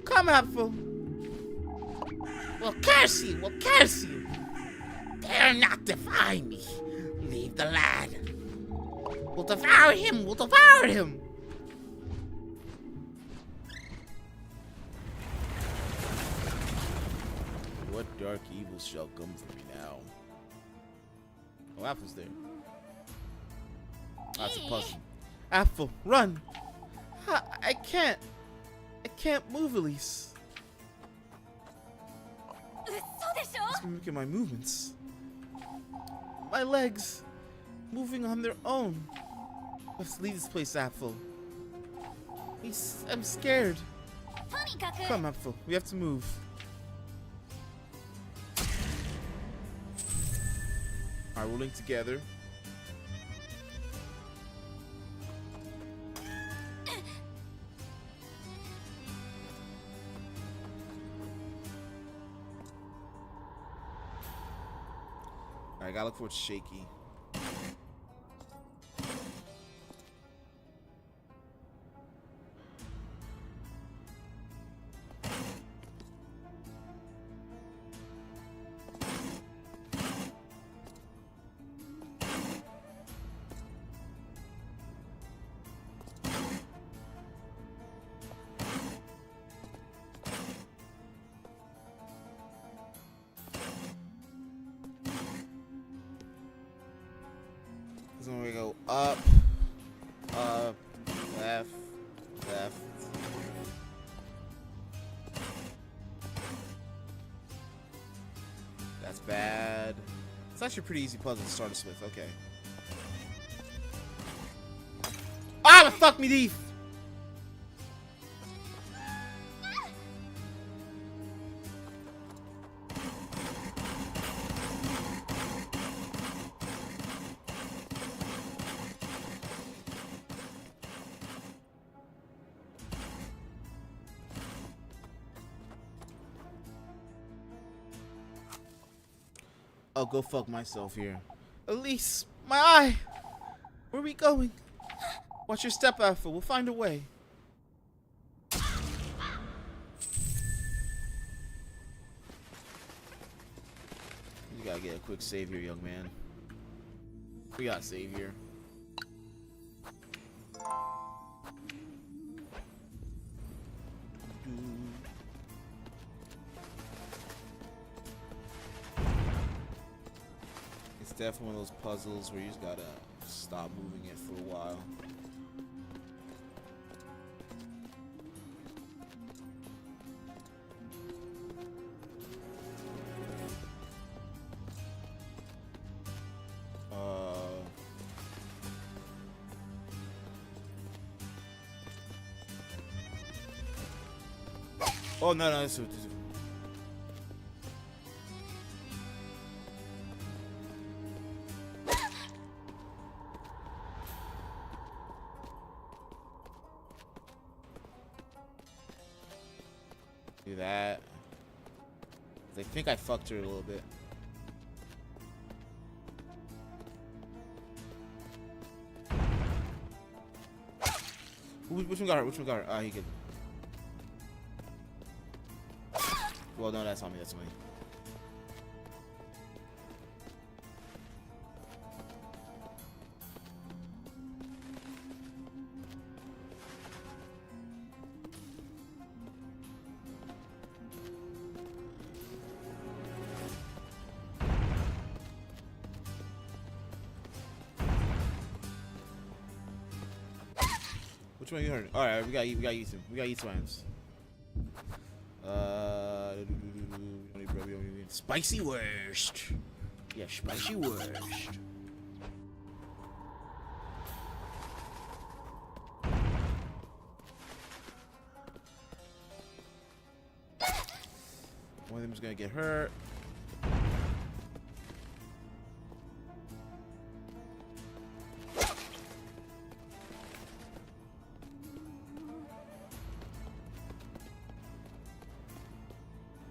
Come, Apple. We'll curse you, we'll curse you. Dare not defy me. Leave the lad. We'll devour him, we'll devour him. What dark evil shall come for me now? Oh, Apple's there. That's a puzzle. Apple, run. I can't. I can't move, Elise. 嘘でしょ。 It's mimicking my movements. My legs. Moving on their own. Let's leave this place, Apple. I'm scared. とにかく。 Come, Apple. We have to move. Alright, we'll link together. Alright, gotta look for it's shaky. So we go up, left, left. That's bad. It's actually a pretty easy puzzle to start us with. Okay. Ah, fuck me, thief! I'll go fuck myself here. Elise, my eye! Where are we going? Watch your step, Alpha. We'll find a way. You gotta get a quick save here, young man. We got save here. It's definitely one of those puzzles where you just gotta stop moving it for a while. Oh no, this is do that. I think I fucked her a little bit. Which one got her? Which one got her? Ah, he could. Well, no, that's on me. That's on me. Which one you heard? All right, we got use him. We got use items. Spicy worst. Yeah, spicy worst. One of them's gonna get hurt.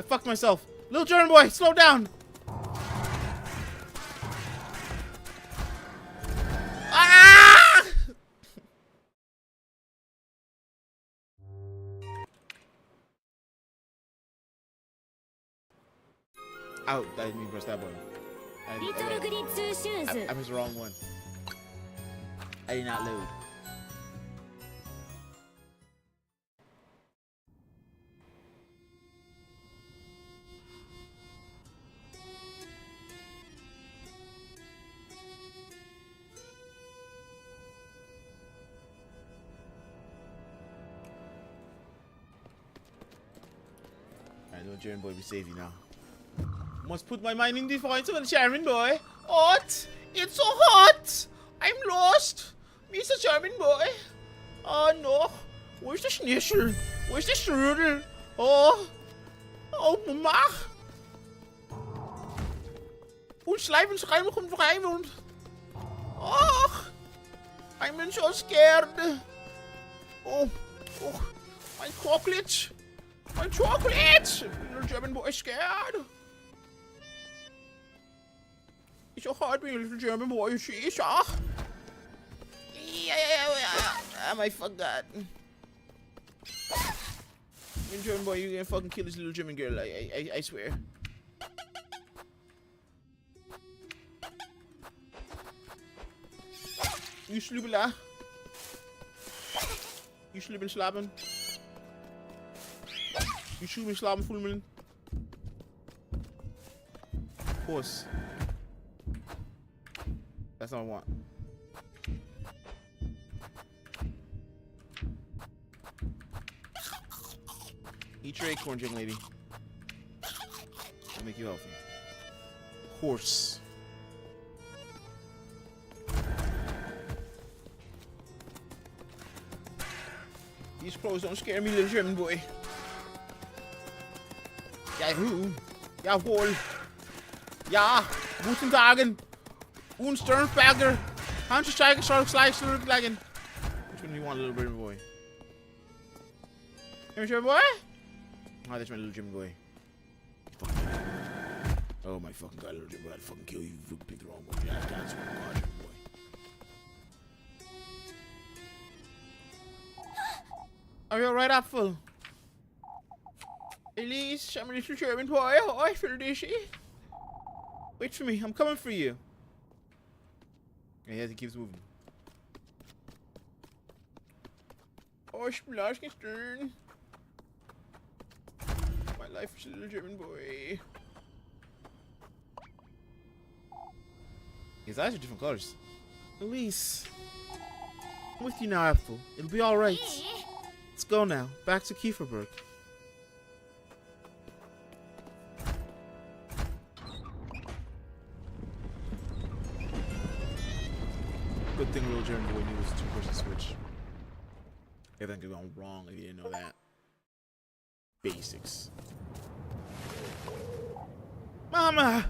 I fucked myself. Little German boy, slow down. Ah! Out. I didn't mean to press that button. Little Goody 2 shoes. I pressed the wrong one. I did not load. Alright, little German boy, we save you now. Must put my mind in defiance of the German boy. Hot! It's so hot! I'm lost! Mr. German boy! Oh no! Where's the Schnitzel? Where's the Strudel? Oh! Oh, Mama! Ons slijmenschuim komt vrijwond. Oh! I'm so scared. Oh! Oh! My chocolate! My chocolate! Little German boy scared. It's so hard being a little German boy, you see, sir. I forgot. Little German boy, you're gonna fucking kill this little German girl, I swear. You sloebela. You sloeben slapen. You sloeben slapen voelen. Horse. That's all I want. Eat your acorn, young lady. I'll make you healthy. Horse. These clothes don't scare me, little German boy. Yahoo! Jawohl! Ja! Guten Tagen! Sternberger! Handje stijgen, terugleggen. Which one do you want, little German boy? Little German boy? Oh, that's my little German boy. Oh my fucking god, little German boy, I'd fucking kill you if you picked the wrong one. Yeah, that's my god, German boy. Are you alright, Apfel? Elise, I'm a little German boy. Oh, I feel dizzy. Wait for me, I'm coming for you. Yeah, he keeps moving. Oh, Splaskenstern. My life is a little German boy. His eyes are different colors. Elise. I'm with you now, Apfel. It'll be alright. Let's go now. Back to Kieferberg. Good thing little German boy knew it was a two-person switch. Everything could go wrong if you didn't know that. Basics. Mama!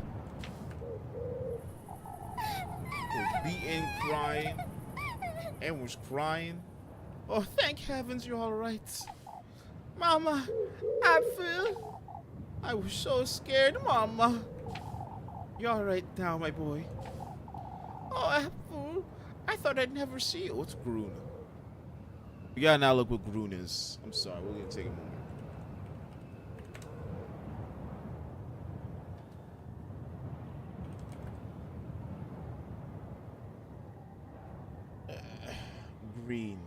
Was beaten, crying. Everyone was crying. Oh, thank heavens you're alright. Mama, Apfel. I was so scared, Mama. You're alright now, my boy. Oh, Apfel. I thought I'd never see you. What's Grun? We gotta now look what Grun is. I'm sorry, we're gonna take a moment. Green.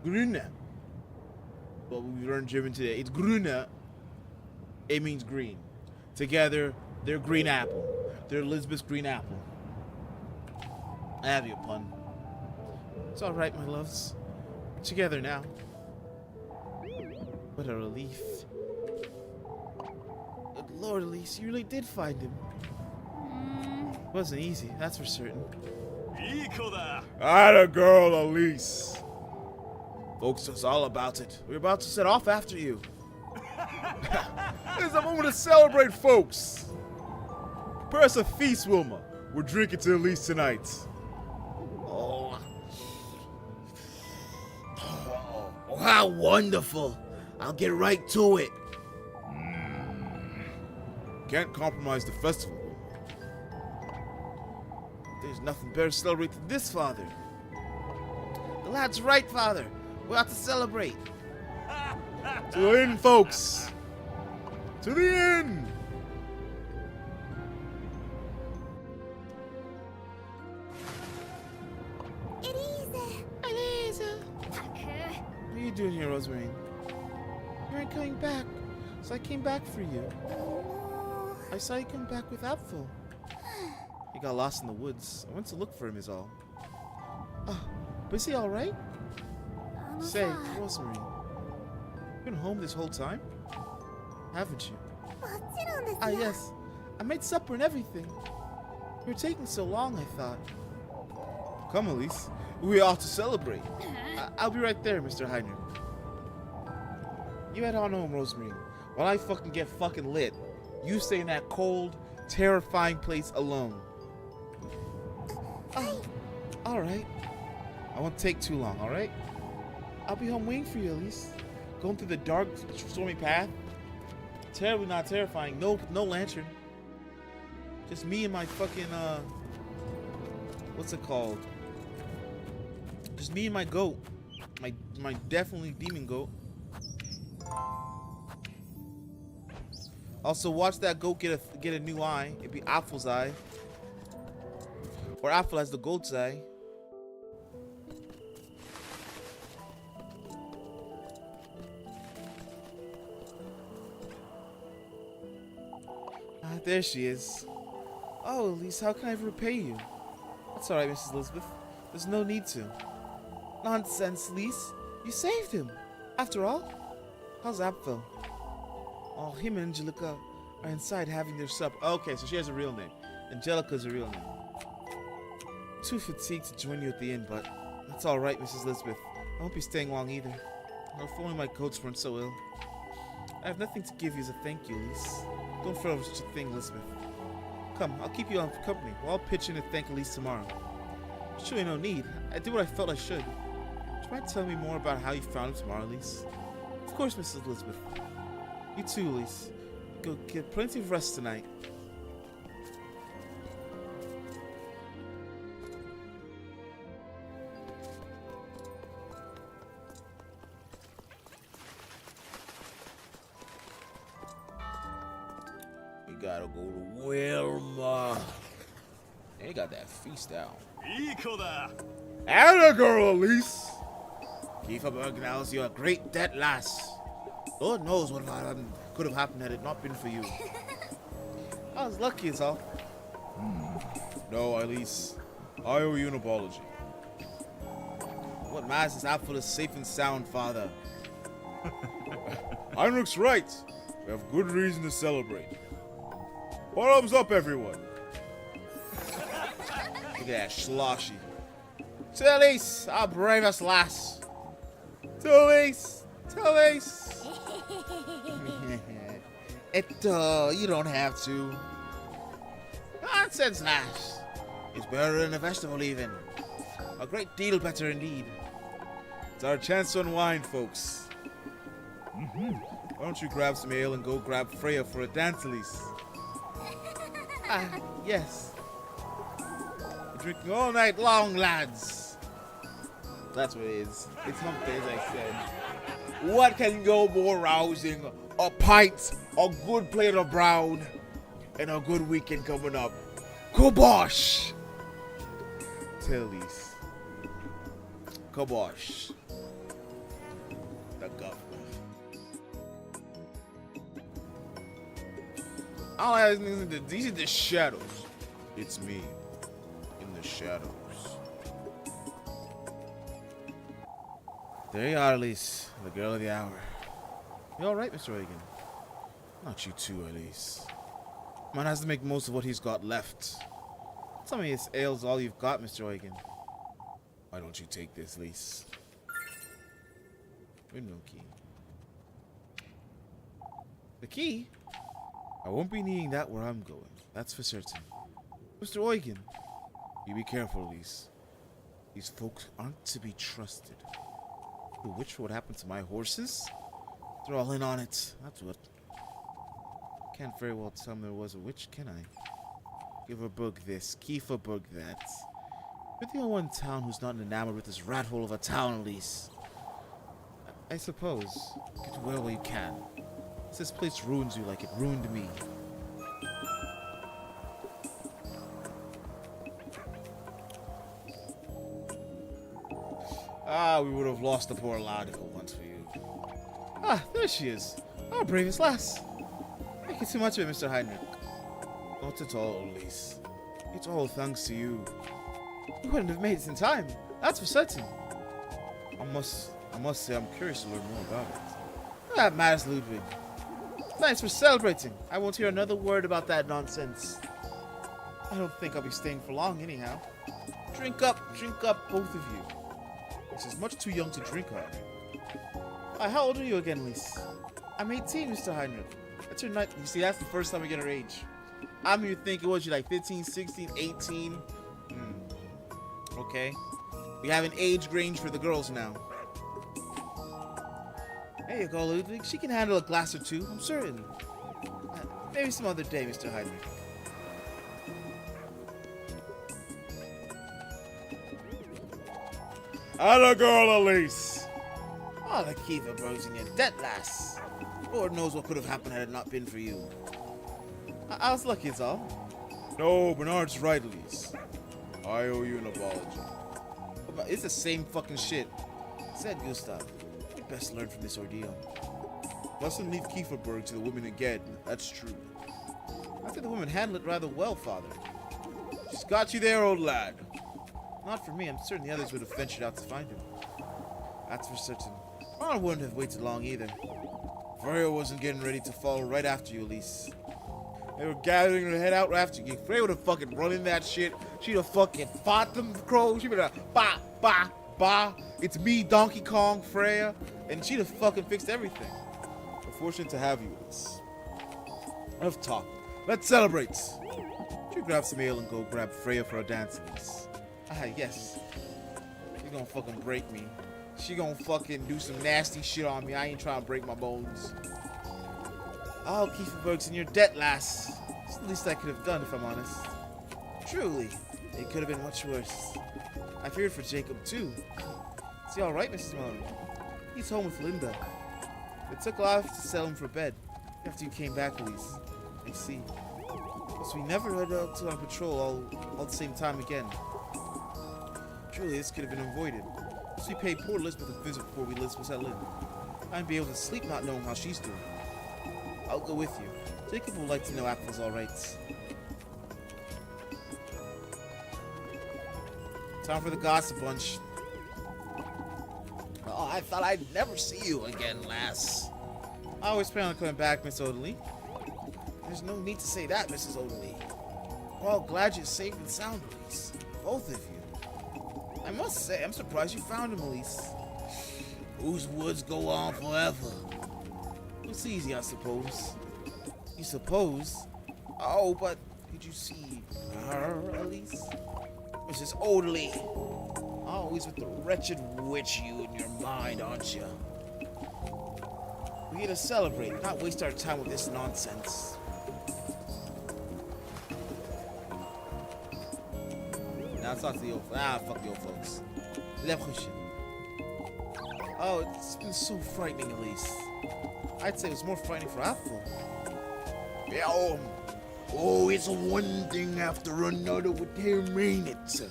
Grüne. Well, we learned German today. It's Grüne. It means green. Together, they're green apple. They're Elizabeth's green apple. I have you a pun. It's alright, my loves. We're together now. What a relief. Good Lord, Elise, you really did find him. It wasn't easy, that's for certain. Atta girl, Elise. Folks, it's all about it. We're about to set off after you. This is a moment to celebrate, folks. Prepare us a feast, Wilma. We're drinking to Elise tonight. Oh, How wonderful. I'll get right to it. Can't compromise the festival. There's nothing better to celebrate than this, Father. The lad's right, Father. We ought to celebrate. To the inn, folks. To the inn. Elise! What are you doing here, Rosemary? You aren't coming back, so I came back for you. I saw you come back with Apfel. He got lost in the woods. I went to look for him is all. Oh, but is he alright? Say, Rosemary, you've been home this whole time? Haven't you? Ah, yes. I made supper and everything. You were taking so long, I thought. Come, Elise. We ought to celebrate. I'll be right there, Mr. Heinrich. You head on home, Rosemary, while I fucking get fucking lit. You stay in that cold, terrifying place alone. Oh, alright. I won't take too long, alright? I'll be home waiting for you, Elise. Going through the dark, stormy path. Terribly not terrifying. No lantern. Just me and my fucking, what's it called? Just me and my goat. My definitely demon goat. Also, watch that goat get a new eye. It'd be Apfel's eye. Or Apfel has the goat's eye. Ah, there she is. Oh, Elise, how can I repay you? That's alright, Mrs. Elizabeth. There's no need to. Nonsense, Lise. You saved him. After all, how's Apfel? Oh, him and Angelica are inside having their supper. Okay, so she has a real name. Angelica's a real name. Too fatigued to join you at the inn, but that's alright, Mrs. Elizabeth. I won't be staying long either. Oh, if only my coats weren't so ill. I have nothing to give you as a thank you, Lise. Don't fret over such a thing, Elizabeth. Come, I'll keep you on company. Well, I'll pitch in and thank Elise tomorrow. Surely no need. I did what I felt I should. Do you mind telling me more about how you found him tomorrow, Lise? Of course, Mrs. Elizabeth. You too, Lise. Go get plenty of rest tonight. We gotta go to Wilma. They got that feast down. Atta girl, Elise. Kieferberg knows you're a great dead lass. Lord knows what could have happened had it not been for you. I was lucky as all. No, Elise. I owe you an apology. What matters is Apfel is safe and sound, Father. Heinrich's right. We have good reason to celebrate. Bottoms up, everyone. Look at that sloshy. To Elise, our bravest lass. To Elise. To Elise. You don't have to. Nonsense, lass. It's better than a festival, even. A great deal better indeed. It's our chance to unwind, folks. Why don't you grab some ale and go grab Freya for a dance, Elise? Ah, yes. We're drinking all night long, lads. That's what it is. It's Humpday, as I said. What can go more rousing? A pint, a good plate of brown, and a good weekend coming up. Kabosh! Tell Lise. Kabosh. The governor. All I have these are the shadows. It's me, in the shadows. There you are, Lise, the girl of the hour. You all right, Mr. Reagan? Not you too, Elise. Man has to make most of what he's got left. Tell me this ale's all you've got, Mr. Reagan. Why don't you take this, Lise? Window key. The key? I won't be needing that where I'm going. That's for certain. Mr. Eugen, you be careful, Lise. These folks aren't to be trusted. The witch, what happened to my horses? They're all in on it. That's what. Can't very well tell me there was a witch, can I? Give a bug this, keep a bug that. You're the only one in town who's not enamored with this rat hole of a town, Lise. I suppose. Get well while you can. This place ruins you like it ruined me. Ah, we would have lost the poor lad if it weren't for you. Ah, there she is. Our bravest lass. Making too much of it, Mr. Heinrich. Not at all, Lise. It's all thanks to you. You wouldn't have made it in time. That's for certain. I must say I'm curious to learn more about it. That matters, Ludwig. Thanks for celebrating. I won't hear another word about that nonsense. I don't think I'll be staying for long anyhow. Drink up, both of you. This is much too young to drink, Heinrich. How old are you again, Lise? I'm 18, Mr. Heinrich. That's your night. You see, that's the first time we get her age. I'm here thinking, was you like 15, 16, 18? Okay. We have an age range for the girls now. There you go, Ludwig. She can handle a glass or two, I'm certain. Maybe some other day, Mr. Heinrich. And a girl, Elise. Oh, the Kiva bros in your debt, lass. Lord knows what could have happened had it not been for you. I was lucky, it's all. No, Bernard's right, Elise. I owe you an apology. But it's the same fucking shit. Said Gustav. We best learn from this ordeal. Mustn't leave Kieferberg to the women again. That's true. I think the women handle it rather well, Father. She's got you there, old lad. Not for me. I'm certain the others would have ventured out to find him. That's for certain. I wouldn't have waited long either. Freya wasn't getting ready to follow right after you, Elise. They were gathering to head out after you. Freya would have fucking run in that shit. She'd have fucking fought them crows. She'd be like, bah, bah, bah. It's me, Donkey Kong, Freya. And she'd have fucking fixed everything. We're fortunate to have you, Elise. Enough talk. Let's celebrate. You grab some ale and go grab Freya for a dance, Elise. Yes. She's gonna fucking break me. She gonna fucking do some nasty shit on me. I ain't trying to break my bones. Oh, Kieferberg's in your debt, lass. It's the least I could have done, if I'm honest. Truly, it could have been much worse. I feared for Jacob, too. Is he alright, Mrs. Malone? He's home with Linda. It took a while to settle him for bed after you came back, Elise. I see. So we never head out to on patrol all at the same time again. Truly, this could have been avoided. So we paid poor Elizabeth a visit before we settle in. I'd be able to sleep not knowing how she's doing. I'll go with you. Jacob will like to know Apple's alright. Time for the gossip bunch. Oh, I thought I'd never see you again, lass. I always plan on coming back, Miss Odeley. There's no need to say that, Mrs. Odeley. Well, glad you're safe and sound, Elise. Both of you. I must say, I'm surprised you found him, Elise. Whose woods go on forever? It's easy, I suppose. You suppose? Oh, but did you see her, Elise? Mrs. Odeley. Always with the wretched witch you in your mind, aren't you? We're here to celebrate, not waste our time with this nonsense. Now let's talk to the old fuck the old folks. Oh, it's been so frightening, Elise. I'd say it was more frightening for Apple. Yeah, oh, it's one thing after another with him, ain't it?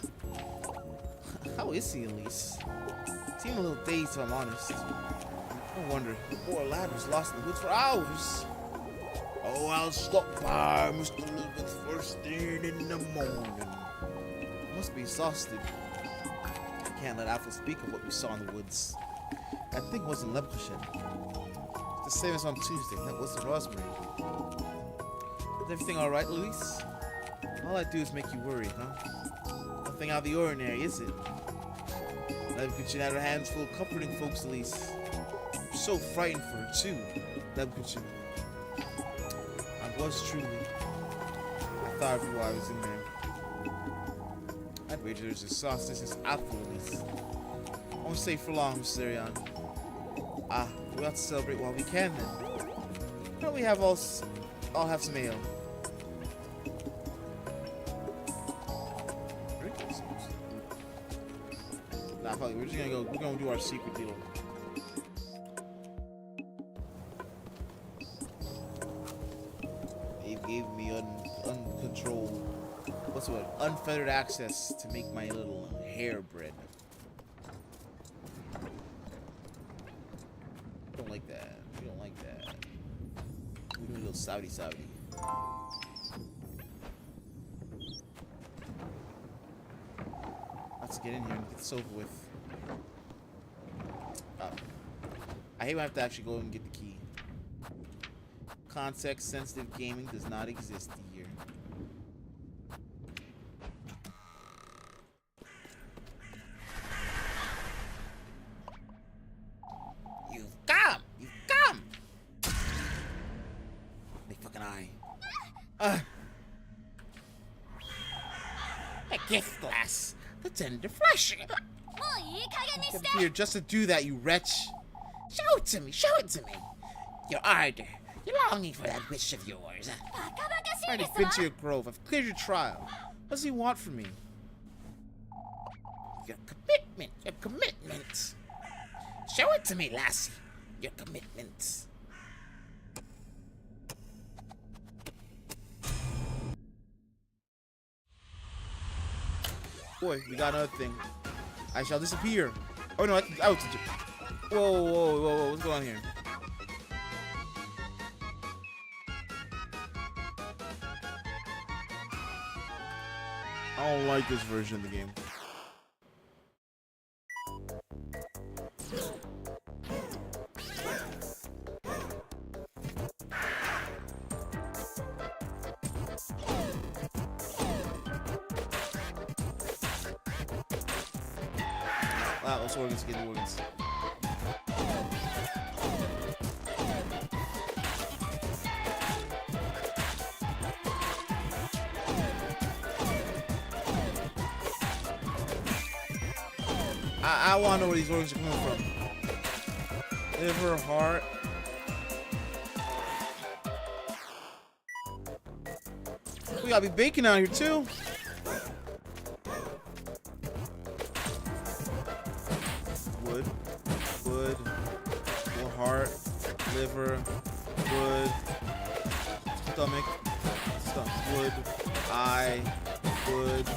How is he, Elise? Seemed a little dazed, if I'm honest. No wonder. The poor lad was lost in the woods for hours. Oh, I'll stop by Mr. Elizabeth first thing in the morning. Must be exhausted. I can't let Apple speak of what we saw in the woods. That thing wasn't Leprechaun. It's the same as on Tuesday. That wasn't Rosemary. Is everything alright, Louise? All I do is make you worry, huh? Nothing out of the ordinary, is it? Leprechaun had her hands full of comforting folks, Elise. I'm so frightened for her, too, Leprechaun. I was truly. I thought of you while I was in there. I'd wager there's a sauce. This is Apple, Elise. I won't stay for long, Mr. Ariane. We have to celebrate while we can then. Why don't we all have some ale? Nah, fuck it. We're just gonna go. We're gonna do our secret deal. They gave me uncontrolled, what's the word? Unfettered access to make my little hair bread. Don't like that. We don't like that. We do a little Saudi. Let's get in here and get this over with. I hate when I have to actually go and get the key. Context-sensitive gaming does not exist here. You've come! Big fucking eye. A gift glass. The tender flesh. Come here just to do that, you wretch. Show it to me. Your ardor. You're longing for that wish of yours. Already been to your grove. I've cleared your trial. What does he want from me? Your commitment. Show it to me, lassie. Your commitment. Boy, we got another thing. I shall disappear. Oh no, out. Whoa, what's going on here? I don't like this version of the game. Wow, let's organs, get the organs. I want to know where these organs are coming from. Liver, heart. We gotta be baking out here too. Wood, more heart, liver, wood, stomach, wood, eye, wood,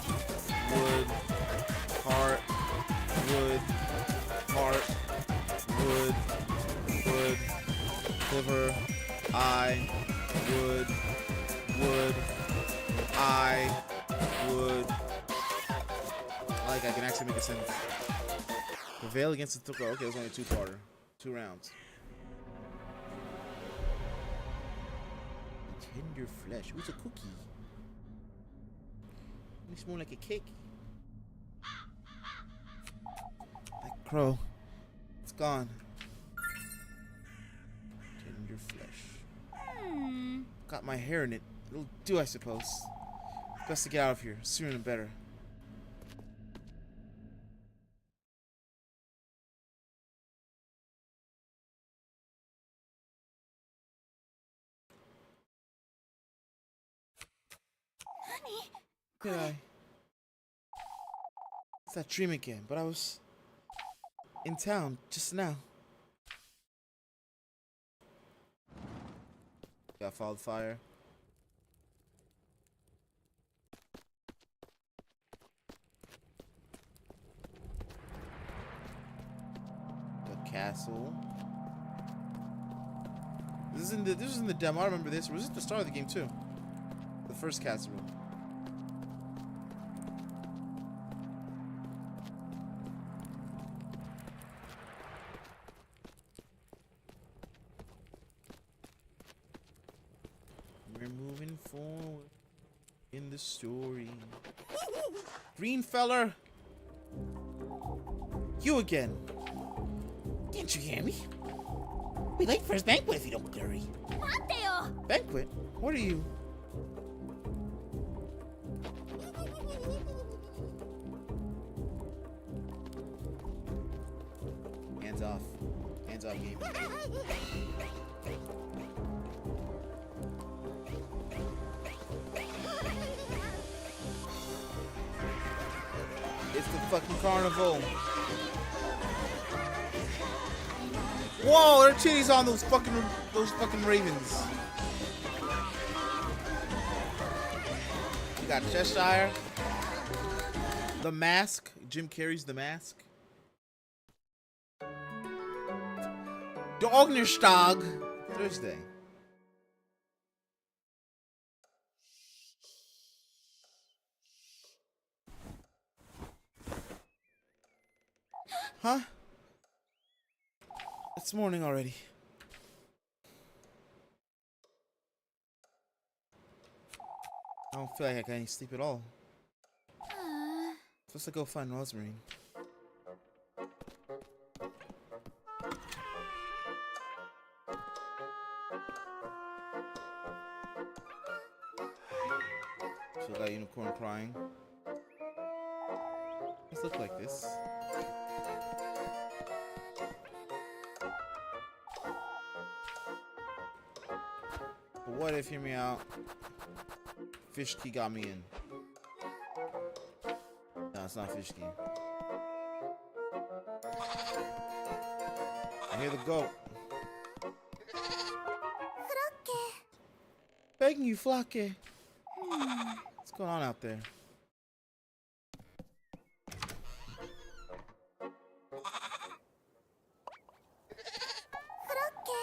heart, wood, liver, eye, wood, eye, wood. I can actually make a sentence. Prevail against the okay, it was only a two-parter. 2 rounds. Tender flesh. Who's a cookie? Looks more like a cake. That crow. It's gone. Tender flesh. Got my hair in it. It'll do, I suppose. Best to get out of here. Sooner than better. Did I? It's that dream again, but I was in town just now. Got followed fire. The castle. This is in the demo. I remember this. Or was it the start of the game too? The first castle room. We're moving forward in the story. Green feller! You again! Didn't you hear me? We late for his banquet if you don't hurry. Banquet? What are you? Hands off. hands-on game. It's the fucking carnival. Whoa, there are titties on those fucking ravens. You got Cheshire. The Mask. Jim Carrey's The Mask. Donnerstag. Thursday. Huh? It's morning already. I don't feel like I got any sleep at all. Supposed to go find Rosemary. So got unicorn crying. Let's look like this. But what if, hear me out, Fish Key got me in? No, it's not Fish Key. I hear the goat. Begging you, Flake. What's going on out there?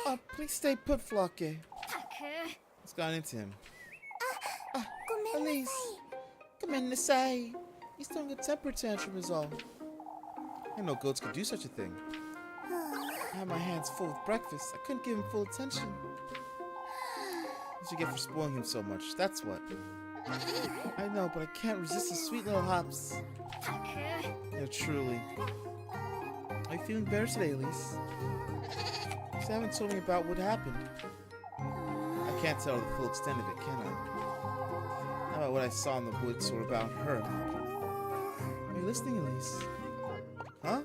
Oh, please stay put, Flake. What's gone into him? Lise, come in to say. He's throwing a temper tantrum is all. I didn't know goats could do such a thing. I had my hands full with breakfast. I couldn't give him full attention. What did you get for spoiling him so much? That's what. I know, but I can't resist the sweet little hops. Yeah, truly. Are you feeling better today, Lise? You haven't told me about what happened. I can't tell the full extent of it, can I? How about what I saw in the woods or about her? Are you listening, Elise? Huh?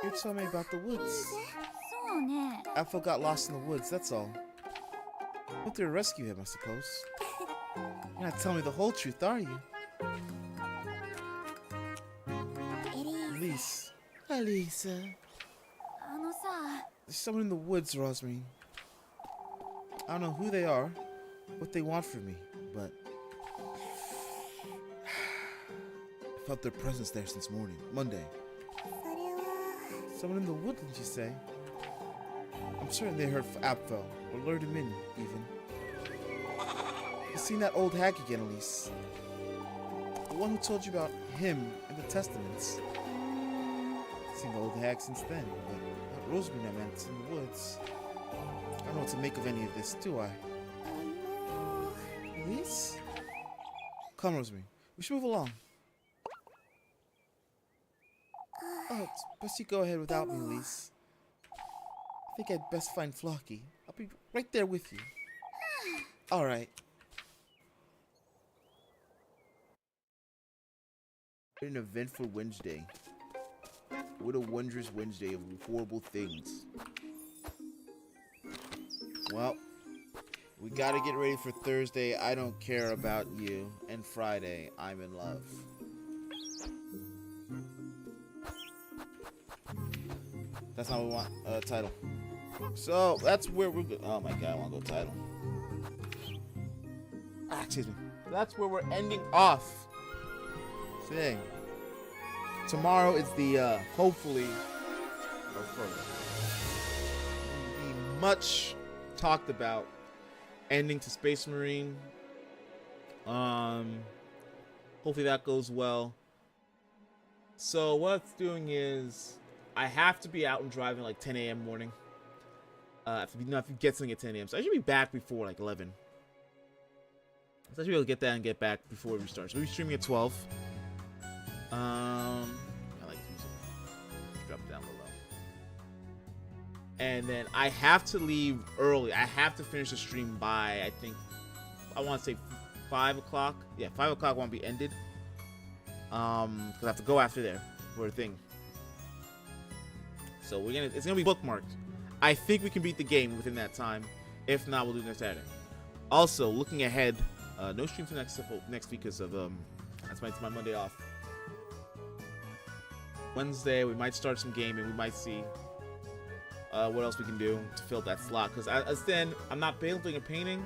You told me about the woods. Alpha got lost in the woods, that's all. Went there to rescue him, I suppose. You're not telling me the whole truth, are you? Elise. Elise. There's someone in the woods, Rosemary. I don't know who they are, what they want from me, but I felt their presence there since Monday. Someone in the woodlands, you say? I'm certain they heard Apfel, or lured him in, even. You seen that old hag again, Elise? The one who told you about him and the testaments. I've seen the old hag since then, but not Rosemary I meant in the woods. I don't know what to make of any of this, do I? Elise? Come, Rosemary. We should move along. Oh, it's best you go ahead without me, Elise. I think I'd best find Flocky. I'll be right there with you. Alright. An eventful Wednesday. What a wondrous Wednesday of horrible things. Well, we gotta get ready for Thursday. I don't care about you. And Friday, I'm in love. That's not what we want. Title. So, that's where we're going. Oh my god, I want to go title. Ah, excuse me. That's where we're ending off today. Tomorrow is the, hopefully, the much talked about ending to Space Marine. Hopefully that goes well. So what it's doing is I have to be out and driving like 10 a.m. morning. If you get something at 10 a.m. So I should be back before like 11. So I should be able to get that and get back before we start. So we'll be streaming at 12. I like music. Drop it down below. And then I have to leave early. I have to finish the stream by, I think, I want to say 5 o'clock. Yeah, 5 o'clock won't be ended. Because I have to go after there for a thing. So it's gonna be bookmarked. I think we can beat the game within that time. If not, we'll do it next Saturday. Also, looking ahead, no stream for next week because of that's my Monday off. Wednesday we might start some gaming. We might see what else we can do to fill that slot. Because as then I'm not building a painting,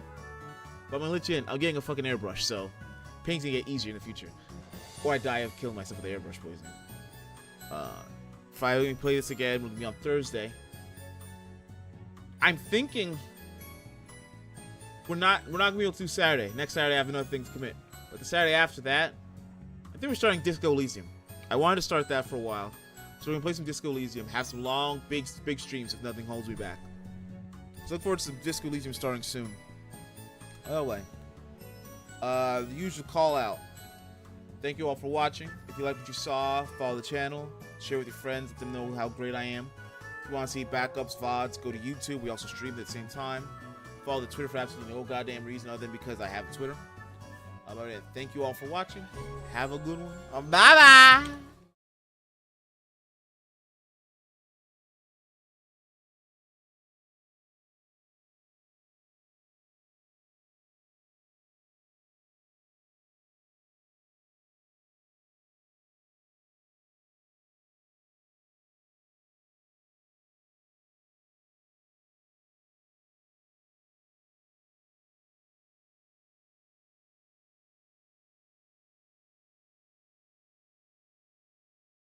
but I'm gonna let you in. I'm getting a fucking airbrush, so painting's gonna get easier in the future. Or I die of killing myself with the airbrush poisoning. If I play this again, it'll be on Thursday. I'm thinking we're not gonna be able to do Saturday. Next Saturday I have another thing to commit. But the Saturday after that, I think we're starting Disco Elysium. I wanted to start that for a while. So we're gonna play some Disco Elysium, have some long, big streams if nothing holds me back. So look forward to some Disco Elysium starting soon. Oh way. The usual call out. Thank you all for watching. If you like what you saw, follow the channel, share with your friends, let them know how great I am. If you want to see backups, VODs, go to YouTube. We also stream at the same time. Follow the Twitter for absolutely no goddamn reason other than because I have Twitter. Thank you all for watching. Have a good one. Bye-bye.